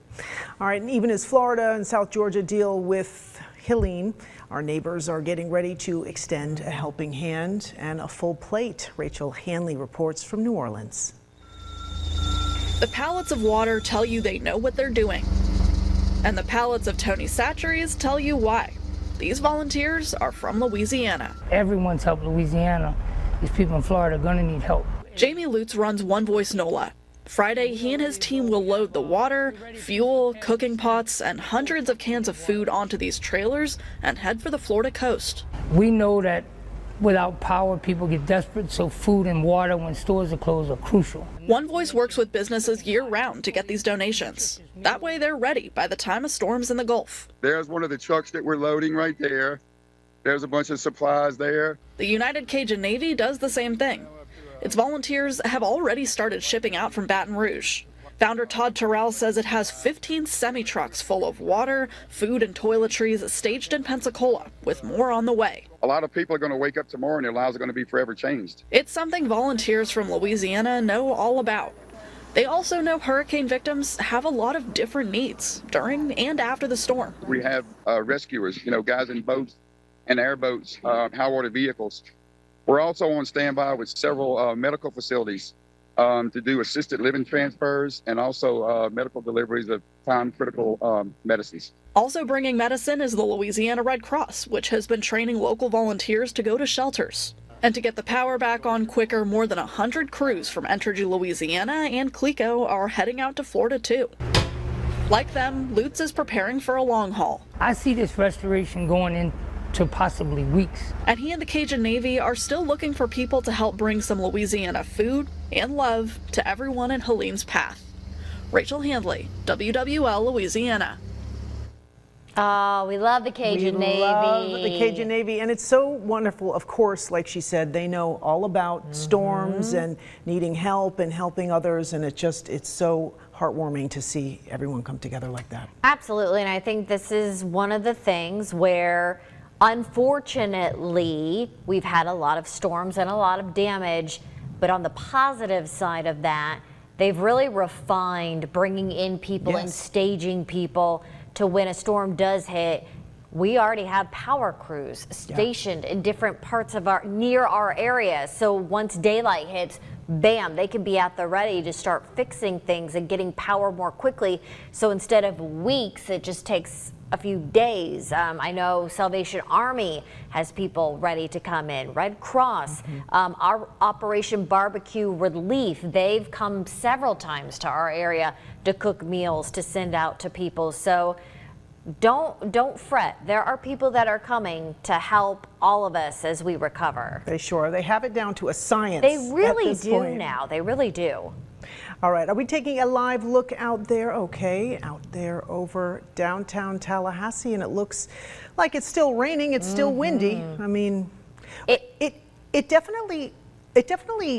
All right, and even as Florida and South Georgia deal with Helene, our neighbors are getting ready to extend a helping hand and a full plate. Rachel Hanley reports from New Orleans.
The pallets of water tell you they know what they're doing. And the pallets of Tony Chachere's tell you why. These volunteers are from Louisiana.
Everyone's helped Louisiana. These people in Florida are going to need help.
Jamie Lutz runs One Voice NOLA. Friday, he and his team will load the water, fuel, cooking pots, and hundreds of cans of food onto these trailers and head for the Florida coast.
We know that without power, people get desperate, so food and water when stores are closed are crucial.
One Voice works with businesses year-round to get these donations. That way they're ready by the time a storm's in the Gulf.
There's one of the trucks that we're loading right there. There's a bunch of supplies there.
The United Cajun Navy does the same thing. Its volunteers have already started shipping out from Baton Rouge. Founder Todd Terrell says it has 15 semi-trucks full of water, food, and toiletries staged in Pensacola, with more on the way.
A lot of people are going to wake up tomorrow and their lives are going to be forever changed.
It's something volunteers from Louisiana know all about. They also know hurricane victims have a lot of different needs during and after the storm.
We have rescuers, you know, guys in boats and airboats, high water vehicles. We're also on standby with several medical facilities to do assisted living transfers and also medical deliveries of time-critical medicines.
Also bringing medicine is the Louisiana Red Cross, which has been training local volunteers to go to shelters. And to get the power back on quicker, more than 100 crews from Entergy Louisiana and CLECO are heading out to Florida too. Like them, Lutz is preparing for a long haul.
I see this restoration going into possibly weeks.
And he and the Cajun Navy are still looking for people to help bring some Louisiana food and love to everyone in Helene's path. Rachel Handley, WWL Louisiana.
Oh, we love the Cajun Navy.
We love the Cajun Navy, and it's so wonderful. Of course, like she said, they know all about storms and needing help and helping others, and it's so heartwarming to see everyone come together like that.
Absolutely, and I think this is one of the things where, unfortunately, we've had a lot of storms and a lot of damage, but on the positive side of that, they've really refined bringing in people and staging people to when a storm does hit. We already have power crews stationed in different parts of near our area. So once daylight hits, bam, they can be at the ready to start fixing things and getting power more quickly. So instead of weeks, it just takes a few days. I know Salvation Army has people ready to come in. Red Cross, our Operation Barbecue Relief, they've come several times to our area to cook meals to send out to people. So don't fret. There are people that are coming to help all of us as we recover.
They sure are. They have it down to a science.
They really do
point.
now. They really do.
All right, are we taking a live look out there? Okay, out there over downtown Tallahassee, and it looks like it's still raining. It's still windy. I mean, it definitely,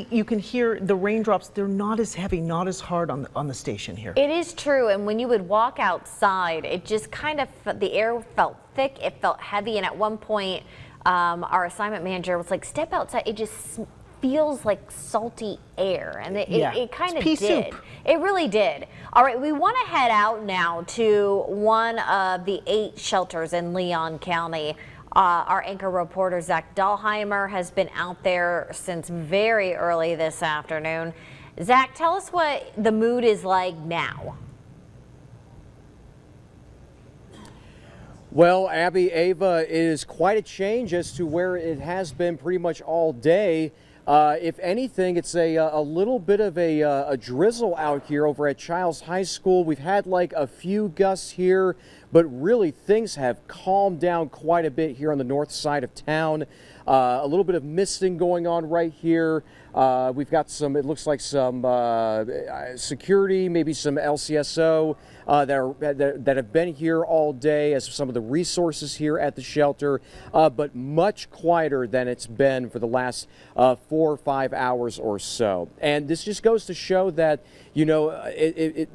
you can hear the raindrops. They're not as heavy, not as hard on the station here.
It is true, and when you would walk outside, it just kind of, the air felt thick, it felt heavy, and at one point, our assignment manager was like, step outside, it just feels like salty air, and it kind of did. Soup. It really did. All right, we want to head out now to one of the 8 shelters in Leon County. Our anchor reporter, Zach Dahlheimer, has been out there since very early this afternoon. Zach, tell us what the mood is like now.
Well, Abby, Ava, it is quite a change as to where it has been pretty much all day. If anything, it's a little bit of a drizzle out here over at Childs High School. We've had like a few gusts here, but really things have calmed down quite a bit here on the north side of town. A little bit of misting going on right here. We've got some, it looks like some security, maybe some LCSO that have been here all day as some of the resources here at the shelter, but much quieter than it's been for the last 4 or 5 hours or so. And this just goes to show that, you know,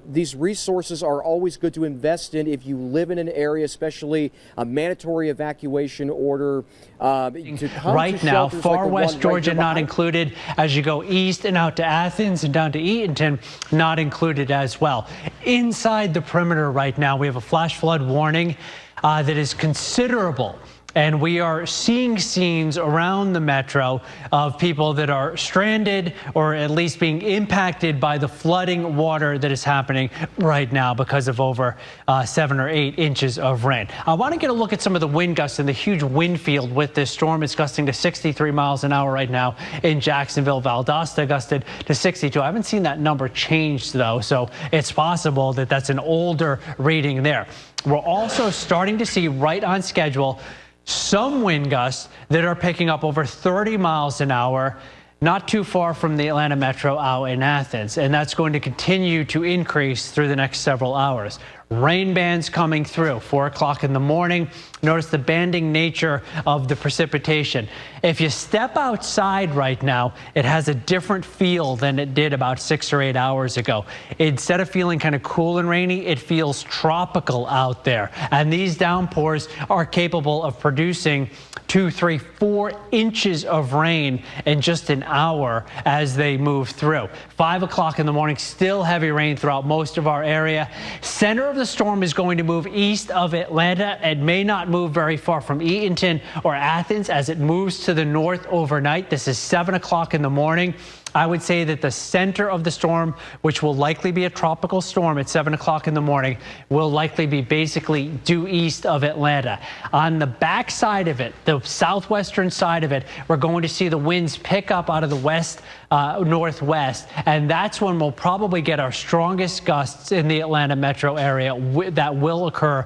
these resources are always good to invest in if you live in an area, especially a mandatory evacuation order.
Right now, far west Georgia not included. As you go east and out to Athens and down to Eatonton, not included as well. Inside the perimeter right now, we have a flash flood warning that is considerable. And we are seeing scenes around the metro of people that are stranded or at least being impacted by the flooding water that is happening right now because of over 7 or 8 inches of rain. I want to get a look at some of the wind gusts and the huge wind field with this storm. It's gusting to 63 miles an hour right now in Jacksonville. Valdosta gusted to 62. I haven't seen that number changed, though, so it's possible that that's an older reading there. We're also starting to see right on schedule some wind gusts that are picking up over 30 miles an hour, not too far from the Atlanta metro out in Athens. And that's going to continue to increase through the next several hours. Rain bands coming through 4 o'clock in the morning. Notice the banding nature of the precipitation. If you step outside right now, it has a different feel than it did about 6 or 8 hours ago. Instead of feeling kind of cool and rainy, it feels tropical out there. And these downpours are capable of producing 2, 3, 4 inches of rain in just an hour as they move through. 5 o'clock in the morning, still heavy rain throughout most of our area. Center of the storm is going to move east of Atlanta. It may not move very far from Eatonton or Athens as it moves to the north overnight. This is 7 o'clock in the morning. I would say that the center of the storm, which will likely be a tropical storm at 7 o'clock in the morning, will likely be basically due east of Atlanta. On the back side of it, the southwestern side of it, we're going to see the winds pick up out of the west, northwest, and that's when we'll probably get our strongest gusts in the Atlanta metro area. That will occur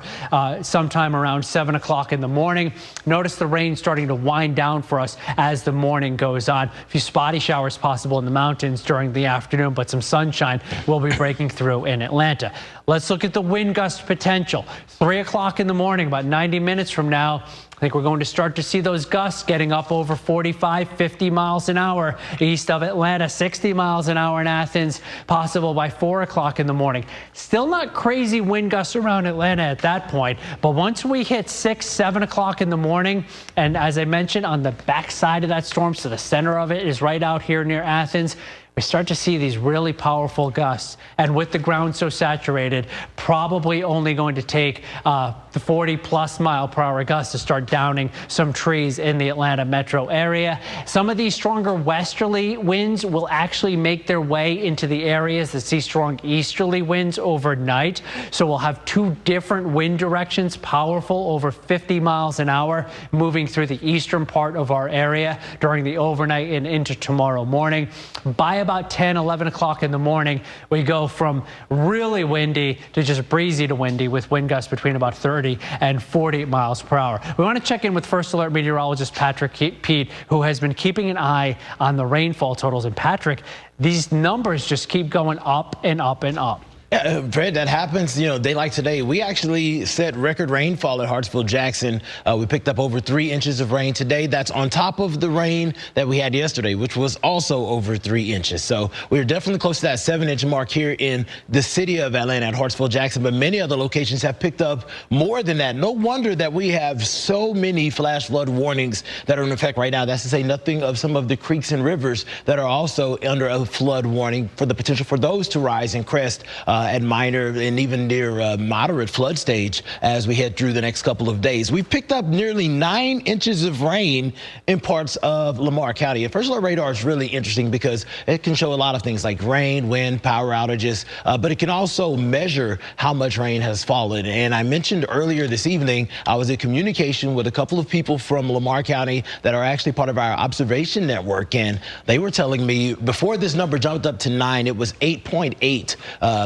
sometime around 7 o'clock in the morning. Notice the rain starting to wind down for us as the morning goes on. A few spotty showers possible in the mountains during the afternoon, but some sunshine will be breaking through in Atlanta. Let's look at the wind gust potential. 3 o'clock in the morning, about 90 minutes from now, I think we're going to start to see those gusts getting up over 45, 50 miles an hour east of Atlanta, 60 miles an hour in Athens, possible by 4 o'clock in the morning. Still not crazy wind gusts around Atlanta at that point, but once we hit 6, 7 o'clock in the morning, and as I mentioned, on the back side of that storm, so the center of it is right out here near Athens, we start to see these really powerful gusts. And with the ground so saturated, probably only going to take the 40-plus mile-per-hour gusts to start downing some trees in the Atlanta metro area. Some of these stronger westerly winds will actually make their way into the areas that see strong easterly winds overnight. So we'll have 2 different wind directions, powerful over 50 miles an hour, moving through the eastern part of our area during the overnight and into tomorrow morning. By about 10, 11 o'clock in the morning, we go from really windy to just breezy to windy with wind gusts between about 30 and 40 miles per hour. We want to check in with First Alert meteorologist Patrick Peet, who has been keeping an eye on the rainfall totals. And Patrick, these numbers just keep going up and up and up.
Yeah, Fred, that happens, you know, day like today. We actually set record rainfall at Hartsville-Jackson. We picked up over 3 inches of rain today. That's on top of the rain that we had yesterday, which was also over 3 inches. So we're definitely close to that 7-inch mark here in the city of Atlanta at Hartsville-Jackson, but many other locations have picked up more than that. No wonder that we have so many flash flood warnings that are in effect right now. That's to say nothing of some of the creeks and rivers that are also under a flood warning for the potential for those to rise and crest at minor and even near moderate flood stage as we head through the next couple of days. We've picked up nearly 9 inches of rain in parts of Lamar County. And First Alert Radar is really interesting because it can show a lot of things like rain, wind, power outages, but it can also measure how much rain has fallen. And I mentioned earlier this evening, I was in communication with a couple of people from Lamar County that are actually part of our observation network. And they were telling me before this number jumped up to 9, it was 8.8.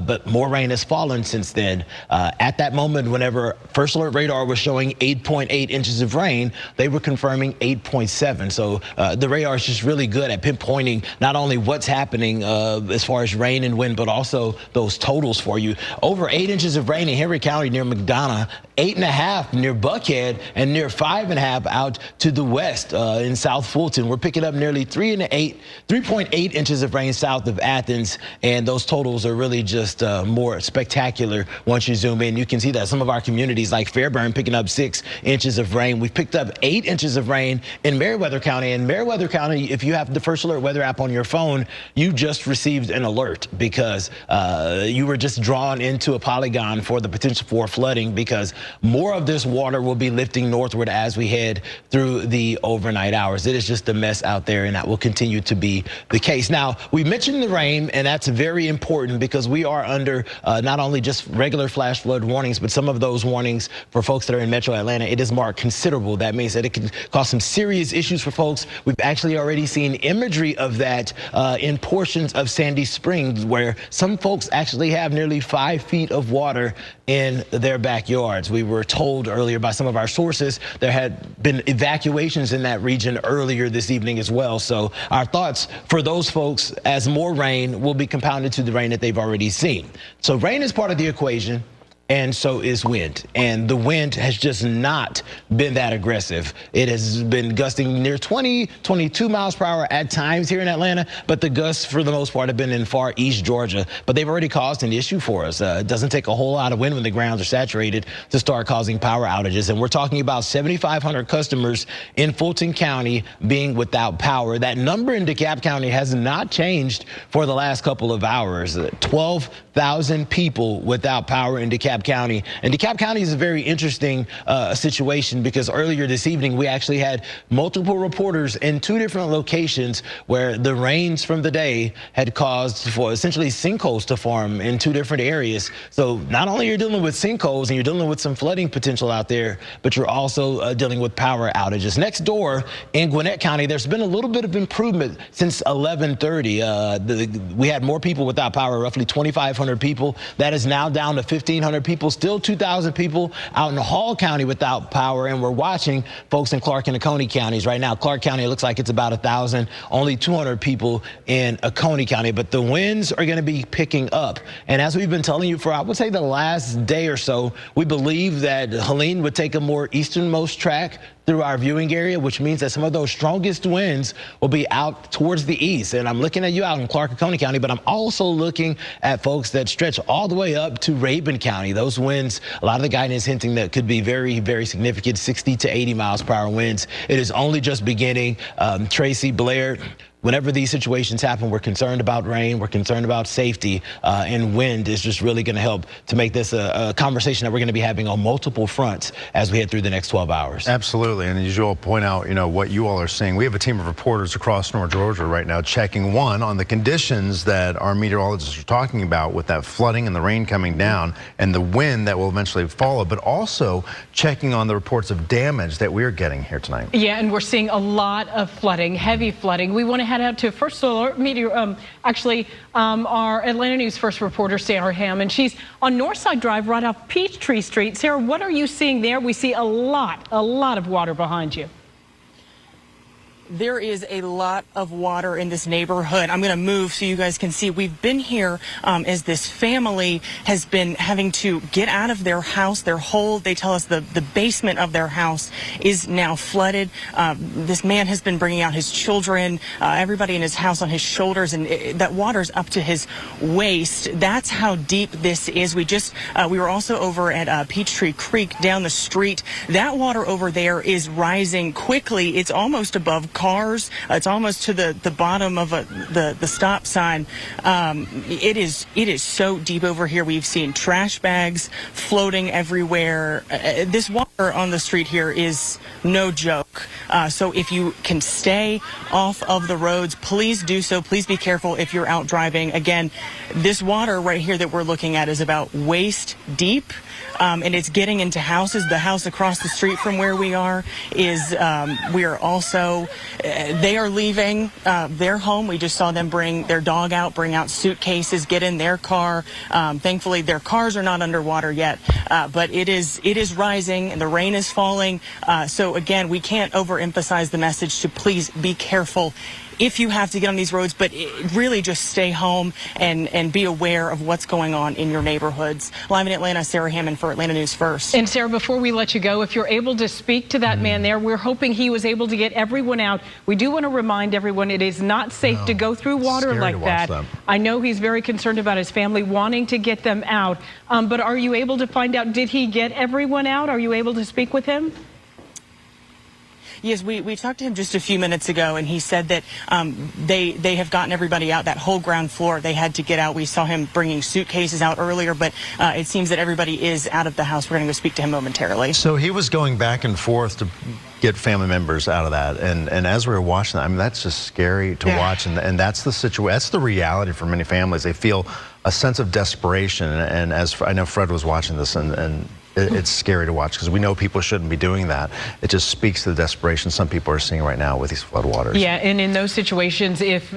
But but more rain has fallen since then. At that moment, whenever First Alert Radar was showing 8.8 inches of rain, they were confirming 8.7. So the radar is just really good at pinpointing not only what's happening as far as rain and wind, but also those totals for you. Over 8 inches of rain in Henry County near McDonough, 8.5 near Buckhead, and near 5.5 out to the west in South Fulton. We're picking up nearly 3.8 inches of rain south of Athens, and those totals are really just more spectacular once you zoom in. You can see that some of our communities like Fairburn picking up 6 inches of rain. We've picked up 8 inches of rain in Meriwether County. And Meriwether County, if you have the First Alert weather app on your phone, you just received an alert because you were just drawn into a polygon for the potential for flooding, because more of this water will be lifting northward as we head through the overnight hours. It is just a mess out there, and that will continue to be the case. Now, we mentioned the rain, and that's very important because we are under not only just regular flash flood warnings, but some of those warnings for folks that are in Metro Atlanta, it is marked considerable. That means that it can cause some serious issues for folks. We've actually already seen imagery of that in portions of Sandy Springs, where some folks actually have nearly 5 feet of water in their backyards. We were told earlier by some of our sources there had been evacuations in that region earlier this evening as well. So our thoughts for those folks as more rain will be compounded to the rain that they've already seen. So rain is part of the equation, and so is wind. And the wind has just not been that aggressive. It has been gusting near 20, 22 miles per hour at times here in Atlanta, but the gusts for the most part have been in far east Georgia. But they've already caused an issue for us. It doesn't take a whole lot of wind when the grounds are saturated to start causing power outages. And we're talking about 7,500 customers in Fulton County being without power. That number in DeKalb County has not changed for the last couple of hours. 12,000 people without power in DeKalb County. And DeKalb County is a very interesting situation because earlier this evening we actually had multiple reporters in 2 different locations where the rains from the day had caused for essentially sinkholes to form in 2 different areas. So not only you're dealing with sinkholes and you're dealing with some flooding potential out there, but you're also dealing with power outages. Next door in Gwinnett County, there's been a little bit of improvement since 11:30. We had more people without power, roughly 2,500 people. That is now down to 1,500 people, still 2,000 people out in Hall County without power, and we're watching folks in Clark and Oconee counties right now. Clark County, it looks like it's about 1,000, only 200 people in Oconee County, but the winds are going to be picking up. And as we've been telling you for, I would say, the last day or so, we believe that Helene would take a more easternmost track through our viewing area, which means that some of those strongest winds will be out towards the east. And I'm looking at you out in Clark and Oconee County, but I'm also looking at folks that stretch all the way up to Rabun County. Those winds, a lot of the guidance hinting that could be very, very significant, 60 to 80 miles per hour winds. It is only just beginning. Tracy, Blair, whenever these situations happen, we're concerned about rain, we're concerned about safety, and wind is just really going to help to make this a conversation that we're going to be having on multiple fronts as we head through the next 12 hours.
Absolutely, and as you all point out, what you all are seeing, we have a team of reporters across North Georgia right now checking, one, on the conditions that our meteorologists are talking about with that flooding and the rain coming down and the wind that will eventually follow, but also checking on the reports of damage that we're getting here tonight.
Yeah, and we're seeing a lot of flooding, heavy flooding. We want to head out to First Alert our Atlanta News First reporter, Sarah Hammond. She's on Northside Drive right off Peachtree Street. Sarah, what are you seeing there? We see a lot of water behind you.
There is a lot of water in this neighborhood. I'm going to move so you guys can see. We've been here as this family has been having to get out of their house, their hole. They tell us the basement of their house is now flooded. This man has been bringing out his children, everybody in his house on his shoulders, and that water's up to his waist. That's how deep this is. We were also over at Peachtree Creek down the street. That water over there is rising quickly. It's almost above cars. It's almost to the bottom of the stop sign. It is so deep over here. We've seen trash bags floating everywhere. This water on the street here is no joke. So if you can stay off of the roads, please do so. Please be careful if you're out driving. Again, this water right here that we're looking at is about waist deep. And it's getting into houses. The house across the street from where we are is, we are also, they are leaving their home. We just saw them bring their dog out, bring out suitcases, get in their car. Thankfully, their cars are not underwater yet, but it is rising and the rain is falling. So again, we can't overemphasize the message to please be careful if you have to get on these roads, but really just stay home and be aware of what's going on in your neighborhoods. Live in Atlanta, Sarah Hammond for Atlanta News First.
And Sarah, before we let you go, if you're able to speak to that man there, we're hoping he was able to get everyone out. We do want to remind everyone it is not safe to go through water like that. I know he's very concerned about his family wanting to get them out, but are you able to find out, did he get everyone out? Are you able to speak with him?
Yes, we talked to him just a few minutes ago, and he said that they have gotten everybody out. That whole ground floor, they had to get out. We saw him bringing suitcases out earlier, but it seems that everybody is out of the house. We're going to go speak to him momentarily.
So he was going back and forth to get family members out of that, and as we were watching that, I mean, that's just scary to watch, and that's the situation. That's the reality for many families. They feel a sense of desperation, and as I know Fred was watching this, and it's scary to watch because we know people shouldn't be doing that. It just speaks to the desperation some people are seeing right now with these floodwaters.
Yeah, and in those situations, if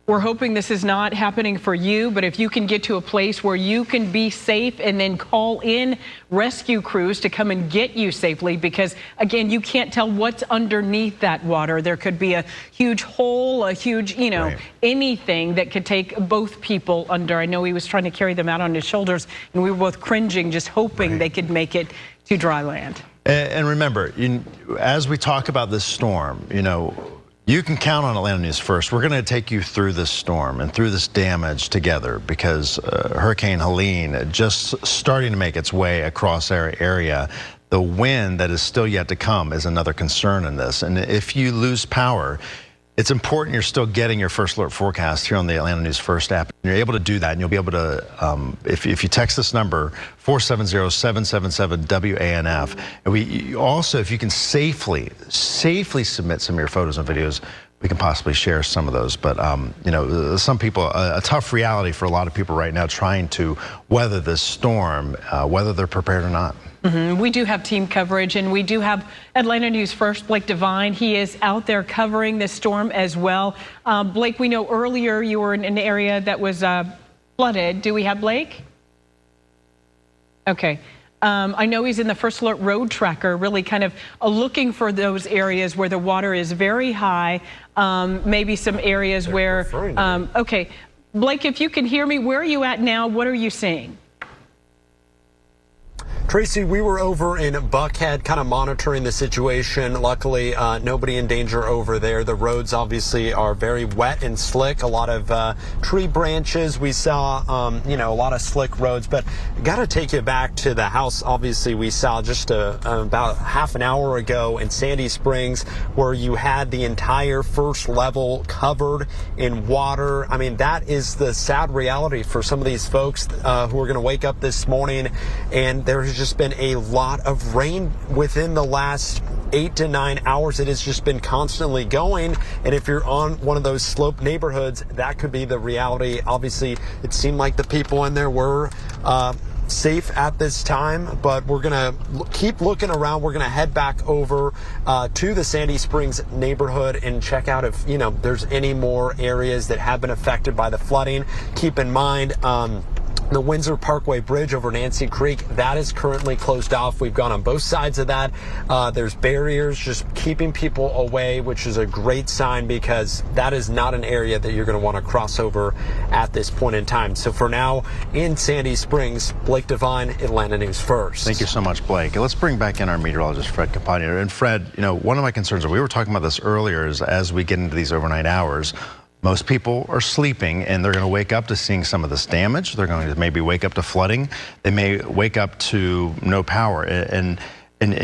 we're hoping this is not happening for you, but if you can get to a place where you can be safe and then call in rescue crews to come and get you safely, because again, you can't tell what's underneath that water. There could be a huge hole, a huge, anything that could take both people under. I know he was trying to carry them out on his shoulders, and we were both cringing, just hoping they could make it to dry land.
And remember, as we talk about this storm, you can count on Atlanta News First. We're going to take you through this storm and through this damage together, because Hurricane Helene just starting to make its way across our area. The wind that is still yet to come is another concern in this. And if you lose power, it's important you're still getting your first alert forecast here on the Atlanta News First app. You're able to do that, and you'll be able to, if you text this number, 470-777-WANF. And we also, if you can safely submit some of your photos and videos, we can possibly share some of those. But, some people, a tough reality for a lot of people right now trying to weather this storm, whether they're prepared or not.
We do have team coverage, and we do have Atlanta News First, Blake Devine. He is out there covering this storm as well. Blake, we know earlier you were in an area that was flooded. Do we have Blake? Okay. I know he's in the First Alert Road Tracker, really kind of looking for those areas where the water is very high, maybe some areas where, okay. Blake, if you can hear me, where are you at now? What are you seeing?
Tracy, we were over in Buckhead kind of monitoring the situation. Luckily, nobody in danger over there. The roads obviously are very wet and slick. A lot of tree branches. We saw, a lot of slick roads. But got to take you back to the house. Obviously, we saw just about half an hour ago in Sandy Springs, where you had the entire first level covered in water. I mean, that is the sad reality for some of these folks who are going to wake up this morning, and there's just been a lot of rain within the last 8 to 9 hours. It has just been constantly going, and if you're on one of those sloped neighborhoods, that could be the reality. Obviously, it seemed like the people in there were safe at this time, but we're gonna keep looking around. We're gonna head back over to the Sandy Springs neighborhood and check out if there's any more areas that have been affected by the flooding. Keep in mind, the Windsor Parkway Bridge over Nancy Creek, that is currently closed off. We've gone on both sides of that. There's barriers just keeping people away, which is a great sign, because that is not an area that you're going to want to cross over at this point in time. So for now, in Sandy Springs, Blake Devine, Atlanta News First.
Thank you so much, Blake. Let's bring back in our meteorologist, Fred Campagna. And Fred, one of my concerns, we were talking about this earlier, is as we get into these overnight hours, most people are sleeping, and they're going to wake up to seeing some of this damage. They're going to maybe wake up to flooding. They may wake up to no power. And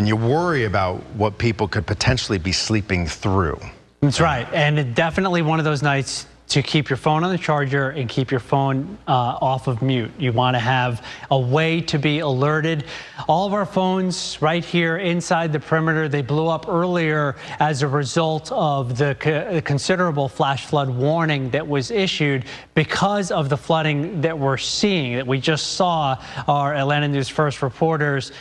you worry about what people could potentially be sleeping through.
That's right. And definitely one of those nights to keep your phone on the charger and keep your phone off of mute. You want to have a way to be alerted. All of our phones right here inside the perimeter, they blew up earlier as a result of the considerable flash flood warning that was issued because of the flooding that we're seeing, that we just saw our Atlanta News First reporters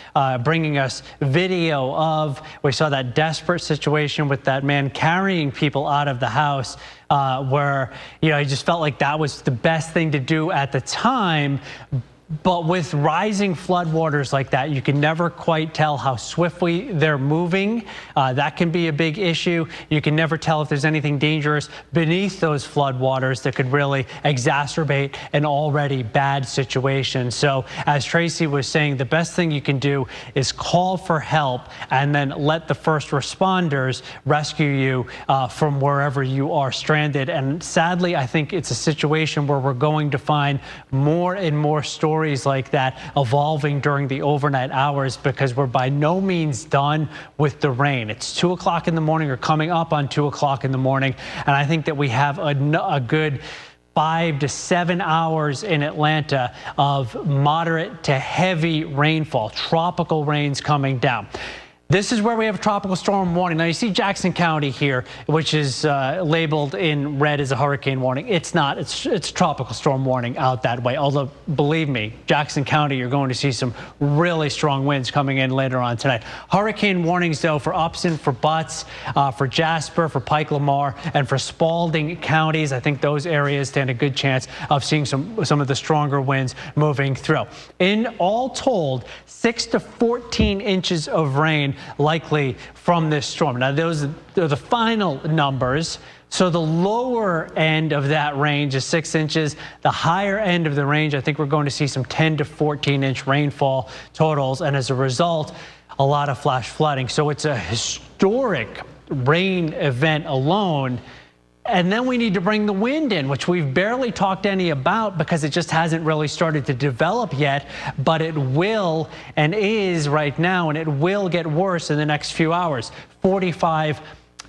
bringing us video of. We saw that desperate situation with that man carrying people out of the house, where, you know, I just felt like that was the best thing to do at the time. But with rising floodwaters like that, you can never quite tell how swiftly they're moving. That can be a big issue. You can never tell if there's anything dangerous beneath those floodwaters that could really exacerbate an already bad situation. So as Tracy was saying, the best thing you can do is call for help and then let the first responders rescue you from wherever you are stranded. And sadly, I think it's a situation where we're going to find more and more stories like that evolving during the overnight hours, because we're by no means done with the rain. It's 2 o'clock in the morning, or coming up on 2 o'clock in the morning, and I think that we have a good 5 to 7 hours in Atlanta of moderate to heavy rainfall, tropical rains coming down. This is where we have a tropical storm warning. Now you see Jackson County here, which is labeled in red as a hurricane warning. It's not. It's a tropical storm warning out that way. Although, believe me, Jackson County, you're going to see some really strong winds coming in later on tonight. Hurricane warnings, though, for Upson, for Butts, for Jasper, for Pike Lamar, and for Spalding counties. I think those areas stand a good chance of seeing some of the stronger winds moving through. In all told, 6 to 14 inches of rain likely from this storm. Now, those are the final numbers. So the lower end of that range is 6 inches. The higher end of the range, I think we're going to see some 10 to 14 inch rainfall totals. And as a result, a lot of flash flooding. So it's a historic rain event alone. And then we need to bring the wind in, which we've barely talked any about because it just hasn't really started to develop yet, but it will and is right now, and it will get worse in the next few hours. 45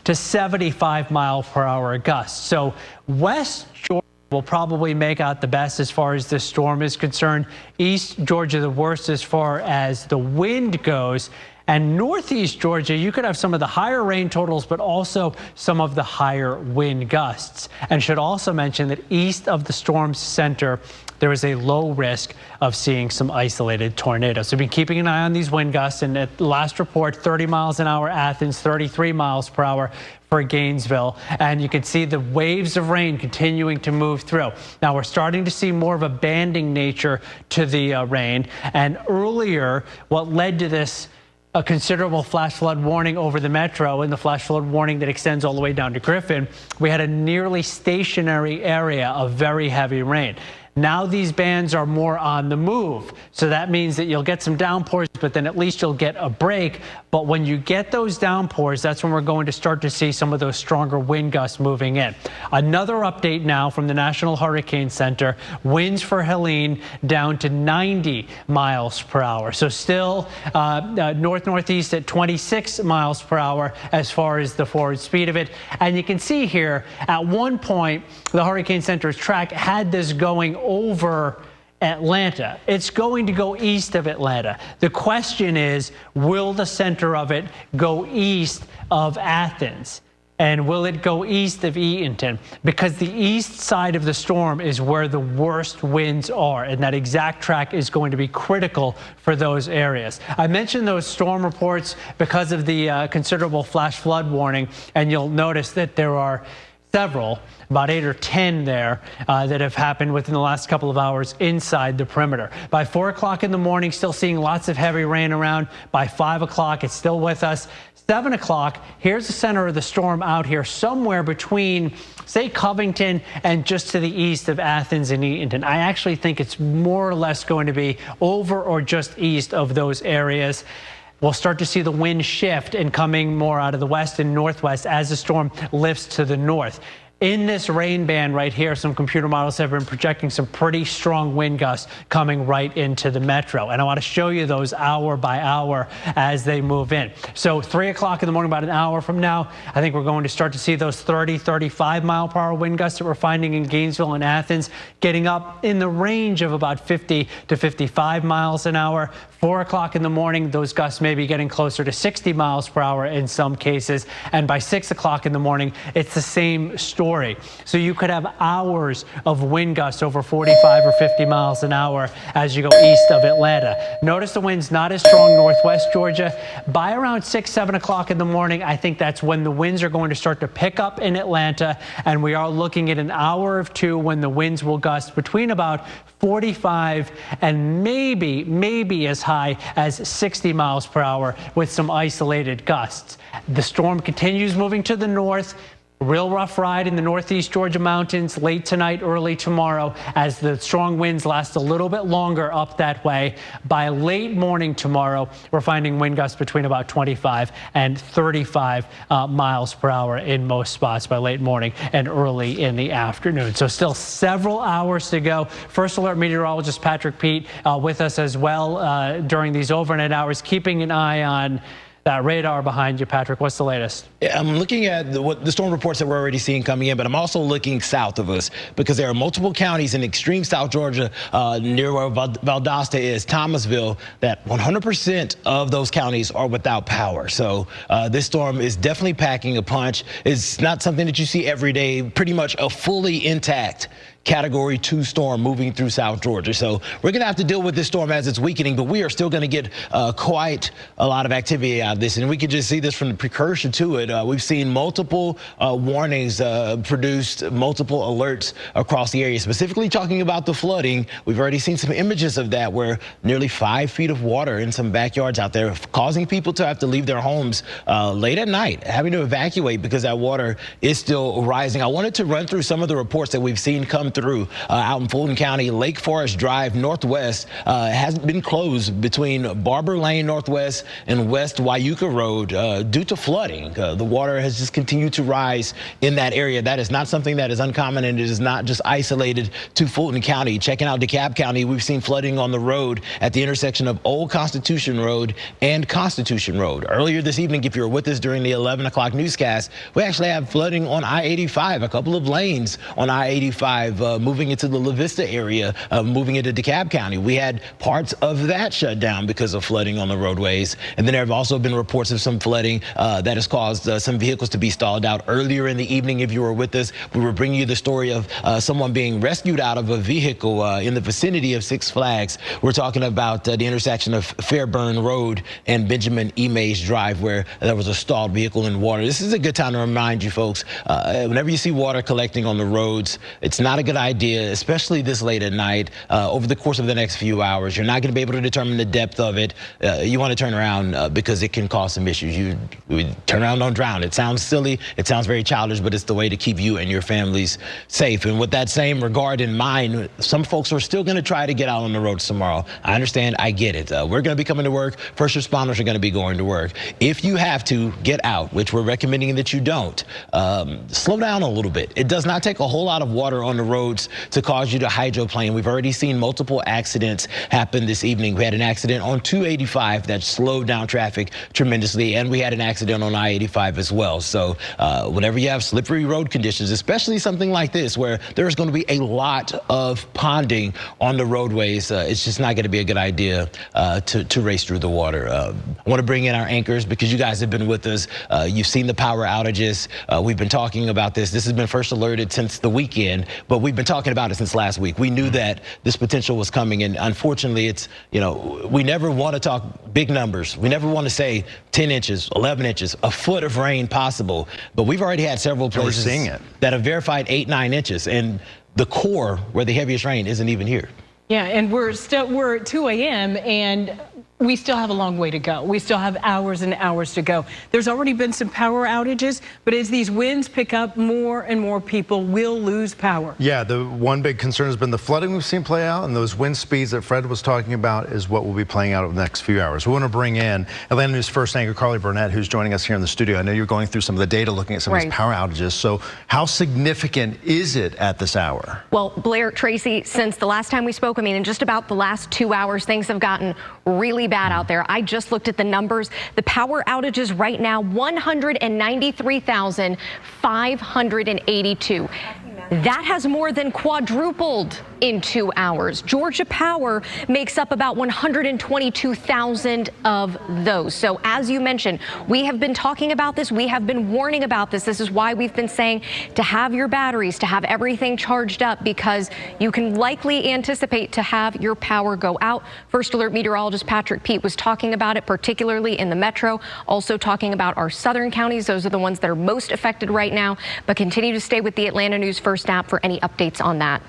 to 75 mile per hour gusts. So West Georgia will probably make out the best as far as this storm is concerned. East Georgia the worst as far as the wind goes. And Northeast Georgia, you could have some of the higher rain totals, but also some of the higher wind gusts. And should also mention that east of the storm's center, there is a low risk of seeing some isolated tornadoes. So be keeping an eye on these wind gusts. And at the last report, 30 miles an hour Athens, 33 miles per hour for Gainesville. And you can see the waves of rain continuing to move through. Now we're starting to see more of a banding nature to the rain. And earlier, what led to this a considerable flash flood warning over the metro and the flash flood warning that extends all the way down to Griffin, we had a nearly stationary area of very heavy rain. Now these bands are more on the move. So that means that you'll get some downpours, but then at least you'll get a break. But when you get those downpours, that's when we're going to start to see some of those stronger wind gusts moving in. Another update now from the National Hurricane Center, winds for Helene down to 90 miles per hour. So still northeast at 26 miles per hour as far as the forward speed of it. And you can see here at one point, the Hurricane Center's track had this going over Atlanta. It's going to go east of Atlanta. The question is, will the center of it go east of Athens? And will it go east of Eatonton? Because the east side of the storm is where the worst winds are, and that exact track is going to be critical for those areas. I mentioned those storm reports because of the considerable flash flood warning, and you'll notice that there are several, about 8 or 10 there that have happened within the last couple of hours inside the perimeter. By 4 o'clock in the morning, still seeing lots of heavy rain around. By 5 o'clock, it's still with us. 7 o'clock, here's the center of the storm out here, somewhere between, say, Covington and just to the east of Athens and Eatonton. I actually think it's more or less going to be over or just east of those areas. We'll start to see the wind shift and coming more out of the west and northwest as the storm lifts to the north. In this rain band right here, some computer models have been projecting some pretty strong wind gusts coming right into the metro. And I want to show you those hour by hour as they move in. So 3 o'clock in the morning, about an hour from now, I think we're going to start to see those 30, 35 mile per hour wind gusts that we're finding in Gainesville and Athens, getting up in the range of about 50 to 55 miles an hour. 4 o'clock in the morning, those gusts may be getting closer to 60 miles per hour in some cases. And by 6 o'clock in the morning, it's the same story. So you could have hours of wind gusts over 45 or 50 miles an hour as you go east of Atlanta. Notice the wind's not as strong northwest Georgia. By around 6, 7 o'clock in the morning, I think that's when the winds are going to start to pick up in Atlanta. And we are looking at an hour or two when the winds will gust between about 45 and maybe as high as 60 miles per hour with some isolated gusts. The storm continues moving to the north. Real rough ride in the northeast Georgia mountains late tonight, early tomorrow, as the strong winds last a little bit longer up that way. By late morning tomorrow, we're finding wind gusts between about 25 and 35 miles per hour in most spots by late morning and early in the afternoon. So still several hours to go. First Alert meteorologist Patrick Peet with us as well during these overnight hours, keeping an eye on that radar behind you. Patrick, what's the latest?
I'm looking at the storm reports that we're already seeing coming in, but I'm also looking south of us because there are multiple counties in extreme South Georgia near where Valdosta is, Thomasville, that 100% of those counties are without power. So this storm is definitely packing a punch. It's not something that you see every day, pretty much a fully intact Category 2 storm moving through South Georgia. So we're going to have to deal with this storm as it's weakening, but we are still going to get quite a lot of activity out of this. And we can just see this from the precursor to it. We've seen multiple warnings produced, multiple alerts across the area, specifically talking about the flooding. We've already seen some images of that where nearly 5 feet of water in some backyards out there, causing people to have to leave their homes late at night, having to evacuate because that water is still rising. I wanted to run through some of the reports that we've seen come through out in Fulton County. Lake Forest Drive Northwest has been closed between Barber Lane Northwest and West Wyuka Road due to flooding. The water has just continued to rise in that area. That is not something that is uncommon, and it is not just isolated to Fulton County. Checking out DeKalb County, we've seen flooding on the road at the intersection of Old Constitution Road and Constitution Road. Earlier this evening, if you were with us during the 11 o'clock newscast, we actually have flooding on I-85, a couple of lanes on I-85 moving into the La Vista area, moving into DeKalb County. We had parts of that shut down because of flooding on the roadways. And then there have also been reports of some flooding that has caused some vehicles to be stalled out. Earlier in the evening, if you were with us, we were bringing you the story of someone being rescued out of a vehicle in the vicinity of Six Flags. We're talking about the intersection of Fairburn Road and Benjamin E. Mays Drive, where there was a stalled vehicle in water. This is a good time to remind you folks, whenever you see water collecting on the roads, it's not a good idea, especially this late at night. Over the course of the next few hours, you're not going to be able to determine the depth of it. You want to turn around because it can cause some issues. You turn around, don't drown. It sounds silly, it sounds very childish, but it's the way to keep you and your families safe. And with that same regard in mind, some folks are still going to try to get out on the roads tomorrow. I understand, I get it. We're going to be coming to work. First responders are going to be going to work. If you have to get out, which we're recommending that you don't, slow down a little bit. It does not take a whole lot of water on the roads to cause you to hydroplane. We've already seen multiple accidents happen this evening. We had an accident on 285 that slowed down traffic tremendously, and we had an accident on I-85 as well. So whenever you have slippery road conditions, especially something like this where there's going to be a lot of ponding on the roadways, it's just not going to be a good idea to race through the water. I want to bring in our anchors because you guys have been with us. You've seen the power outages. We've been talking about this. This has been first alerted since the weekend, but we've been talking about it since last week. We knew that this potential was coming, and unfortunately, it's, you know, we never want to talk big numbers. We never want to say 10 inches, 11 inches, a foot of rain possible, but we've already had several places that have verified 8, 9 inches, and the core where the heaviest rain isn't even here.
Yeah, and we're at 2 a.m. and we still have a long way to go. We still have hours and hours to go. There's already been some power outages, but as these winds pick up, more and more people will lose power.
Yeah, the one big concern has been the flooding we've seen play out, and those wind speeds that Fred was talking about is what will be playing out over the next few hours. We want to bring in Atlanta News First anchor Carly Burnett, who's joining us here in the studio. I know you're going through some of the data, looking at some of these power outages. So how significant is it at this hour?
Well, Blair, Tracy, since the last time we spoke, I mean, in just about the last 2 hours, things have gotten really bad out there. I just looked at the numbers. The power outages right now, 193,582. That has more than quadrupled in 2 hours. Georgia Power makes up about 122,000 of those. So as you mentioned, we have been talking about this. We have been warning about this. This is why we've been saying to have your batteries, to have everything charged up, because you can likely anticipate to have your power go out. First Alert meteorologist Patrick Peet was talking about it, particularly in the metro, also talking about our southern counties. Those are the ones that are most affected right now, but continue to stay with the Atlanta News First app for any updates on that.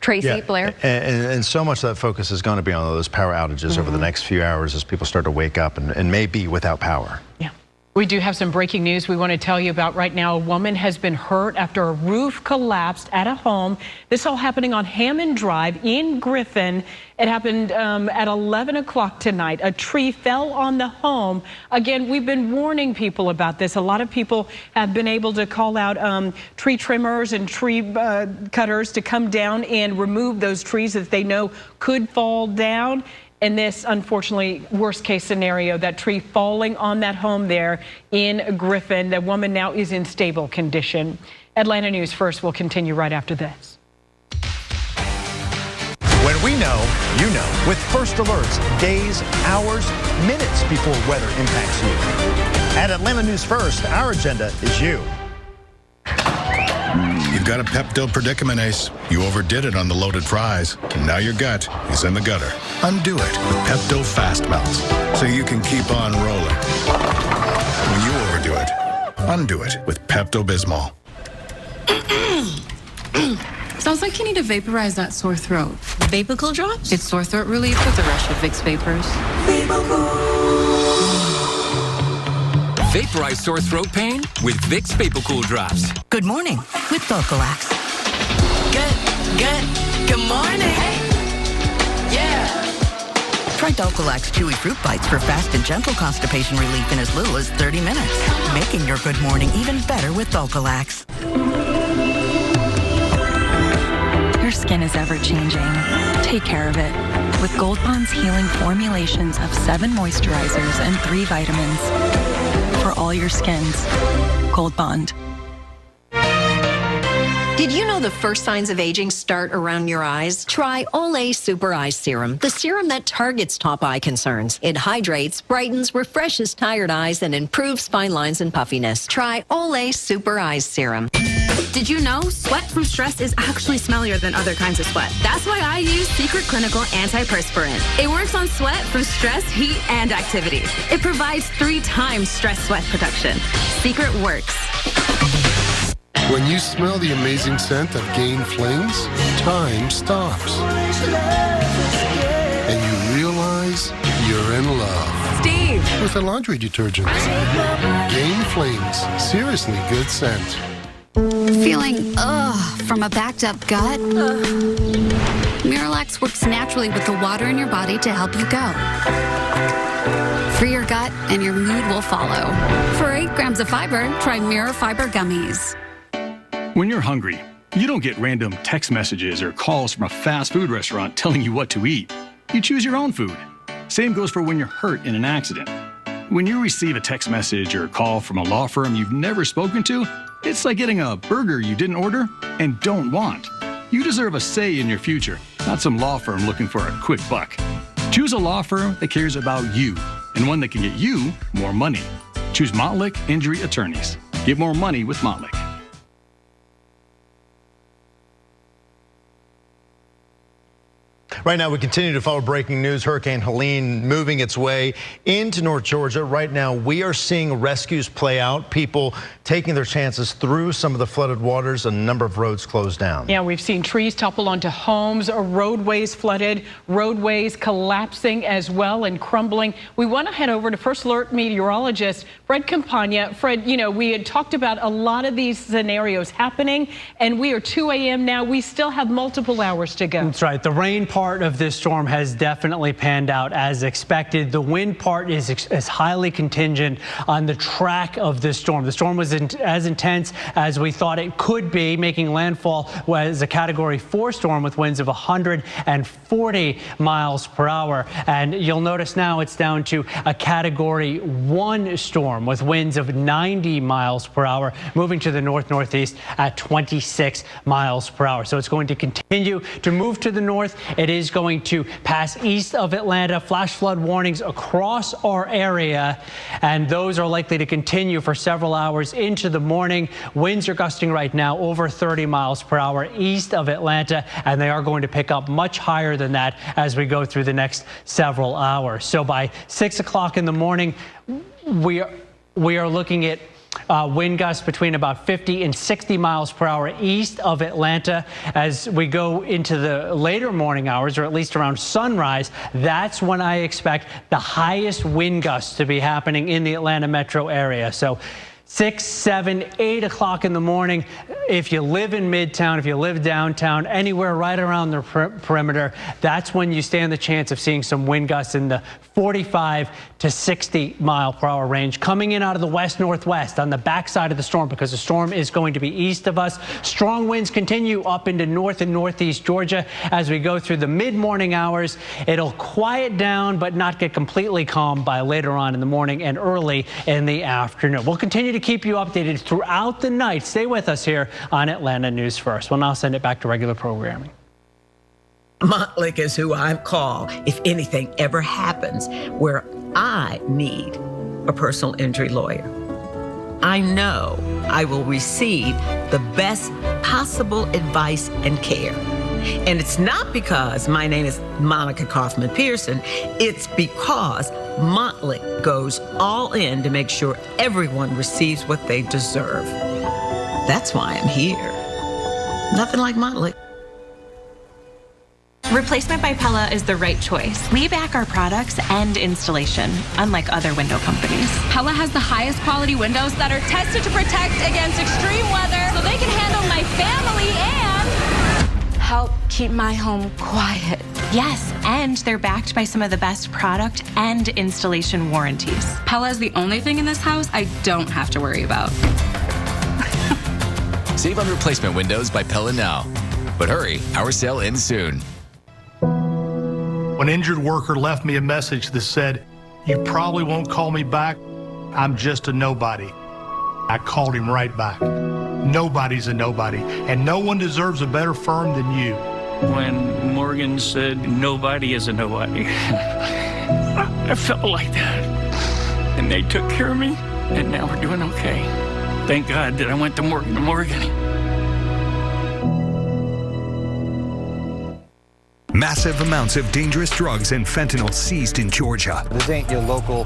Tracy, Blair.
And so much of that focus is going to be on those power outages over the next few hours as people start to wake up and may be without power.
Yeah. We do have some breaking news we want to tell you about right now. A woman has been hurt after a roof collapsed at a home. This all happening on Hammond Drive in Griffin. It happened at 11 o'clock tonight. A tree fell on the home. Again, we've been warning people about this. A lot of people have been able to call out tree trimmers and tree cutters to come down and remove those trees that they know could fall down. And this, unfortunately, worst case scenario, that tree falling on that home there in Griffin. The woman now is in stable condition. Atlanta News First will continue right after this.
When we know, you know, with First Alerts, days, hours, minutes before weather impacts you. At Atlanta News First, our agenda is you.
You've got a Pepto predicament, Ace. You overdid it on the loaded fries, and now your gut is in the gutter. Undo it with Pepto Fast Melts, so you can keep on rolling. When you overdo it, undo it with Pepto-Bismol.
Sounds like you need to vaporize that sore throat. Vapor-Cool drops? It's sore throat relief with a rush of Vicks Vapors.
Vaporize sore throat pain with Vicks Vapor-Cool drops.
Good morning with Dulcolax. Good morning. Hey. Yeah. Try Dulcolax Chewy Fruit Bites for fast and gentle constipation relief in as little as 30 minutes. Making your good morning even better with Dulcolax.
Your skin is ever-changing. Take care of it with Gold Bond's healing formulations of 7 moisturizers and 3 vitamins. For all your skins. Gold Bond.
Did you know the first signs of aging start around your eyes? Try Olay Super Eye Serum, the serum that targets top eye concerns. It hydrates, brightens, refreshes tired eyes, and improves fine lines and puffiness. Try Olay Super Eyes Serum.
Did you know sweat from stress is actually smellier than other kinds of sweat? That's why I use Secret Clinical Antiperspirant. It works on sweat from stress, heat, and activity. It provides 3 times stress sweat protection. Secret works.
When you smell the amazing scent of Gain Flings, time stops. And you realize you're in love.
Steve!
With a laundry detergent. Gain Flings, seriously good scent.
Feeling from a backed up gut? Miralax works naturally with the water in your body to help you go. Free your gut and your mood will follow. For 8 grams of fiber, try Mira Fiber Gummies.
When you're hungry, you don't get random text messages or calls from a fast food restaurant telling you what to eat. You choose your own food. Same goes for when you're hurt in an accident. When you receive a text message or a call from a law firm you've never spoken to, it's like getting a burger you didn't order and don't want. You deserve a say in your future, not some law firm looking for a quick buck. Choose a law firm that cares about you and one that can get you more money. Choose Montlick Injury Attorneys. Get more money with Montlick.
Right now, we continue to follow breaking news. Hurricane Helene moving its way into North Georgia. Right now, we are seeing rescues play out. People taking their chances through some of the flooded waters. A number of roads closed down.
Yeah, we've seen trees topple onto homes, roadways flooded, roadways collapsing as well and crumbling. We want to head over to First Alert meteorologist Fred Campagna. Fred, you know, we had talked about a lot of these scenarios happening, and we are 2 a.m. now. We still have multiple hours to go.
That's right. The rain part of this storm has definitely panned out as expected. The wind part is highly contingent on the track of this storm. The storm was as intense as we thought it could be, making landfall as a Category 4 storm with winds of 140 miles per hour. And you'll notice now it's down to a Category 1 storm with winds of 90 miles per hour, moving to the north-northeast at 26 miles per hour. So it's going to continue to move to the north. It is going to pass east of Atlanta. Flash flood warnings across our area, and those are likely to continue for several hours into the morning. Winds are gusting right now over 30 miles per hour east of Atlanta, and they are going to pick up much higher than that as we go through the next several hours. So by 6 o'clock in the morning, we are looking at wind gusts between about 50 and 60 miles per hour east of Atlanta. As we go into the later morning hours, or at least around sunrise, that's when I expect the highest wind gusts to be happening in the Atlanta metro area. So 6, 7, 8 o'clock in the morning. If you live in Midtown, if you live downtown, anywhere right around the perimeter, that's when you stand the chance of seeing some wind gusts in the 45 to 60 mile per hour range coming in out of the west-northwest on the backside of the storm, because the storm is going to be east of us. Strong winds continue up into north and northeast Georgia as we go through the mid-morning hours. It'll quiet down but not get completely calm by later on in the morning and early in the afternoon. We'll continue to keep you updated throughout the night. Stay with us here on Atlanta News First. We'll now send it back to regular programming.
Montlick is who I call if anything ever happens where I need a personal injury lawyer. I know I will receive the best possible advice and care. And it's not because my name is Monica Kaufman Pearson. It's because Montlick goes all in to make sure everyone receives what they deserve. That's why I'm here. Nothing like Montlick.
Replacement by Pella is the right choice. We back our products and installation, unlike other window companies.
Pella has the highest quality windows that are tested to protect against extreme weather, so they can handle my family and
help keep my home quiet. Yes, and they're backed by some of the best product and installation warranties.
Pella is the only thing in this house I don't have to worry about.
Save on replacement windows by Pella now. But hurry, our sale ends soon.
An injured worker left me a message that said, "You probably won't call me back. I'm just a nobody." I called him right back. Nobody's a nobody, and no one deserves a better firm than you.
When Morgan said nobody is a nobody, I felt like that. And they took care of me, and now we're doing okay. Thank God that I went to Morgan & Morgan.
Massive amounts of dangerous drugs and fentanyl seized in Georgia.
This ain't your local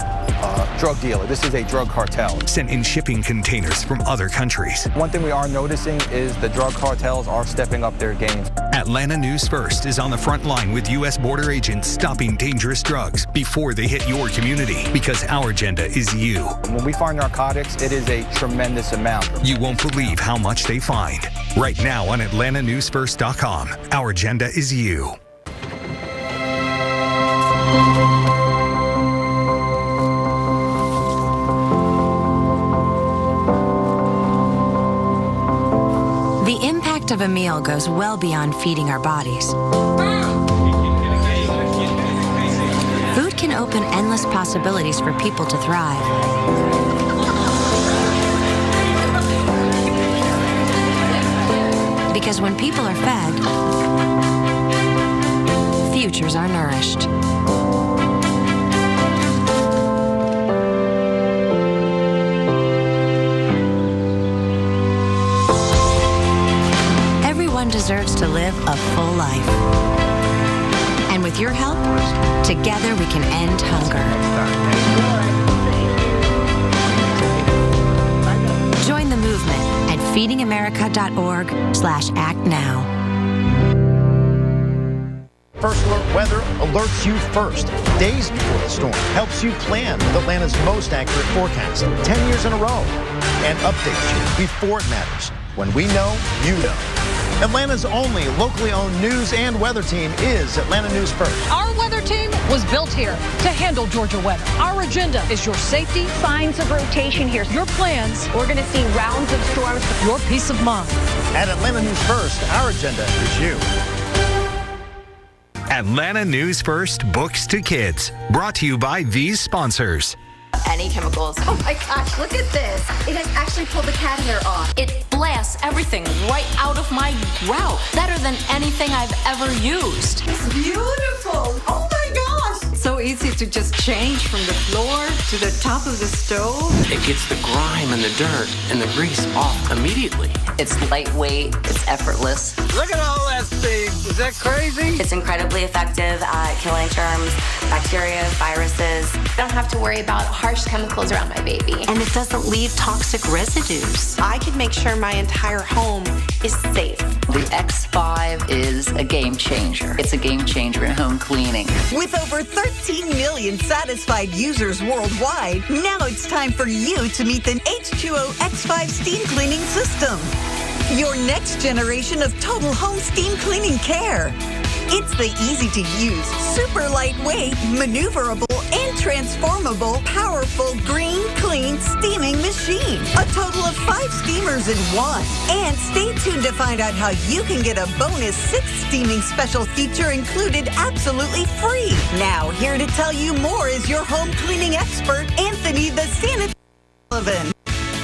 drug dealer. This is a drug cartel.
Sent in shipping containers from other countries.
One thing we are noticing is the drug cartels are stepping up their game.
Atlanta News First is on the front line with U.S. border agents stopping dangerous drugs before they hit your community, because our agenda is you.
When we find narcotics, it is a tremendous amount.
You won't believe how much they find. Right now on AtlantaNewsFirst.com. Our agenda is you.
The impact of a meal goes well beyond feeding our bodies. Food can open endless possibilities for people to thrive. Because when people are fed, futures are nourished. Everyone deserves to live a full life. And with your help, together we can end hunger. Join the movement at feedingamerica.org/actnow.
First Alert Weather alerts you first, days before the storm, helps you plan with Atlanta's most accurate forecast, 10 years in a row, and updates you before it matters. When we know, you know. Atlanta's only locally owned news and weather team is Atlanta News First.
Our weather team was built here to handle Georgia weather. Our agenda is your safety, signs of rotation here, your plans. We're going to see rounds of storms, your peace of mind.
At Atlanta News First, our agenda is you.
Atlanta News First Books to Kids. Brought to you by these sponsors.
Any chemicals. Oh my gosh, look at this. It has actually pulled the cat hair off. It blasts everything right out of my grout. Better than anything I've ever used.
It's beautiful. Oh my gosh. So easy to just change from the floor to the top of the stove.
It gets the grime and the dirt and the grease off immediately.
It's lightweight. It's effortless.
Look at all that steam. Is that crazy?
It's incredibly effective at killing germs, bacteria, viruses. I don't have to worry about harsh chemicals around my baby.
And it doesn't leave toxic residues.
I can make sure my entire home is safe.
The X5 is a game changer. It's a game changer in home cleaning.
With over 13 million satisfied users worldwide, now it's time for you to meet the H2O X5 steam cleaning system. Your next generation of total home steam cleaning care. It's the easy-to-use, super lightweight, maneuverable, and transformable, powerful, green, clean steaming machine. A total of 5 steamers in one. And stay tuned to find out how you can get a bonus 6th steaming special feature included absolutely free. Now, here to tell you more is your home cleaning expert, Anthony the Sanitary Sullivan.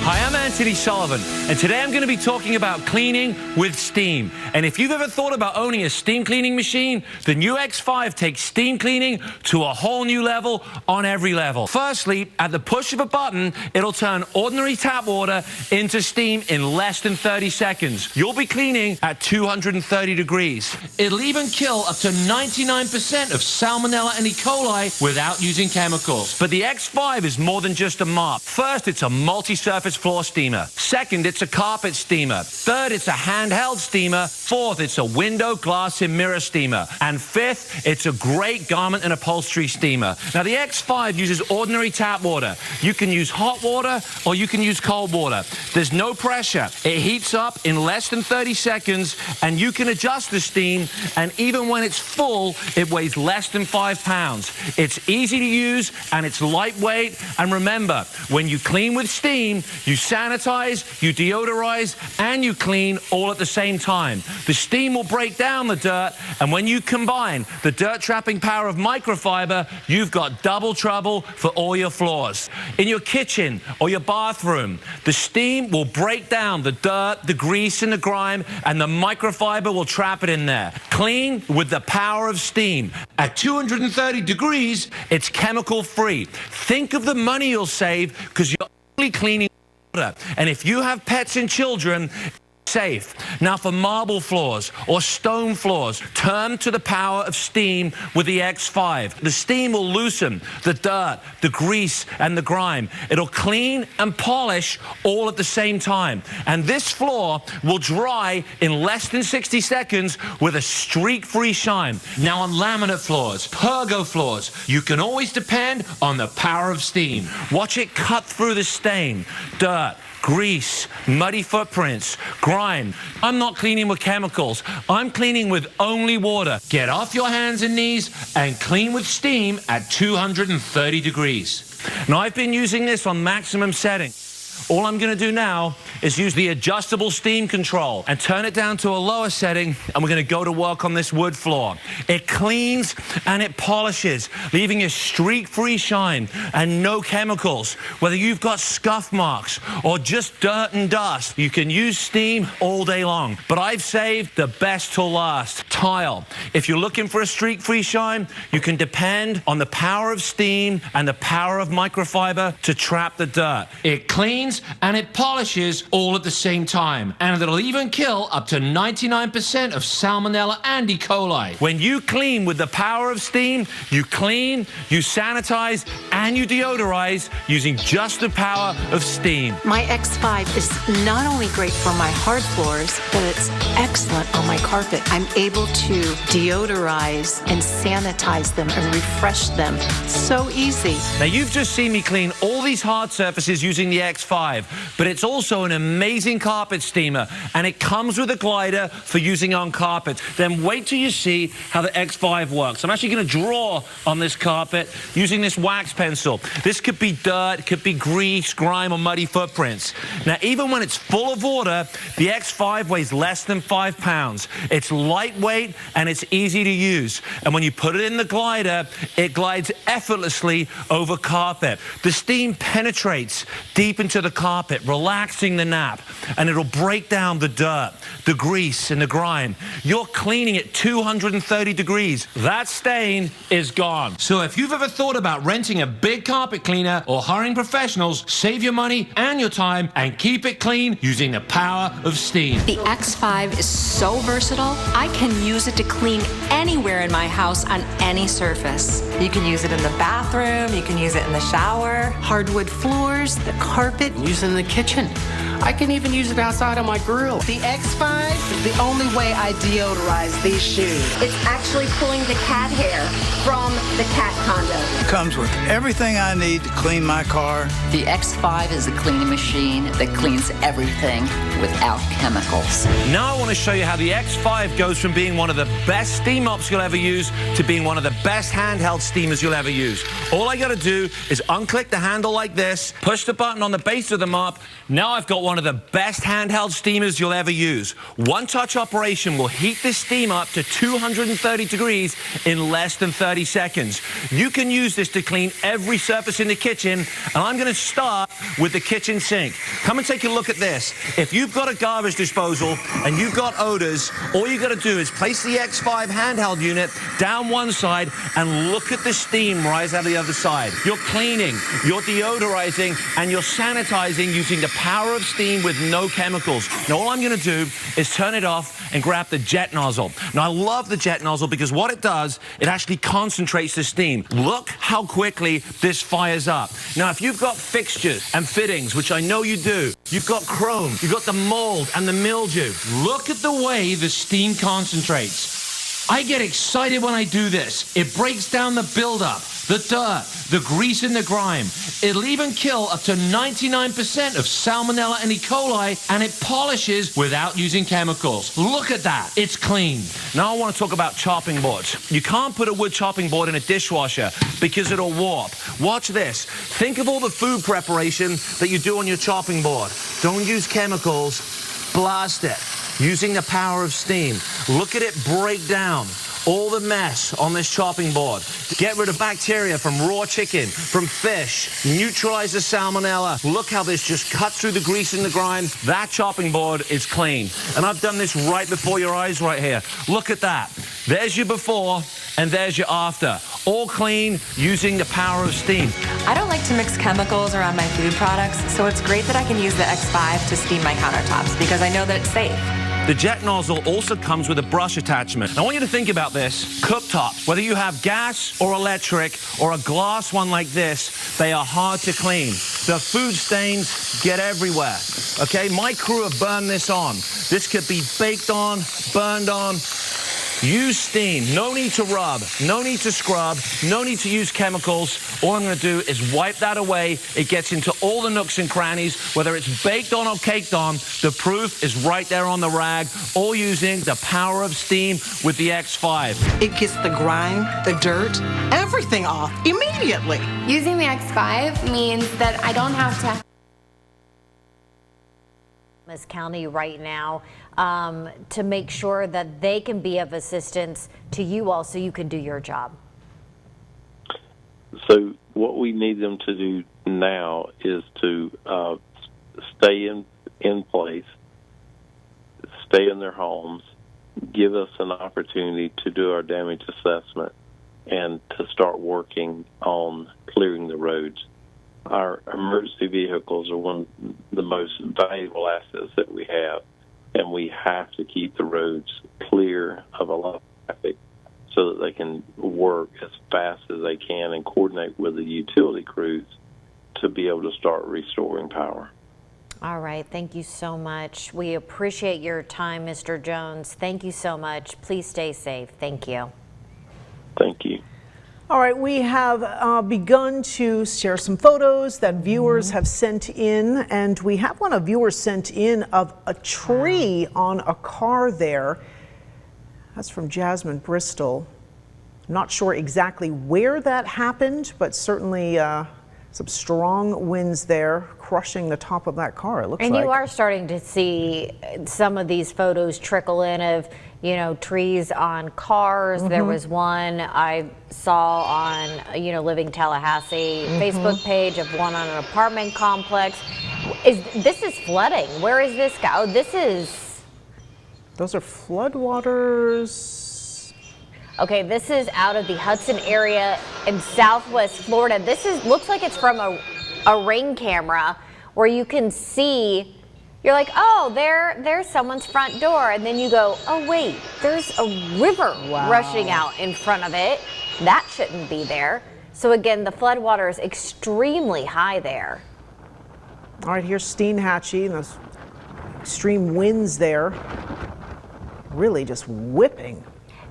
Hi, I'm Anthony Sullivan, and today I'm going to be talking about cleaning with steam. And if you've ever thought about owning a steam cleaning machine, the new X5 takes steam cleaning to a whole new level on every level. Firstly, at the push of a button, it'll turn ordinary tap water into steam in less than 30 seconds. You'll be cleaning at 230 degrees. It'll even kill up to 99% of Salmonella and E. coli without using chemicals. But the X5 is more than just a mop. First, it's a multi-surface floor steamer. Second, it's a carpet steamer. Third, it's a handheld steamer. Fourth, it's a window, glass, and mirror steamer. And fifth, it's a great garment and upholstery steamer. Now, the X5 uses ordinary tap water. You can use hot water or you can use cold water. There's no pressure. It heats up in less than 30 seconds, and you can adjust the steam, and even when it's full, it weighs less than 5 pounds. It's easy to use, and it's lightweight. And remember, when you clean with steam, you sanitize, you deodorize, and you clean all at the same time. The steam will break down the dirt, and when you combine the dirt-trapping power of microfiber, you've got double trouble for all your floors. In your kitchen or your bathroom, the steam will break down the dirt, the grease, and the grime, and the microfiber will trap it in there. Clean with the power of steam. At 230 degrees, it's chemical-free. Think of the money you'll save because you're only cleaning water. And if you have pets and children, safe. Now for marble floors or stone floors, turn to the power of steam with the X5. The steam will loosen the dirt, the grease, and the grime. It'll clean and polish all at the same time. And this floor will dry in less than 60 seconds with a streak-free shine. Now on laminate floors, Pergo floors, you can always depend on the power of steam. Watch it cut through the stain, dirt, grease, muddy footprints, grime. I'm not cleaning with chemicals. I'm cleaning with only water. Get off your hands and knees and clean with steam at 230 degrees. Now, I've been using this on maximum setting. All I'm going to do now is use the adjustable steam control and turn it down to a lower setting, and we're going to go to work on this wood floor. It cleans and it polishes, leaving a streak-free shine and no chemicals. Whether you've got scuff marks or just dirt and dust, you can use steam all day long. But I've saved the best till last, tile. If you're looking for a streak-free shine, you can depend on the power of steam and the power of microfiber to trap the dirt. It cleans stains and it polishes all at the same time. And it'll even kill up to 99% of Salmonella and E. coli. When you clean with the power of steam, you clean, you sanitize, and you deodorize using just the power of steam.
My X5 is not only great for my hard floors, but it's excellent on my carpet. I'm able to deodorize and sanitize them and refresh them. So easy.
Now, you've just seen me clean all these hard surfaces using the X5, but it's also an amazing carpet steamer, and it comes with a glider for using on carpet. Then wait till you see how the X5 works. I'm actually going to draw on this carpet using this wax pencil. This could be dirt, could be grease, grime, or muddy footprints. Now, even when it's full of water, the X5 weighs less than 5 pounds. It's lightweight and it's easy to use. And when you put it in the glider, it glides effortlessly over carpet. The steam penetrates deep into the carpet, relaxing the nap, and it'll break down the dirt, the grease, and the grime. You're cleaning at 230 degrees. That stain is gone. So if you've ever thought about renting a big carpet cleaner or hiring professionals, save your money and your time and keep it clean using the power of steam.
The X5 is so versatile, I can use it to clean anywhere in my house on any surface.
You can use it in the bathroom, you can use it in the shower.
Hardwood floors, the carpet.
Use it in the kitchen. I can even use it outside on my grill.
The X5 is the only way I deodorize these shoes.
It's actually pulling the cat hair from the cat condo.
It comes with everything I need to clean my car.
The X5 is a cleaning machine that cleans everything without chemicals.
Now I want to show you how the X5 goes from being one of the best steam mops you'll ever use to being one of the best handheld steamers you'll ever use. All I got to do is unclick the handle like this, push the button on the base of the mop. Now I've got one of the best handheld steamers you'll ever use. One-touch operation will heat this steam up to 230 degrees in less than 30 seconds. You can use this to clean every surface in the kitchen, and I'm going to start with the kitchen sink. Come and take a look at this. If you've got a garbage disposal and you've got odors, all you got to do is place the X5 handheld unit down one side and look at the steam rise out of the other side. You're cleaning, you're deodorizing, and you're sanitizing using the power of steam with no chemicals. Now, all I'm going to do is turn it off and grab the jet nozzle. Now, I love the jet nozzle because what it does, it actually concentrates the steam. Look how quickly this fires up. Now, if you've got fixtures and fittings, which I know you do, you've got chrome, you've got the mold and the mildew. Look at the way the steam concentrates. I get excited when I do this. It breaks down the buildup, the dirt, the grease and the grime. It'll even kill up to 99% of Salmonella and E. coli, and it polishes without using chemicals. Look at that. It's clean. Now I want to talk about chopping boards. You can't put a wood chopping board in a dishwasher because it'll warp. Watch this. Think of all the food preparation that you do on your chopping board. Don't use chemicals. Blast it using the power of steam. Look at it break down all the mess on this chopping board. Get rid of bacteria from raw chicken, from fish, neutralize the salmonella. Look how this just cuts through the grease and the grime. That chopping board is clean. And I've done this right before your eyes right here. Look at that. There's your before and there's your after. All clean using the power of steam.
I don't like to mix chemicals around my food products, so it's great that I can use the X5 to steam my countertops because I know that it's safe.
The jet nozzle also comes with a brush attachment. I want you to think about this. Cooktops, whether you have gas or electric or a glass one like this, they are hard to clean. The food stains get everywhere. Okay, my crew have burned this on. This could be baked on, burned on. Use steam. No need to rub. No need to scrub. No need to use chemicals. All I'm going to do is wipe that away. It gets into all the nooks and crannies. Whether it's baked on or caked on, the proof is right there on the rag, all using the power of steam with the X5.
It gets the grime, the dirt, everything off immediately.
Using the X5 means that I don't have to
County right now to make sure that they can be of assistance to you all so you can do your job?
So what we need them to do now is to stay in place, stay in their homes, give us an opportunity to do our damage assessment, and to start working on clearing the roads. our emergency vehicles are one of the most valuable assets that we have, and we have to keep the roads clear of a lot of traffic so that they can work as fast as they can and coordinate with the utility crews to be able to start restoring power.
All right. Thank you so much. We appreciate your time, Mr. Jones. Thank you so much. Please stay safe. Thank you.
Thank you.
All right, we have begun to share some photos that viewers have sent in, and we have one of viewers sent in of a tree on a car there. That's from Jasmine Bristol. I'm not sure exactly where that happened, but certainly some strong winds there crushing the top of that car, it looks like.
And you are starting to see some of these photos trickle in of, you know, trees on cars. There was one I saw on, you know, Living Tallahassee Facebook page of one on an apartment complex. This is flooding. Where is this guy? Oh, this is...
Those are floodwaters.
Okay, this is out of the Hudson area in Southwest Florida. This looks like it's from a ring camera where you can see, you're like, oh, there's someone's front door. And then you go, oh, wait, there's a river rushing out in front of it. That shouldn't be there. So again, the floodwater is extremely high there.
All right, here's Steinhatchee and those extreme winds there. Really just whipping.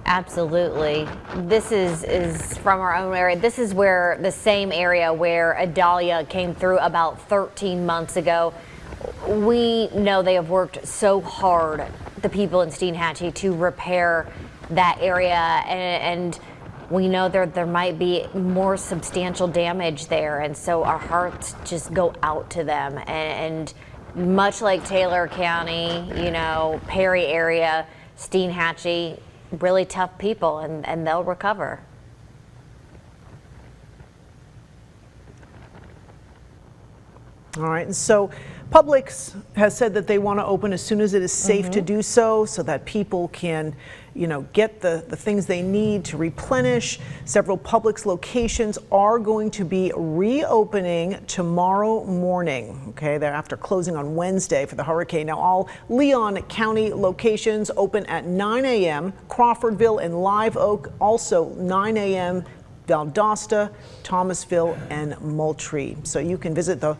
Absolutely. This is from our own area. This is where the same area where Idalia came through about 13 months ago. We know they have worked so hard, the people in Steinhatchee, to repair that area, and we know there might be more substantial damage there, and so our hearts just go out to them. And much like Taylor County, you know, Perry area, Steinhatchee, really tough people, and they'll recover.
All right, and so Publix has said that they want to open as soon as it is safe to do so that people can, you know, get the things they need to replenish. Several Publix locations are going to be reopening tomorrow morning. Okay, they're after closing on Wednesday for the hurricane. Now, all Leon County locations open at 9 a.m. Crawfordville and Live Oak also 9 a.m. Valdosta, Thomasville, and Moultrie. So you can visit the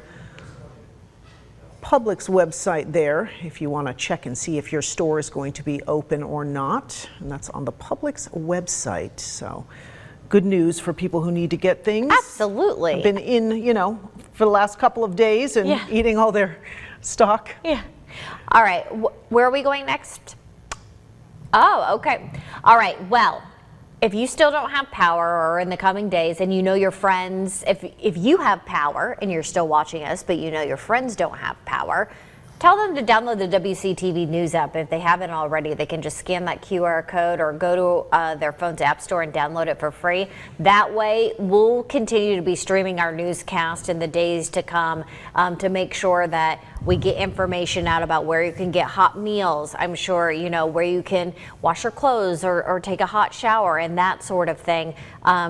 Publix website there if you want to check and see if your store is going to be open or not, and that's on the Publix website. So good news for people who need to get things.
Absolutely.
I've been in, you know, for the last couple of days and eating all their stock.
Yeah. All right, where are we going next? Oh, okay. All right, well, if you still don't have power or in the coming days and you know your friends, if you have power and you're still watching us, but you know your friends don't have power, tell them to download the WCTV News app. If they haven't already, they can just scan that QR code or go to their phone's app store and download it for free. That way, we'll continue to be streaming our newscast in the days to come to make sure that we get information out about where you can get hot meals. I'm sure, you know, where you can wash your clothes or take a hot shower and that sort of thing.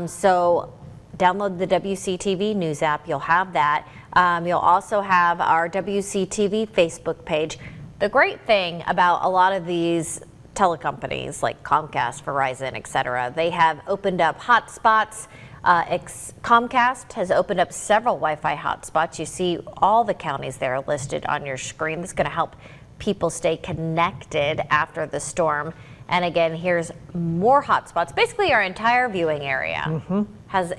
So download the WCTV News app. You'll have that. You'll also have our WCTV Facebook page. The great thing about a lot of these telecompanies like Comcast, Verizon, etc., they have opened up hotspots. Comcast has opened up several Wi-Fi hotspots. You see all the counties there listed on your screen. This is going to help people stay connected after the storm. And again, here's more hotspots. Basically, our entire viewing area has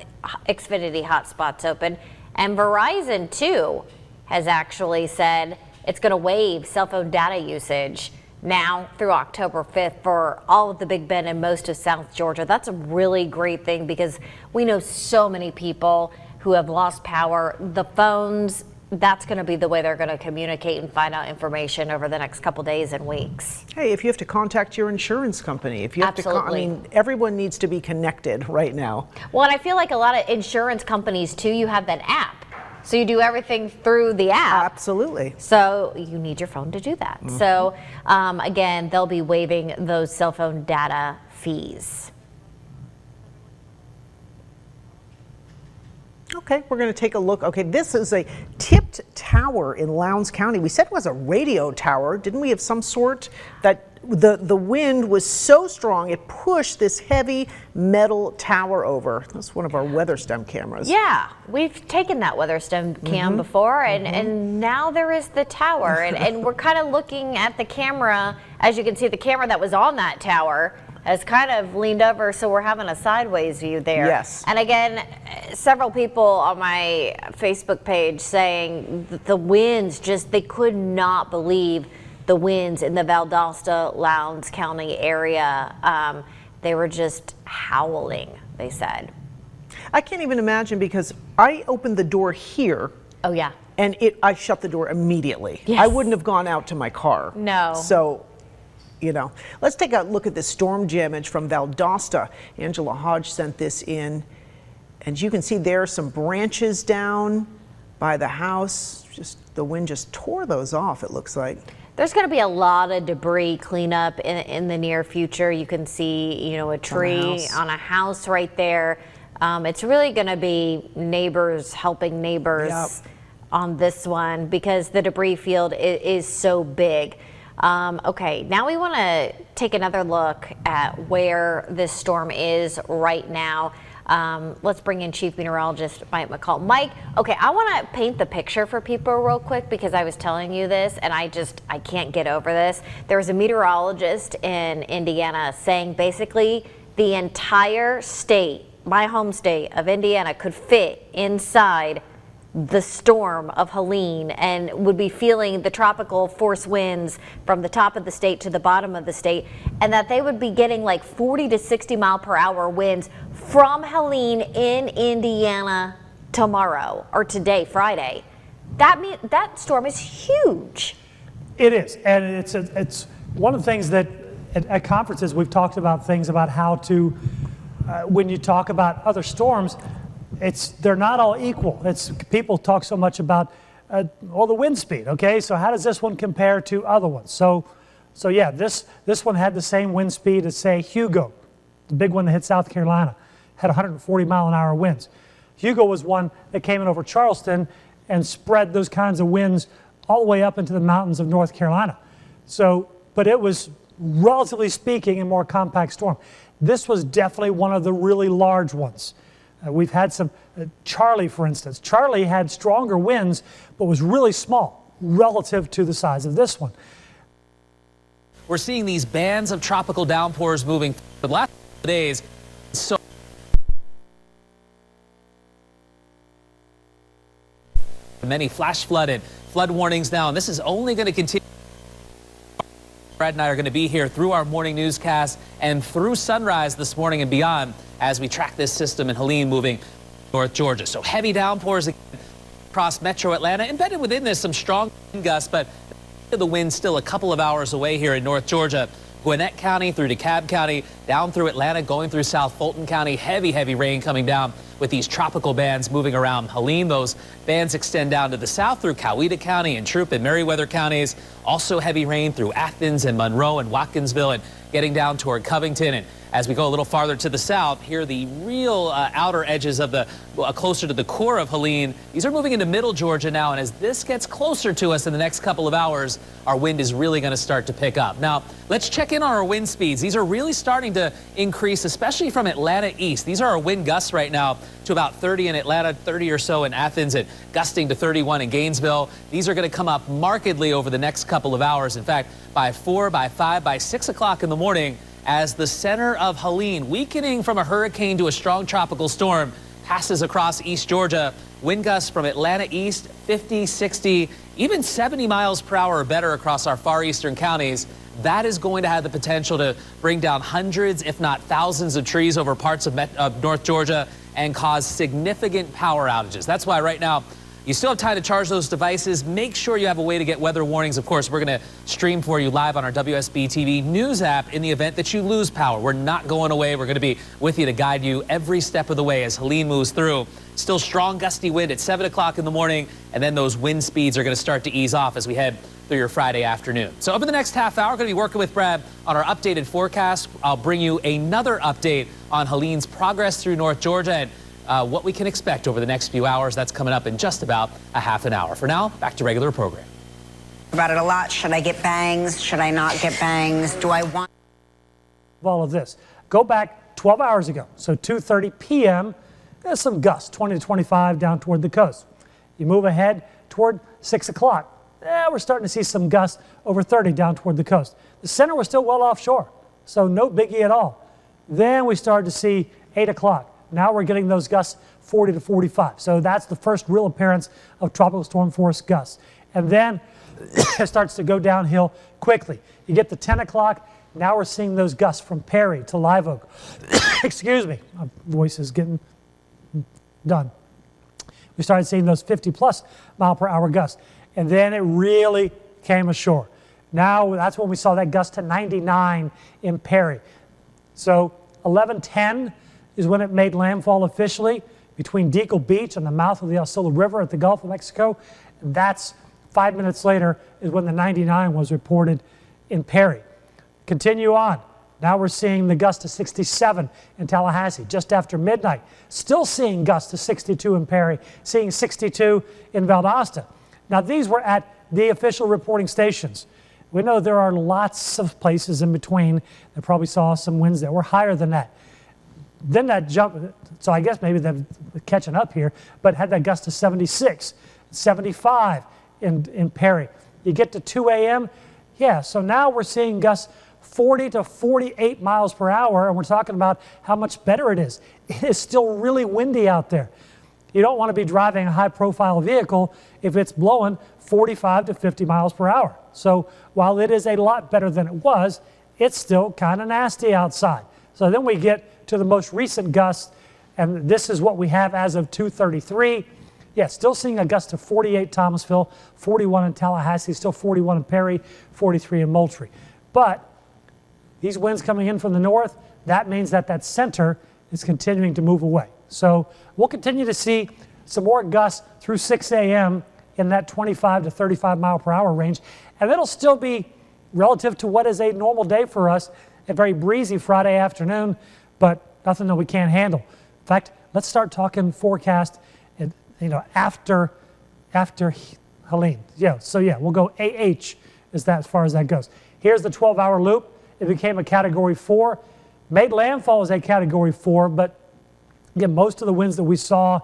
Xfinity hotspots open. And Verizon, too, has actually said it's going to waive cell phone data usage now through October 5th for all of the Big Bend and most of South Georgia. That's a really great thing because we know so many people who have lost power. The phones, that's going to be the way they're going to communicate and find out information over the next couple days and weeks.
Hey, if you have to contact your insurance company, if you have to, I mean, everyone needs to be connected right now.
Well, and I feel like a lot of insurance companies too, you have that app. So you do everything through the app.
Absolutely.
So you need your phone to do that. So again, they'll be waiving those cell phone data fees.
Okay, we're going to take a look. Okay, this is a tipped tower in Lowndes County. We said it was a radio tower, didn't we, of some sort? That the wind was so strong it pushed this heavy metal tower over. That's one of our WeatherStem cameras.
Yeah, we've taken that WeatherStem cam before, and now there is the tower, and we're kind of looking at the camera. As you can see, the camera that was on that tower has kind of leaned over, so we're having a sideways view there.
Yes.
And again, several people on my Facebook page saying the winds they could not believe the winds in the Valdosta, Lowndes County area. They were just howling, they said.
I can't even imagine, because I opened the door here.
Oh, yeah.
And I shut the door immediately.
Yes.
I wouldn't have gone out to my car.
No.
So, you know, let's take a look at this storm damage from Valdosta. Angela Hodge sent this in, and you can see there are some branches down by the house. Just the wind just tore those off, it looks like.
There's going to be a lot of debris cleanup in the near future. You can see, you know, a tree on a house right there. It's really going to be neighbors helping neighbors on this one, because the debris field is so big. Okay, now we want to take another look at where this storm is right now. Let's bring in Chief Meteorologist Mike McCall. Mike, okay, I want to paint the picture for people real quick, because I was telling you this and I can't get over this. There was a meteorologist in Indiana saying basically the entire state, my home state of Indiana, could fit inside the storm of Helene and would be feeling the tropical force winds from the top of the state to the bottom of the state, and that they would be getting like 40 to 60 mile per hour winds from Helene in Indiana tomorrow, or today, Friday. That storm is huge.
It is, and it's one of the things that at conferences we've talked about, things about how to, when you talk about other storms, they're not all equal. People talk so much about the wind speed. Okay, so how does this one compare to other ones? So yeah, this one had the same wind speed as, say, Hugo, the big one that hit South Carolina, had 140 mile an hour winds. Hugo was one that came in over Charleston and spread those kinds of winds all the way up into the mountains of North Carolina. So, but it was, relatively speaking, a more compact storm. This was definitely one of the really large ones. We've had some, Charlie, for instance. Charlie had stronger winds, but was really small relative to the size of this one.
We're seeing these bands of tropical downpours moving for the last couple of days. So many flash flooded, flood warnings now, and this is only going to continue. Brad and I are going to be here through our morning newscast and through sunrise this morning and beyond as we track this system in Helene moving North Georgia. So heavy downpours across metro Atlanta. Embedded within this, some strong wind gusts, but the wind's still a couple of hours away here in North Georgia. Gwinnett County through DeKalb County, down through Atlanta, going through South Fulton County. Heavy, heavy rain coming down with these tropical bands moving around Helene. Those bands extend down to the south through Coweta County and Troup and Meriwether counties. Also heavy rain through Athens and Monroe and Watkinsville and getting down toward Covington. And as we go a little farther to the south, here are the real outer edges of the, closer to the core of Helene. These are moving into middle Georgia now, and as this gets closer to us in the next couple of hours, our wind is really going to start to pick up. Now, let's check in on our wind speeds. These are really starting to increase, especially from Atlanta east. These are our wind gusts right now to about 30 in Atlanta, 30 or so in Athens, and gusting to 31 in Gainesville. These are going to come up markedly over the next couple of hours. In fact, by 4, by 5, by 6 o'clock in the morning, as the center of Helene, weakening from a hurricane to a strong tropical storm, passes across East Georgia. Wind gusts from Atlanta east, 50, 60, even 70 miles per hour or better across our far eastern counties. That is going to have the potential to bring down hundreds, if not thousands of trees over parts of North Georgia and cause significant power outages. That's why right now, you still have time to charge those devices. Make sure you have a way to get weather warnings. Of course, we're going to stream for you live on our WSB TV news app in the event that you lose power. We're not going away. We're going to be with you to guide you every step of the way as Helene moves through. Still strong gusty wind at 7 o'clock in the morning, and then those wind speeds are going to start to ease off as we head through your Friday afternoon. So over the next half hour, we're going to be working with Brad on our updated forecast. I'll bring you another update on Helene's progress through North Georgia. And what we can expect over the next few hours. That's coming up in just about a half an hour. For now, back to regular program.
About it a lot. Should I get bangs? Should I not get bangs? Do I want
all of this? Go back 12 hours ago, so 2:30 p.m. There's some gusts, 20 to 25 down toward the coast. You move ahead toward 6 o'clock. We're starting to see some gusts over 30 down toward the coast. The center was still well offshore, so no biggie at all. Then we started to see 8 o'clock. Now we're getting those gusts 40 to 45. So that's the first real appearance of tropical storm force gusts. And then it starts to go downhill quickly. You get to 10 o'clock. Now we're seeing those gusts from Perry to Live Oak. Excuse me, my voice is getting done. We started seeing those 50-plus mile-per-hour gusts. And then it really came ashore. Now that's when we saw that gust to 99 in Perry. So 11:10 is when it made landfall officially between Deacle Beach and the mouth of the Osceola River at the Gulf of Mexico. And that's 5 minutes later is when the 99 was reported in Perry. Continue on. Now we're seeing the gust to 67 in Tallahassee just after midnight. Still seeing gusts to 62 in Perry, seeing 62 in Valdosta. Now these were at the official reporting stations. We know there are lots of places in between that probably saw some winds that were higher than that. Then that jump, so I guess maybe they're catching up here, but had that gust to 76, 75 in Perry. You get to 2 a.m., yeah, so now we're seeing gusts 40 to 48 miles per hour, and we're talking about how much better it is. It is still really windy out there. You don't want to be driving a high-profile vehicle if it's blowing 45 to 50 miles per hour. So while it is a lot better than it was, it's still kind of nasty outside. So then we get to the most recent gusts, and this is what we have as of 2:33. Yeah, still seeing a gust of 48 Thomasville, 41 in Tallahassee, still 41 in Perry, 43 in Moultrie. But these winds coming in from the north, that means that that center is continuing to move away. So we'll continue to see some more gusts through 6 a.m. in that 25 to 35 mile per hour range. And it'll still be relative to what is a normal day for us, a very breezy Friday afternoon, but nothing that we can't handle. In fact, let's start talking forecast after Helene. Yeah, so yeah, we'll go AH as far as that goes. Here's the 12-hour loop. It became a Category 4. Made landfall as a Category 4, but again, most of the winds that we saw,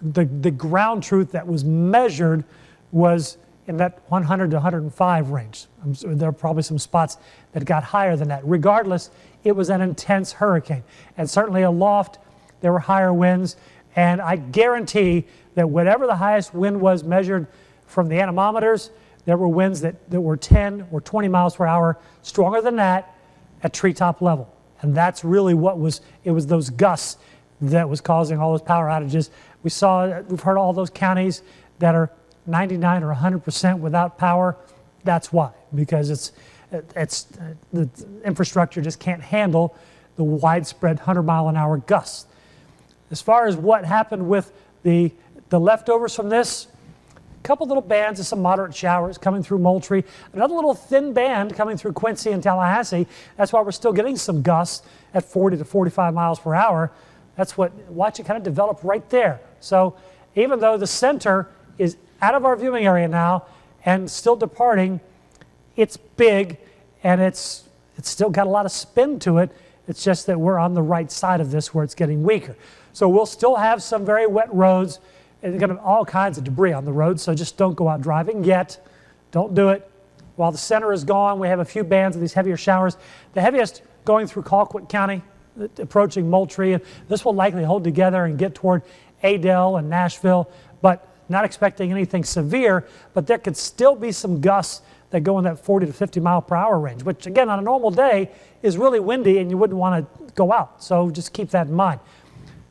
the ground truth that was measured was in that 100 to 105 range. There are probably some spots that got higher than that. Regardless, it was an intense hurricane. And certainly aloft, there were higher winds. And I guarantee that whatever the highest wind was measured from the anemometers, there were winds that were 10 or 20 miles per hour stronger than that at treetop level. And that's really what it was those gusts that was causing all those power outages. We've heard all those counties that are 99 or 100% without power. That's why, because the infrastructure just can't handle the widespread 100-mile-an-hour gusts. As far as what happened with the leftovers from this, a couple little bands of some moderate showers coming through Moultrie, another little thin band coming through Quincy and Tallahassee. That's why we're still getting some gusts at 40 to 45 miles per hour. Watch it kind of develop right there. So even though the center is out of our viewing area now and still departing, it's big and it's still got a lot of spin to it. It's just that we're on the right side of this where it's getting weaker. So we'll still have some very wet roads and going to have all kinds of debris on the road. So just don't go out driving yet. Don't do it. While the center is gone, we have a few bands of these heavier showers. The heaviest going through Colquitt County, approaching Moultrie. And this will likely hold together and get toward Adel and Nashville, but not expecting anything severe. But there could still be some gusts that go in that 40 to 50 mile per hour range, which again, on a normal day is really windy and you wouldn't want to go out. So just keep that in mind.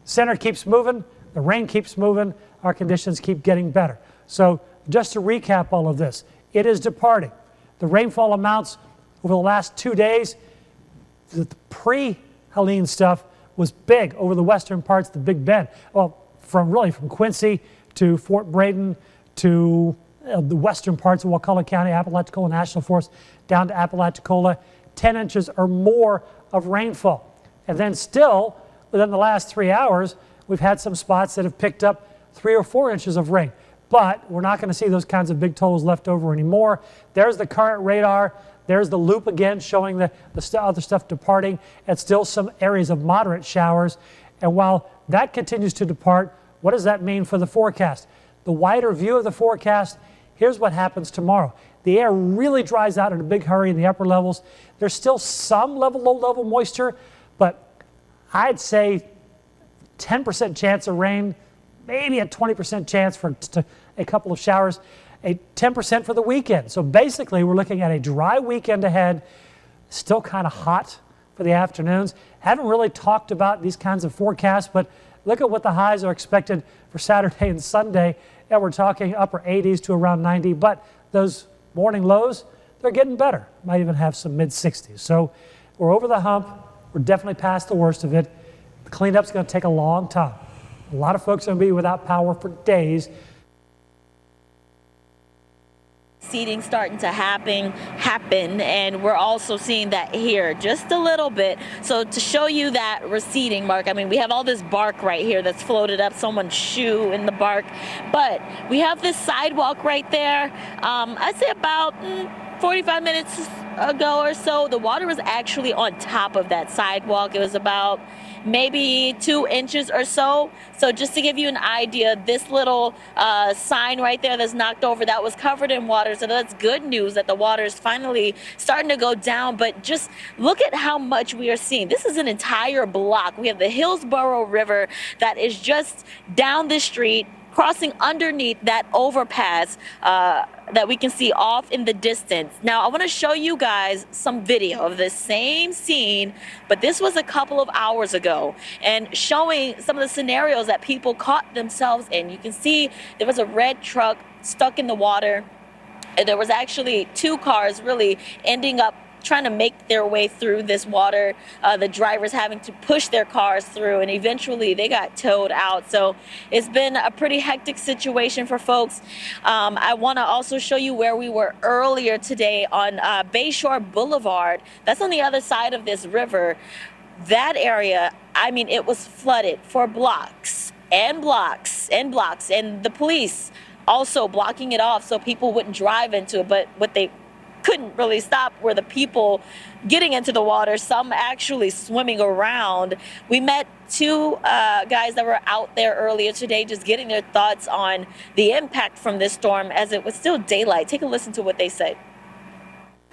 Center keeps moving, the rain keeps moving, our conditions keep getting better. So just to recap all of this, it is departing. The rainfall amounts over the last 2 days, the pre-Helene stuff was big over the western parts of the Big Bend. Well, from Quincy to Fort Braden to the western parts of Wakulla County, Apalachicola National Forest, down to Apalachicola, 10 inches or more of rainfall. And then still, within the last 3 hours, we've had some spots that have picked up 3 or 4 inches of rain. But we're not going to see those kinds of big totals left over anymore. There's the current radar. There's the loop again showing the other stuff departing, and still some areas of moderate showers. And while that continues to depart, what does that mean for the forecast? The wider view of the forecast, here's what happens tomorrow. The air really dries out in a big hurry in the upper levels. There's still some low-level moisture, but I'd say 10% chance of rain, maybe a 20% chance for a couple of showers, a 10% for the weekend. So basically, we're looking at a dry weekend ahead, still kind of hot for the afternoons. Haven't really talked about these kinds of forecasts, but look at what the highs are expected for Saturday and Sunday, and we're talking upper 80s to around 90, but those morning lows, they're getting better. Might even have some mid-60s. So we're over the hump. We're definitely past the worst of it. The cleanup's going to take a long time. A lot of folks are going to be without power for days.
Seeding starting to happen, and we're also seeing that here just a little bit. So to show you that receding, Mark, I mean, we have all this bark right here that's floated up, someone's shoe in the bark, but we have this sidewalk right there. I'd say about 45 minutes ago or so, the water was actually on top of that sidewalk. It was about maybe 2 inches or so. So just to give you an idea, this little sign right there that's knocked over, that was covered in water. So that's good news that the water is finally starting to go down. But just look at how much we are seeing. This is an entire block. We have the Hillsborough River that is just down the street, crossing underneath that overpass that we can see off in the distance. Now, I want to show you guys some video of this same scene, but this was a couple of hours ago, and showing some of the scenarios that people caught themselves in. You can see there was a red truck stuck in the water, and there was actually 2 cars really ending up trying to make their way through this water, the drivers having to push their cars through, and eventually they got towed out. So it's been a pretty hectic situation for folks. I want to also show you where we were earlier today on Bayshore Boulevard. That's on the other side of this river. That area, I mean, it was flooded for blocks and blocks and blocks, and the police also blocking it off so people wouldn't drive into it. But what they couldn't really stop were the people getting into the water, some actually swimming around. We met 2 guys that were out there earlier today just getting their thoughts on the impact from this storm as it was still daylight. Take a listen to what they said.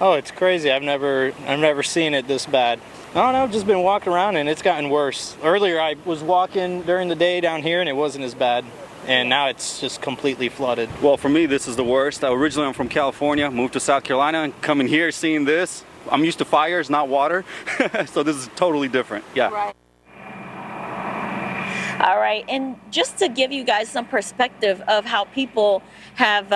Oh, it's crazy. I've never seen it this bad. I don't know, I've just been walking around and it's gotten worse. Earlier I was walking during the day down here and it wasn't as bad. And now it's just completely flooded.
Well, for me, this is the worst. Originally, I'm from California, moved to South Carolina, and coming here, seeing this, I'm used to fires, not water. So this is totally different. Yeah.
Right. All right, and just to give you guys some perspective of how people have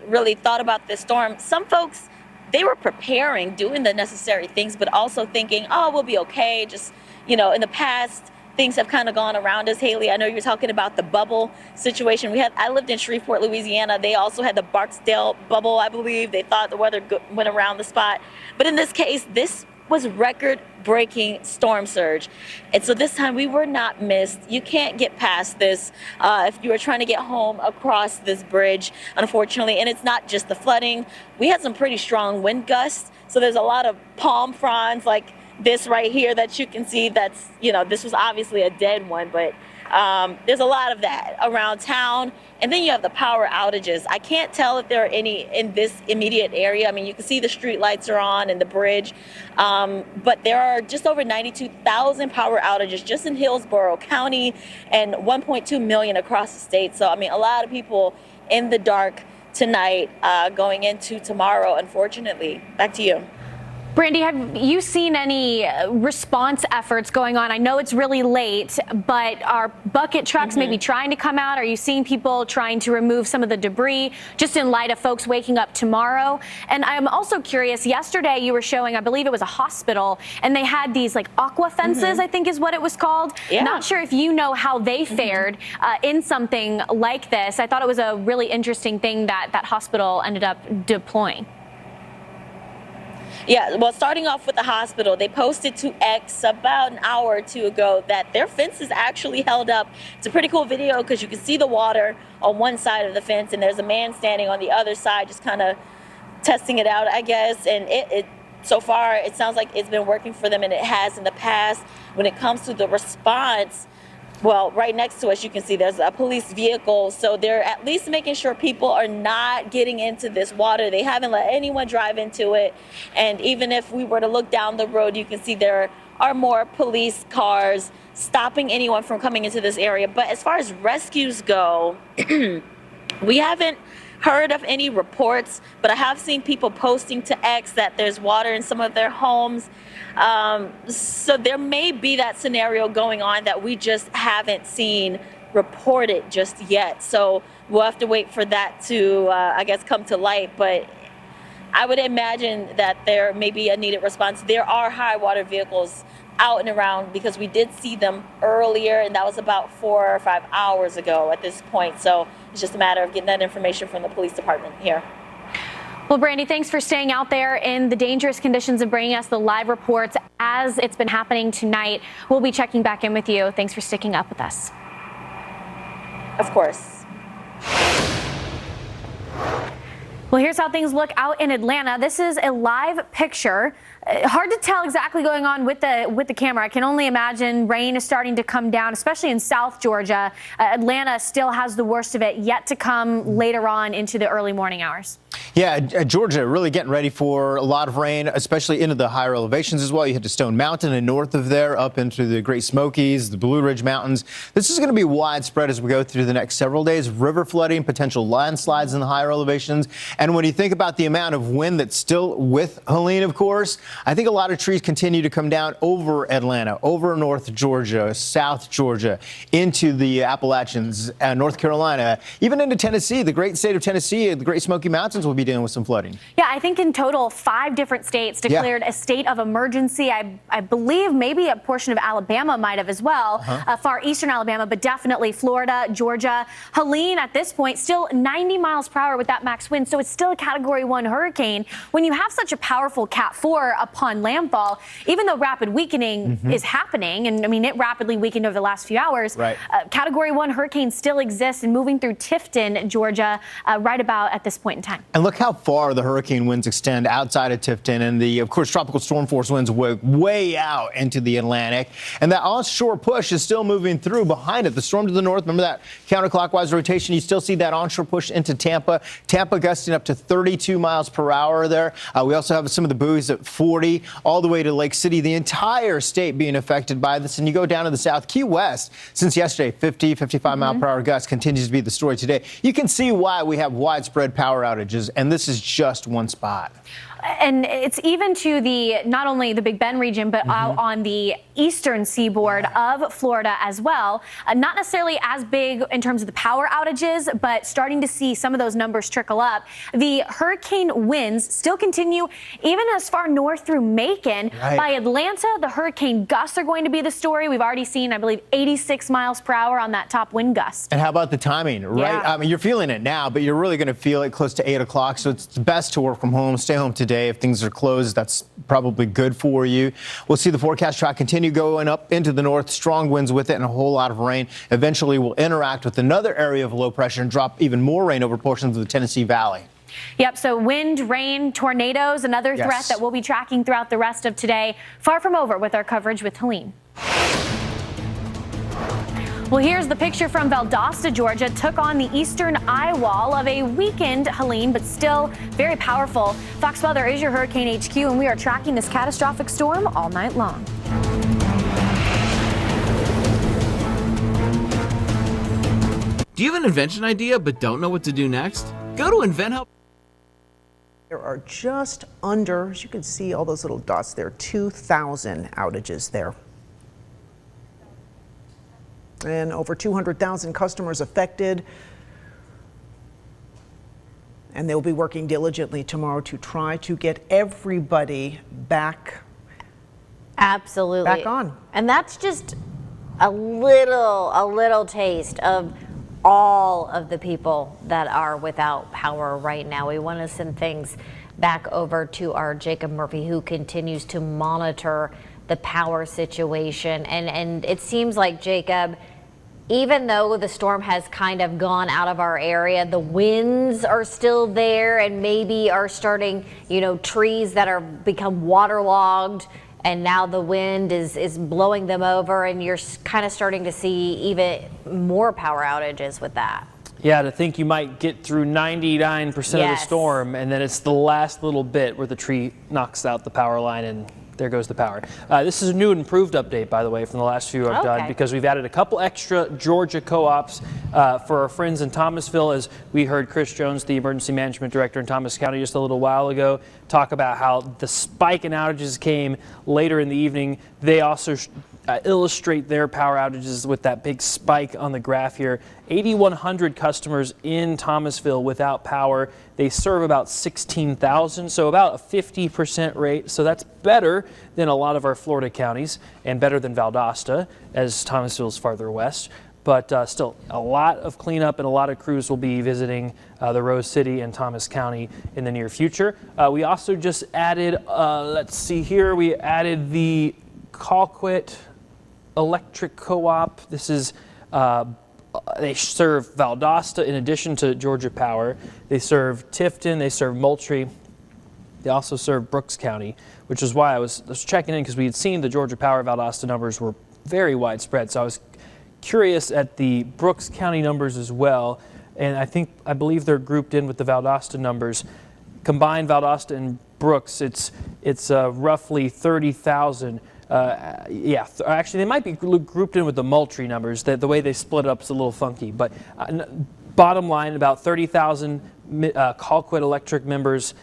really thought about this storm, some folks, they were preparing, doing the necessary things, but also thinking, oh, we'll be okay. Just, you know, in the past, things have kind of gone around us. Haley, I know you're talking about the bubble situation. I lived in Shreveport, Louisiana. They also had the Barksdale bubble, I believe. They thought the weather went around the spot. But in this case, this was record-breaking storm surge. And so this time we were not missed. You can't get past this if you were trying to get home across this bridge, unfortunately. And it's not just the flooding. We had some pretty strong wind gusts. So there's a lot of palm fronds like this right here that you can see. That's, you know, this was obviously a dead one, but there's a lot of that around town. And then you have the power outages. I can't tell if there are any in this immediate area. I mean, you can see the street lights are on and the bridge, but there are just over 92,000 power outages just in Hillsborough County and 1.2 million across the state. So, I mean, a lot of people in the dark tonight going into tomorrow, unfortunately. Back to you.
Brandy, have you seen any response efforts going on? I know it's really late, but are bucket trucks maybe trying to come out? Are you seeing people trying to remove some of the debris just in light of folks waking up tomorrow? And I'm also curious, yesterday you were showing, I believe it was a hospital, and they had these like aqua fences, I think is what it was called. Yeah. Not sure if you know how they fared in something like this. I thought it was a really interesting thing that that hospital ended up deploying.
Yeah, well, starting off with the hospital, they posted to X about an hour or two ago that their fence is actually held up. It's a pretty cool video because you can see the water on one side of the fence and there's a man standing on the other side just kind of testing it out, I guess. And it so far, it sounds like it's been working for them, and it has in the past. When it comes to the response, well, right next to us, you can see there's a police vehicle. So they're at least making sure people are not getting into this water. They haven't let anyone drive into it. And even if we were to look down the road, you can see there are more police cars stopping anyone from coming into this area. But as far as rescues go, we haven't heard of any reports, but I have seen people posting to X that there's water in some of their homes. So there may be that scenario going on that we just haven't seen reported just yet. So we'll have to wait for that to, I guess, come to light. But I would imagine that there may be a needed response. There are high water vehicles out and around because we did see them earlier, and that was about 4 or 5 hours ago at this point. So it's just a matter of getting that information from the police department here.
Well, Brandy, thanks for staying out there in the dangerous conditions and bringing us the live reports as it's been happening tonight. We'll be checking back in with you. Thanks for sticking up with us.
Of course.
Well, here's how things look out in Atlanta. This is a live picture. Hard to tell exactly going on with the camera. I can only imagine rain is starting to come down, especially in South Georgia. Atlanta still has the worst of it yet to come later on into the early morning hours.
Yeah, Georgia really getting ready for a lot of rain, especially into the higher elevations as well. You head to Stone Mountain and north of there up into the Great Smokies, the Blue Ridge Mountains. This is going to be widespread as we go through the next several days. River flooding, potential landslides in the higher elevations. And when you think about the amount of wind that's still with Helene, of course, I think a lot of trees continue to come down over Atlanta, over North Georgia, South Georgia, into the Appalachians, North Carolina, even into Tennessee. The great state of Tennessee, the Great Smoky Mountains will be dealing with some flooding.
Yeah, I think in total 5 different states declared a state of emergency. I believe maybe a portion of Alabama might have as well, far eastern Alabama, but definitely Florida, Georgia. Helene at this point still 90 miles per hour with that max wind, so it's still a Category 1 hurricane. When you have such a powerful Cat 4 upon landfall, even though rapid weakening is happening, and I mean it rapidly weakened over the last few hours, Category 1 hurricane still exists and moving through Tifton, Georgia, right about at this point in time.
And look how far the hurricane winds extend outside of Tifton, and the, of course, tropical storm force winds way out into the Atlantic. And that onshore push is still moving through behind it. The storm to the north, remember that counterclockwise rotation? You still see that onshore push into Tampa. Tampa gusting up to 32 miles per hour there. We also have some of the buoys at 40, all the way to Lake City. The entire state being affected by this. And you go down to the South, Key West, since yesterday, 50, 55 mile per hour gusts continues to be the story today. You can see why we have widespread power outages, and this is just one spot.
And it's even to the not only the Big Bend region, but out on the eastern seaboard of Florida as well. Not necessarily as big in terms of the power outages, but starting to see some of those numbers trickle up. The hurricane winds still continue even as far north through Macon. By Atlanta, the hurricane gusts are going to be the story. We've already seen, I believe, 86 miles per hour on that top wind gust.
And how about the timing, right?
Yeah.
I mean, you're feeling it now, but you're really going to feel it close to 8 o'clock. So it's best to work from home, stay home today. If things are closed, that's probably good for you. We'll see the forecast track continue going up into the north, strong winds with it and a whole lot of rain. Eventually we'll interact with another area of low pressure and drop even more rain over portions of the Tennessee Valley.
Yep, so wind, rain, tornadoes, another threat that we'll be tracking throughout the rest of today. Far from over with our coverage with Helene. Well, here's the picture from Valdosta, Georgia. Took on the eastern eye wall of a weakened Helene, but still very powerful. Fox Weather is your Hurricane HQ, and we are tracking this catastrophic storm all night long.
Do you have an invention idea but don't know what to do next? Go to InventHelp.
There are just under, as you can see, all those little dots there, 2,000 outages there. And over 200,000 customers affected. And they'll be working diligently tomorrow to try to get everybody back.
Absolutely.
Back on.
And that's just a little taste of all of the people that are without power right now. We want to send things back over to our Jacob Murphy, who continues to monitor the power situation. And it seems like, Jacob, even though the storm has kind of gone out of our area, the winds are still there and maybe are starting, trees that are become waterlogged, and now the wind is blowing them over, and you're kind of starting to see even more power outages with that.
Yeah, to think you might get through 99% of the storm, and then it's the last little bit where the tree knocks out the power line and there goes the power. This is a new and improved update, by the way, from the last few I've done, because we've added a couple extra Georgia co-ops for our friends in Thomasville, as we heard Chris Jones, the emergency management director in Thomas County just a little while ago, talk about how the spike in outages came later in the evening. They also illustrate their power outages with that big spike on the graph here. 8,100 customers in Thomasville without power. They serve about 16,000, so about a 50% rate. So that's better than a lot of our Florida counties and better than Valdosta, as Thomasville's farther west. But still, a lot of cleanup and a lot of crews will be visiting the Rose City and Thomas County in the near future. We also just added, let's see here, we added the Colquitt Electric Co-op. This is, they serve Valdosta in addition to Georgia Power. They serve Tifton, they serve Moultrie. They also serve Brooks County, which is why I was checking in, because we had seen the Georgia Power Valdosta numbers were very widespread. So I was curious at the Brooks County numbers as well. And I believe they're grouped in with the Valdosta numbers. Combined Valdosta and Brooks, it's roughly 30,000. Actually, they might be grouped in with the Moultrie numbers. The way they split up is a little funky. But bottom line, about 30,000 Colquitt Electric members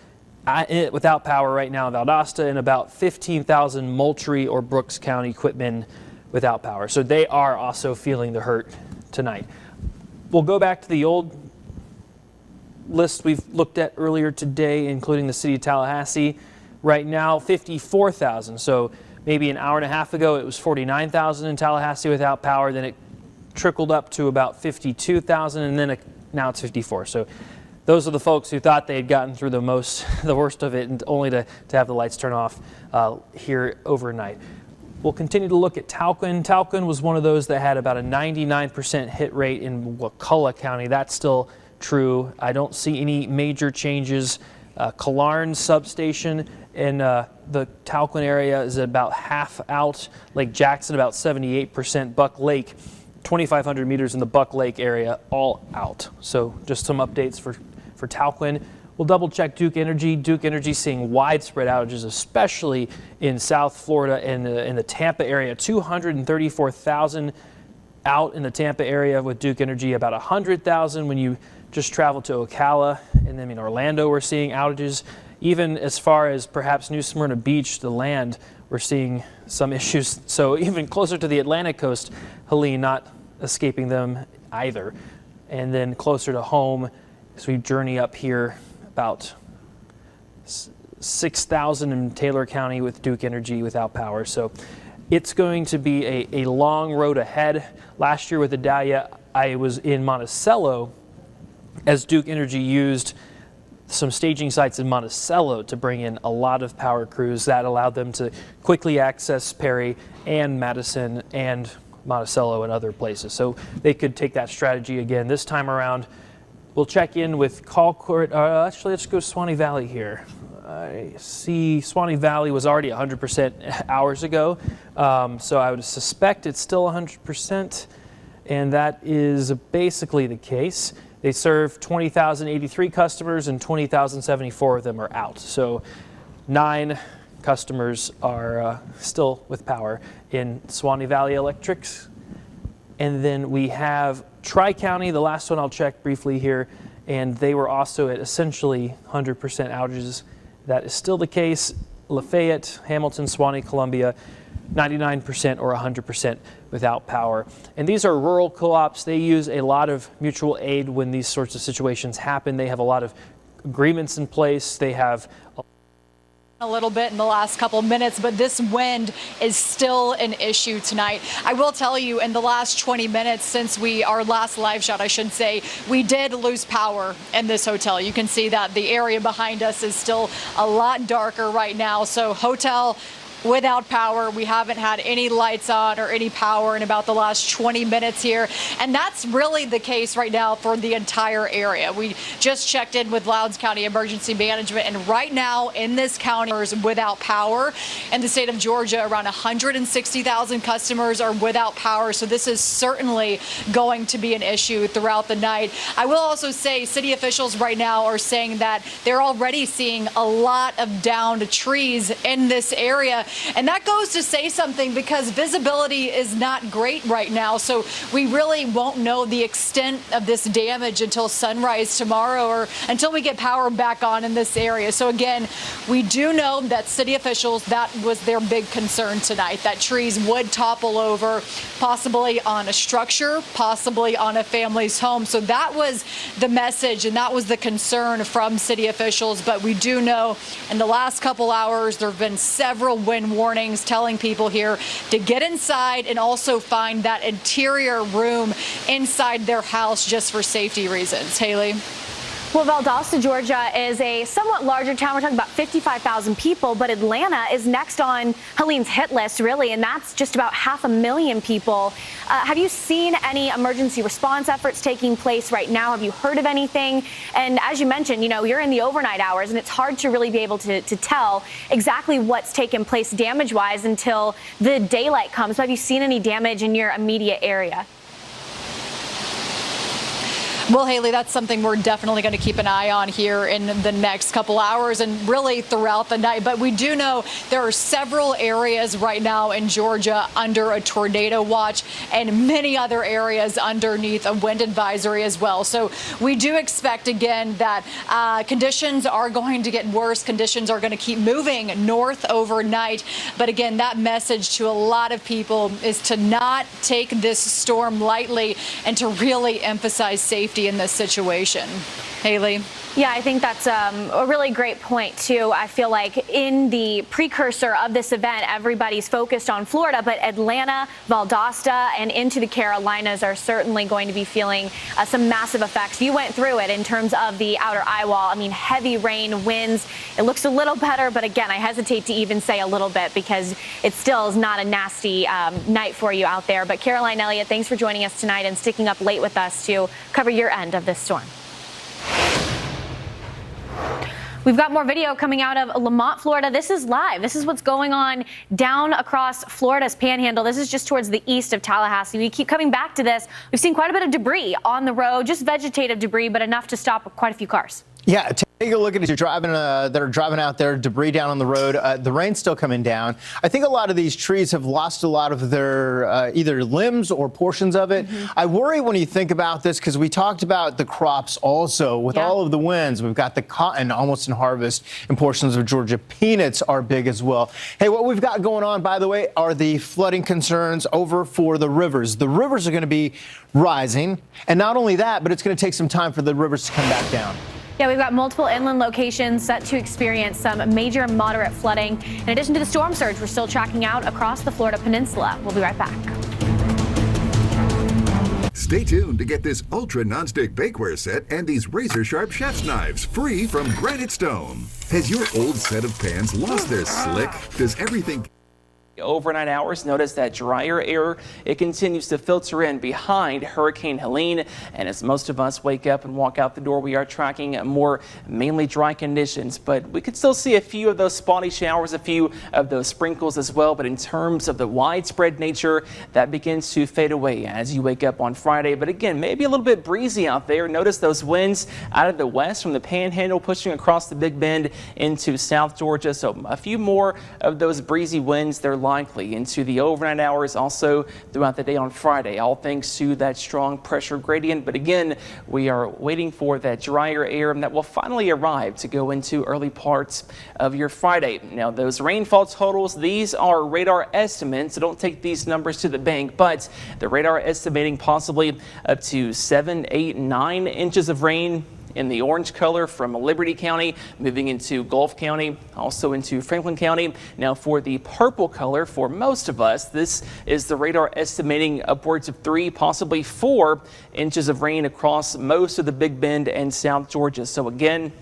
without power right now in Valdosta, and about 15,000 Moultrie or Brooks County Quitman without power. So they are also feeling the hurt tonight. We'll go back to the old list we've looked at earlier today, including the city of Tallahassee. Right now, 54,000. So maybe an hour and a half ago, it was 49,000 in Tallahassee without power. Then it trickled up to about 52,000, and then now it's 54. So those are the folks who thought they had gotten through the worst of it, and only to have the lights turn off here overnight. We'll continue to look at Talcon. Talcon was one of those that had about a 99% hit rate in Wakulla County. That's still true. I don't see any major changes. Killarn substation in the Talcon area is about half out. Lake Jackson about 78%. Buck Lake, 2,500 meters in the Buck Lake area, all out. So just some updates for Talcon. We'll double check Duke Energy. Duke Energy seeing widespread outages, especially in South Florida and in the Tampa area. 234,000 out in the Tampa area with Duke Energy, about 100,000 when you just travel to Ocala. And then in Orlando, we're seeing outages. Even as far as perhaps New Smyrna Beach, the land, we're seeing some issues. So even closer to the Atlantic coast, Helene not escaping them either. And then closer to home, as we journey up here, about 6,000 in Taylor County with Duke Energy without power. So it's going to be a long road ahead. Last year with Idalia, I was in Monticello as Duke Energy used some staging sites in Monticello to bring in a lot of power crews. That allowed them to quickly access Perry and Madison and Monticello and other places. So they could take that strategy again this time around. We'll check in with Colquitt. Actually, let's go Swanee Valley here. I see Swanee Valley was already 100% hours ago, so I would suspect it's still 100%, and that is basically the case. They serve 20,083 customers, and 20,074 of them are out. So 9 customers are still with power in Swanee Valley Electrics. And then we have Tri-County, the last one I'll check briefly here, and they were also at essentially 100% outages. That is still the case. Lafayette, Hamilton, Swanee, Columbia, 99% or 100% without power. And these are rural co-ops. They use a lot of mutual aid when these sorts of situations happen. They have a lot of agreements in place. They have
a little bit in the last couple of minutes, but this wind is still an issue tonight. I will tell you, in the last 20 minutes since our last live shot, I should say, we did lose power in this hotel. You can see that the area behind us is still a lot darker right now. So hotel without power. We haven't had any lights on or any power in about the last 20 minutes here. And that's really the case right now for the entire area. We just checked in with Lowndes County Emergency Management, and right now in this county is without power. In the state of Georgia, around 160,000 customers are without power. So this is certainly going to be an issue throughout the night. I will also say city officials right now are saying that they're already seeing a lot of downed trees in this area. And that goes to say something, because visibility is not great right now. So we really won't know the extent of this damage until sunrise tomorrow, or until we get power back on in this area. So again, we do know that city officials, that was their big concern tonight, that trees would topple over, possibly on a structure, possibly on a family's home. So that was the message, and that was the concern from city officials. But we do know in the last couple hours, there have been several wind warnings telling people here to get inside and also find that interior room inside their house just for safety reasons. Haley?
Well, Valdosta, Georgia is a somewhat larger town. We're talking about 55,000 people, but Atlanta is next on Helene's hit list, really, and that's just about 500,000 people. Have you seen any emergency response efforts taking place right now? Have you heard of anything? And as you mentioned, you're in the overnight hours, and it's hard to really be able to tell exactly what's taken place damage-wise until the daylight comes. Have you seen any damage in your immediate area?
Well, Haley, that's something we're definitely going to keep an eye on here in the next couple hours and really throughout the night. But we do know there are several areas right now in Georgia under a tornado watch, and many other areas underneath a wind advisory as well. So we do expect, again, that conditions are going to get worse. Conditions are going to keep moving north overnight. But again, that message to a lot of people is to not take this storm lightly and to really emphasize safety in this situation. Haley?
Yeah, I think that's a really great point, too. I feel like in the precursor of this event, everybody's focused on Florida, but Atlanta, Valdosta, and into the Carolinas are certainly going to be feeling some massive effects. You went through it in terms of the outer eye wall. I mean, heavy rain, winds. It looks a little better, but again, I hesitate to even say a little bit because it still is not a nasty night for you out there. But Caroline Elliott, thanks for joining us tonight and sticking up late with us to cover your end of this storm. We've got more video coming out of Lamont, Florida. This is live. This is what's going on down across Florida's panhandle. This is just towards the east of Tallahassee. We keep coming back to this. We've seen quite a bit of debris on the road, just vegetative debris, but enough to stop quite a few cars.
Yeah, take a look at it. You're driving, that are driving out there, debris down on the road. The rain's still coming down. I think a lot of these trees have lost a lot of their either limbs or portions of it. I worry when you think about this because we talked about the crops also. With all of the winds, we've got the cotton almost in harvest in portions of Georgia. Peanuts are big as well. Hey, what we've got going on, by the way, are the flooding concerns over for the rivers. The rivers are going to be rising. And not only that, but it's going to take some time for the rivers to come back down.
Yeah, we've got multiple inland locations set to experience some major and moderate flooding. In addition to the storm surge, we're still tracking out across the Florida Peninsula. We'll be right back.
Stay tuned to get this ultra nonstick bakeware set and these razor-sharp chef's knives free from Granite Stone. Has your old set of pans lost their slick? Does everything...
Overnight hours, notice that drier air, it continues to filter in behind Hurricane Helene. And as most of us wake up and walk out the door, we are tracking more mainly dry conditions. But we could still see a few of those spotty showers, a few of those sprinkles as well. But in terms of the widespread nature, that begins to fade away as you wake up on Friday. But again, maybe a little bit breezy out there. Notice those winds out of the west from the Panhandle pushing across the Big Bend into South Georgia. So a few more of those breezy winds. They're likely into the overnight hours, also throughout the day on Friday, all thanks to that strong pressure gradient. But again, we are waiting for that drier air that will finally arrive to go into early parts of your Friday. Now, those rainfall totals, these are radar estimates, so don't take these numbers to the bank, but the radar estimating possibly up to 7, 8, 9 inches of rain in the orange color from Liberty County, moving into Gulf County, also into Franklin County. Now for the purple color, for most of us, this is the radar estimating upwards of 3, possibly 4 inches of rain across most of the Big Bend and South Georgia. So again,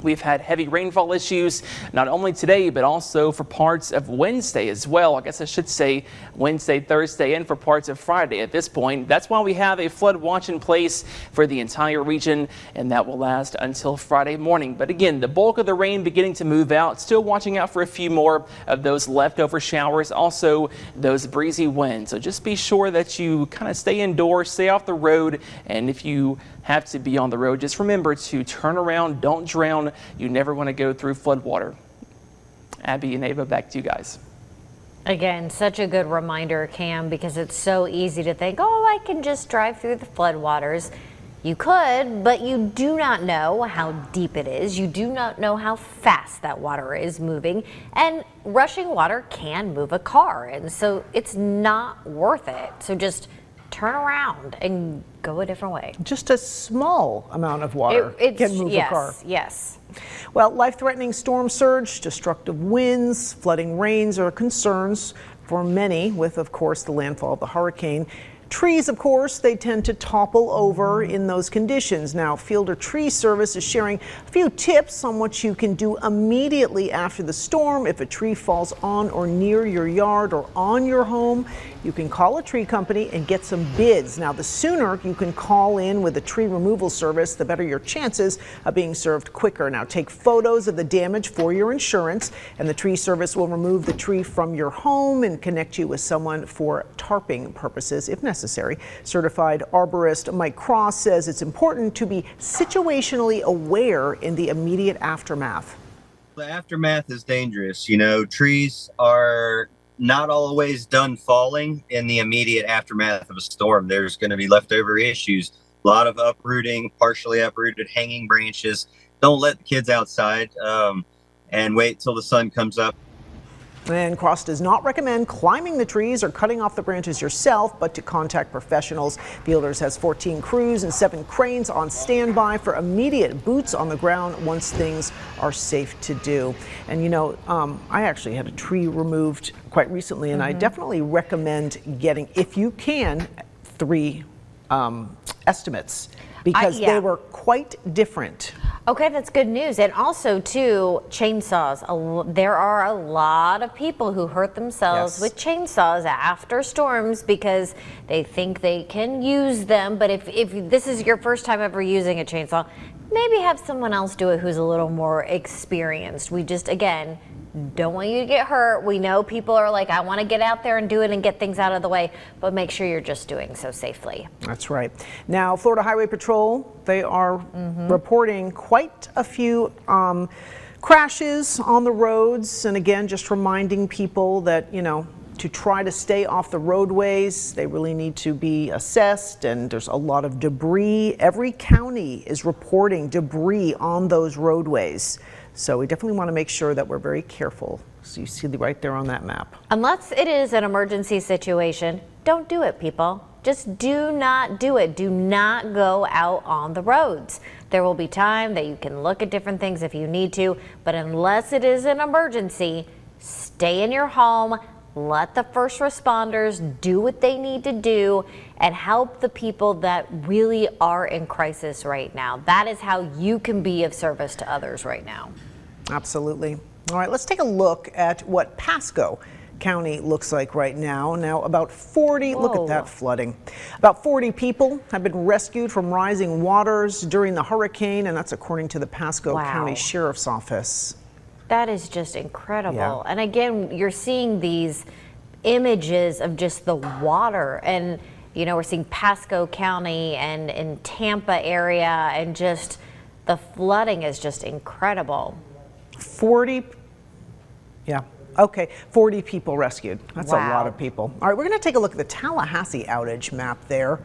we've had heavy rainfall issues, not only today, but also for parts of Wednesday as well. I guess I should say Wednesday, Thursday, and for parts of Friday at this point. That's why we have a flood watch in place for the entire region, and that will last until Friday morning. But again, the bulk of the rain beginning to move out, still watching out for a few more of those leftover showers, also those breezy winds. So just be sure that you kind of stay indoors, stay off the road, and if you have to be on the road, just remember to turn around, don't drown. You never want to go through flood water. Abby and Ava, back to you guys.
Again, such a good reminder, Cam, because it's so easy to think, oh, I can just drive through the floodwaters. You could, but you do not know how deep it is. You do not know how fast that water is moving, and rushing water can move a car, and so it's not worth it. So just turn around and go a different way.
Just a small amount of water can move a car.
Yes.
Well, life-threatening storm surge, destructive winds, flooding rains are concerns for many with, of course, the landfall of the hurricane. Trees, of course, they tend to topple over in those conditions. Now, Fielder Tree Service is sharing a few tips on what you can do immediately after the storm. If a tree falls on or near your yard or on your home, you can call a tree company and get some bids. Now, the sooner you can call in with a tree removal service, the better your chances of being served quicker. Now, take photos of the damage for your insurance, and the tree service will remove the tree from your home and connect you with someone for tarping purposes if necessary. Certified arborist Mike Cross says it's important to be situationally aware in the immediate aftermath.
The aftermath is dangerous. You know, trees are not always done falling in the immediate aftermath of a storm. There's going to be leftover issues, a lot of uprooting, partially uprooted, hanging branches. Don't let the kids outside and wait till the sun comes up.
And Cross does not recommend climbing the trees or cutting off the branches yourself, but to contact professionals. Fielders has 14 crews and 7 cranes on standby for immediate boots on the ground once things are safe to do. And you know, I actually had a tree removed quite recently, and I definitely recommend getting, if you can, 3 estimates, because they were quite different.
Okay, that's good news. And also, too, chainsaws. There are a lot of people who hurt themselves with chainsaws after storms because they think they can use them. But if this is your first time ever using a chainsaw, maybe have someone else do it who's a little more experienced. We just, again, don't want you to get hurt. We know people are like, I want to get out there and do it and get things out of the way, but make sure you're just doing so safely.
That's right. Now, Florida Highway Patrol, they are reporting quite a few crashes on the roads. And again, just reminding people that, you know, to try to stay off the roadways, they really need to be assessed, and there's a lot of debris. Every county is reporting debris on those roadways. So we definitely want to make sure that we're very careful. So you see right there on that map.
Unless it is an emergency situation, don't do it, people. Just do not do it. Do not go out on the roads. There will be time that you can look at different things if you need to, but unless it is an emergency, stay in your home. Let the first responders do what they need to do and help the people that really are in crisis right now. That is how you can be of service to others right now.
Absolutely. All right, let's take a look at what Pasco County looks like right now. Now, about 40, look at that flooding. About 40 people have been rescued from rising waters during the hurricane, and that's according to the Pasco County Sheriff's Office.
That is just incredible.
Yeah.
And again, you're seeing these images of just the water, and you know, we're seeing Pasco County and in Tampa area, and just the flooding is just incredible.
40 people rescued. That's a lot of people. All right, we're going to take a look at the Tallahassee outage map there.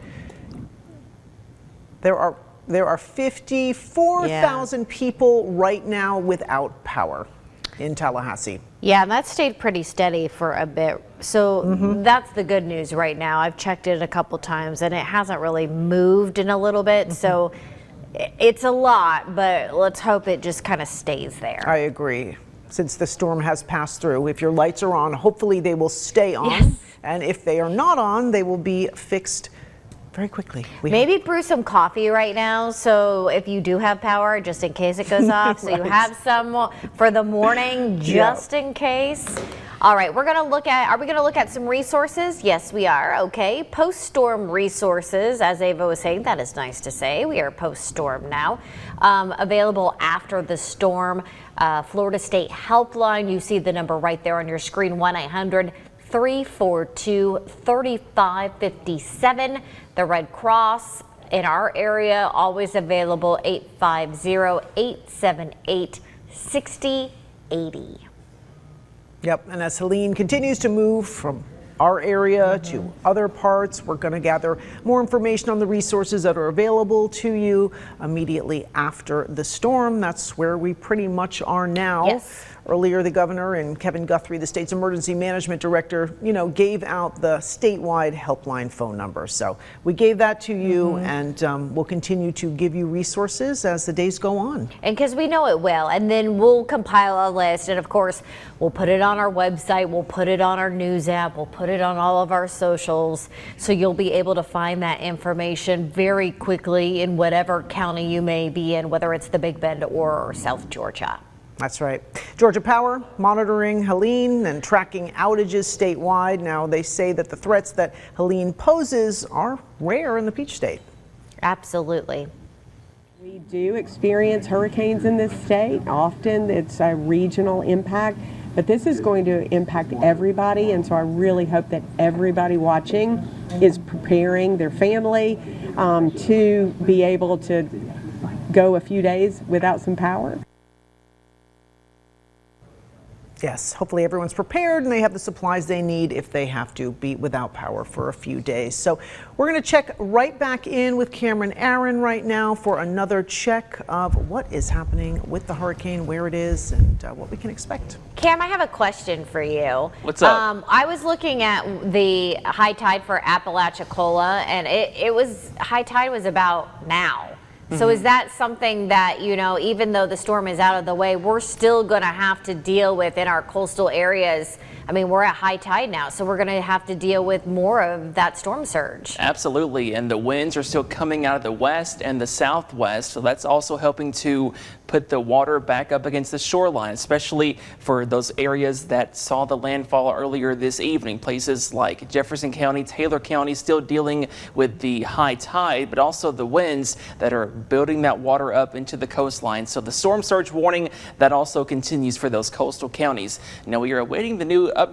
There are 54,000 people right now without power in Tallahassee.
Yeah, and that stayed pretty steady for a bit. So that's the good news right now. I've checked it a couple times and it hasn't really moved in a little bit. So it's a lot, but let's hope it just kind of stays there.
I agree. Since the storm has passed through, if your lights are on, hopefully they will stay on.
Yes.
And if they are not on, they will be fixed very quickly.
Maybe brew some coffee right now, so if you do have power, just in case it goes off, so you have some for the morning, just in case. All right, are we going to look at some resources? Yes, we are. Okay, post-storm resources, as Ava was saying, that is nice to say. We are post-storm now. Available after the storm. Florida State Helpline, you see the number right there on your screen, 1-800-342-3557. The Red Cross in our area, always available, 850-878-6080.
Yep, and as Helene continues to move from our area to other parts, we're going to gather more information on the resources that are available to you immediately after the storm. That's where we pretty much are now.
Yes.
Earlier, the governor and Kevin Guthrie, the state's emergency management director, gave out the statewide helpline phone number. So we gave that to you, and we'll continue to give you resources as the days go on.
And because we know it will, and then we'll compile a list, and of course, we'll put it on our website, we'll put it on our news app, we'll put it on all of our socials, so you'll be able to find that information very quickly in whatever county you may be in, whether it's the Big Bend or South Georgia.
That's right. Georgia Power monitoring Helene and tracking outages statewide. Now, they say that the threats that Helene poses are rare in the Peach State.
Absolutely.
We do experience hurricanes in this state. Often it's a regional impact, but this is going to impact everybody. And so I really hope that everybody watching is preparing their family to be able to go a few days without some power.
Yes, hopefully everyone's prepared and they have the supplies they need if they have to be without power for a few days. So we're going to check right back in with Cameron Aaron right now for another check of what is happening with the hurricane, where it is, and what we can expect.
Cam, I have a question for you.
What's up?
I was looking at the high tide for Apalachicola, and high tide was about now. So is that something that, even though the storm is out of the way, we're still going to have to deal with in our coastal areas? I mean, we're at high tide now, so we're going to have to deal with more of that storm surge.
Absolutely, and the winds are still coming out of the west and the southwest, so that's also helping to put the water back up against the shoreline, especially for those areas that saw the landfall earlier this evening. Places like Jefferson County, Taylor County still dealing with the high tide, but also the winds that are building that water up into the coastline. So the storm surge warning, that also continues for those coastal counties. Now we are awaiting the new update.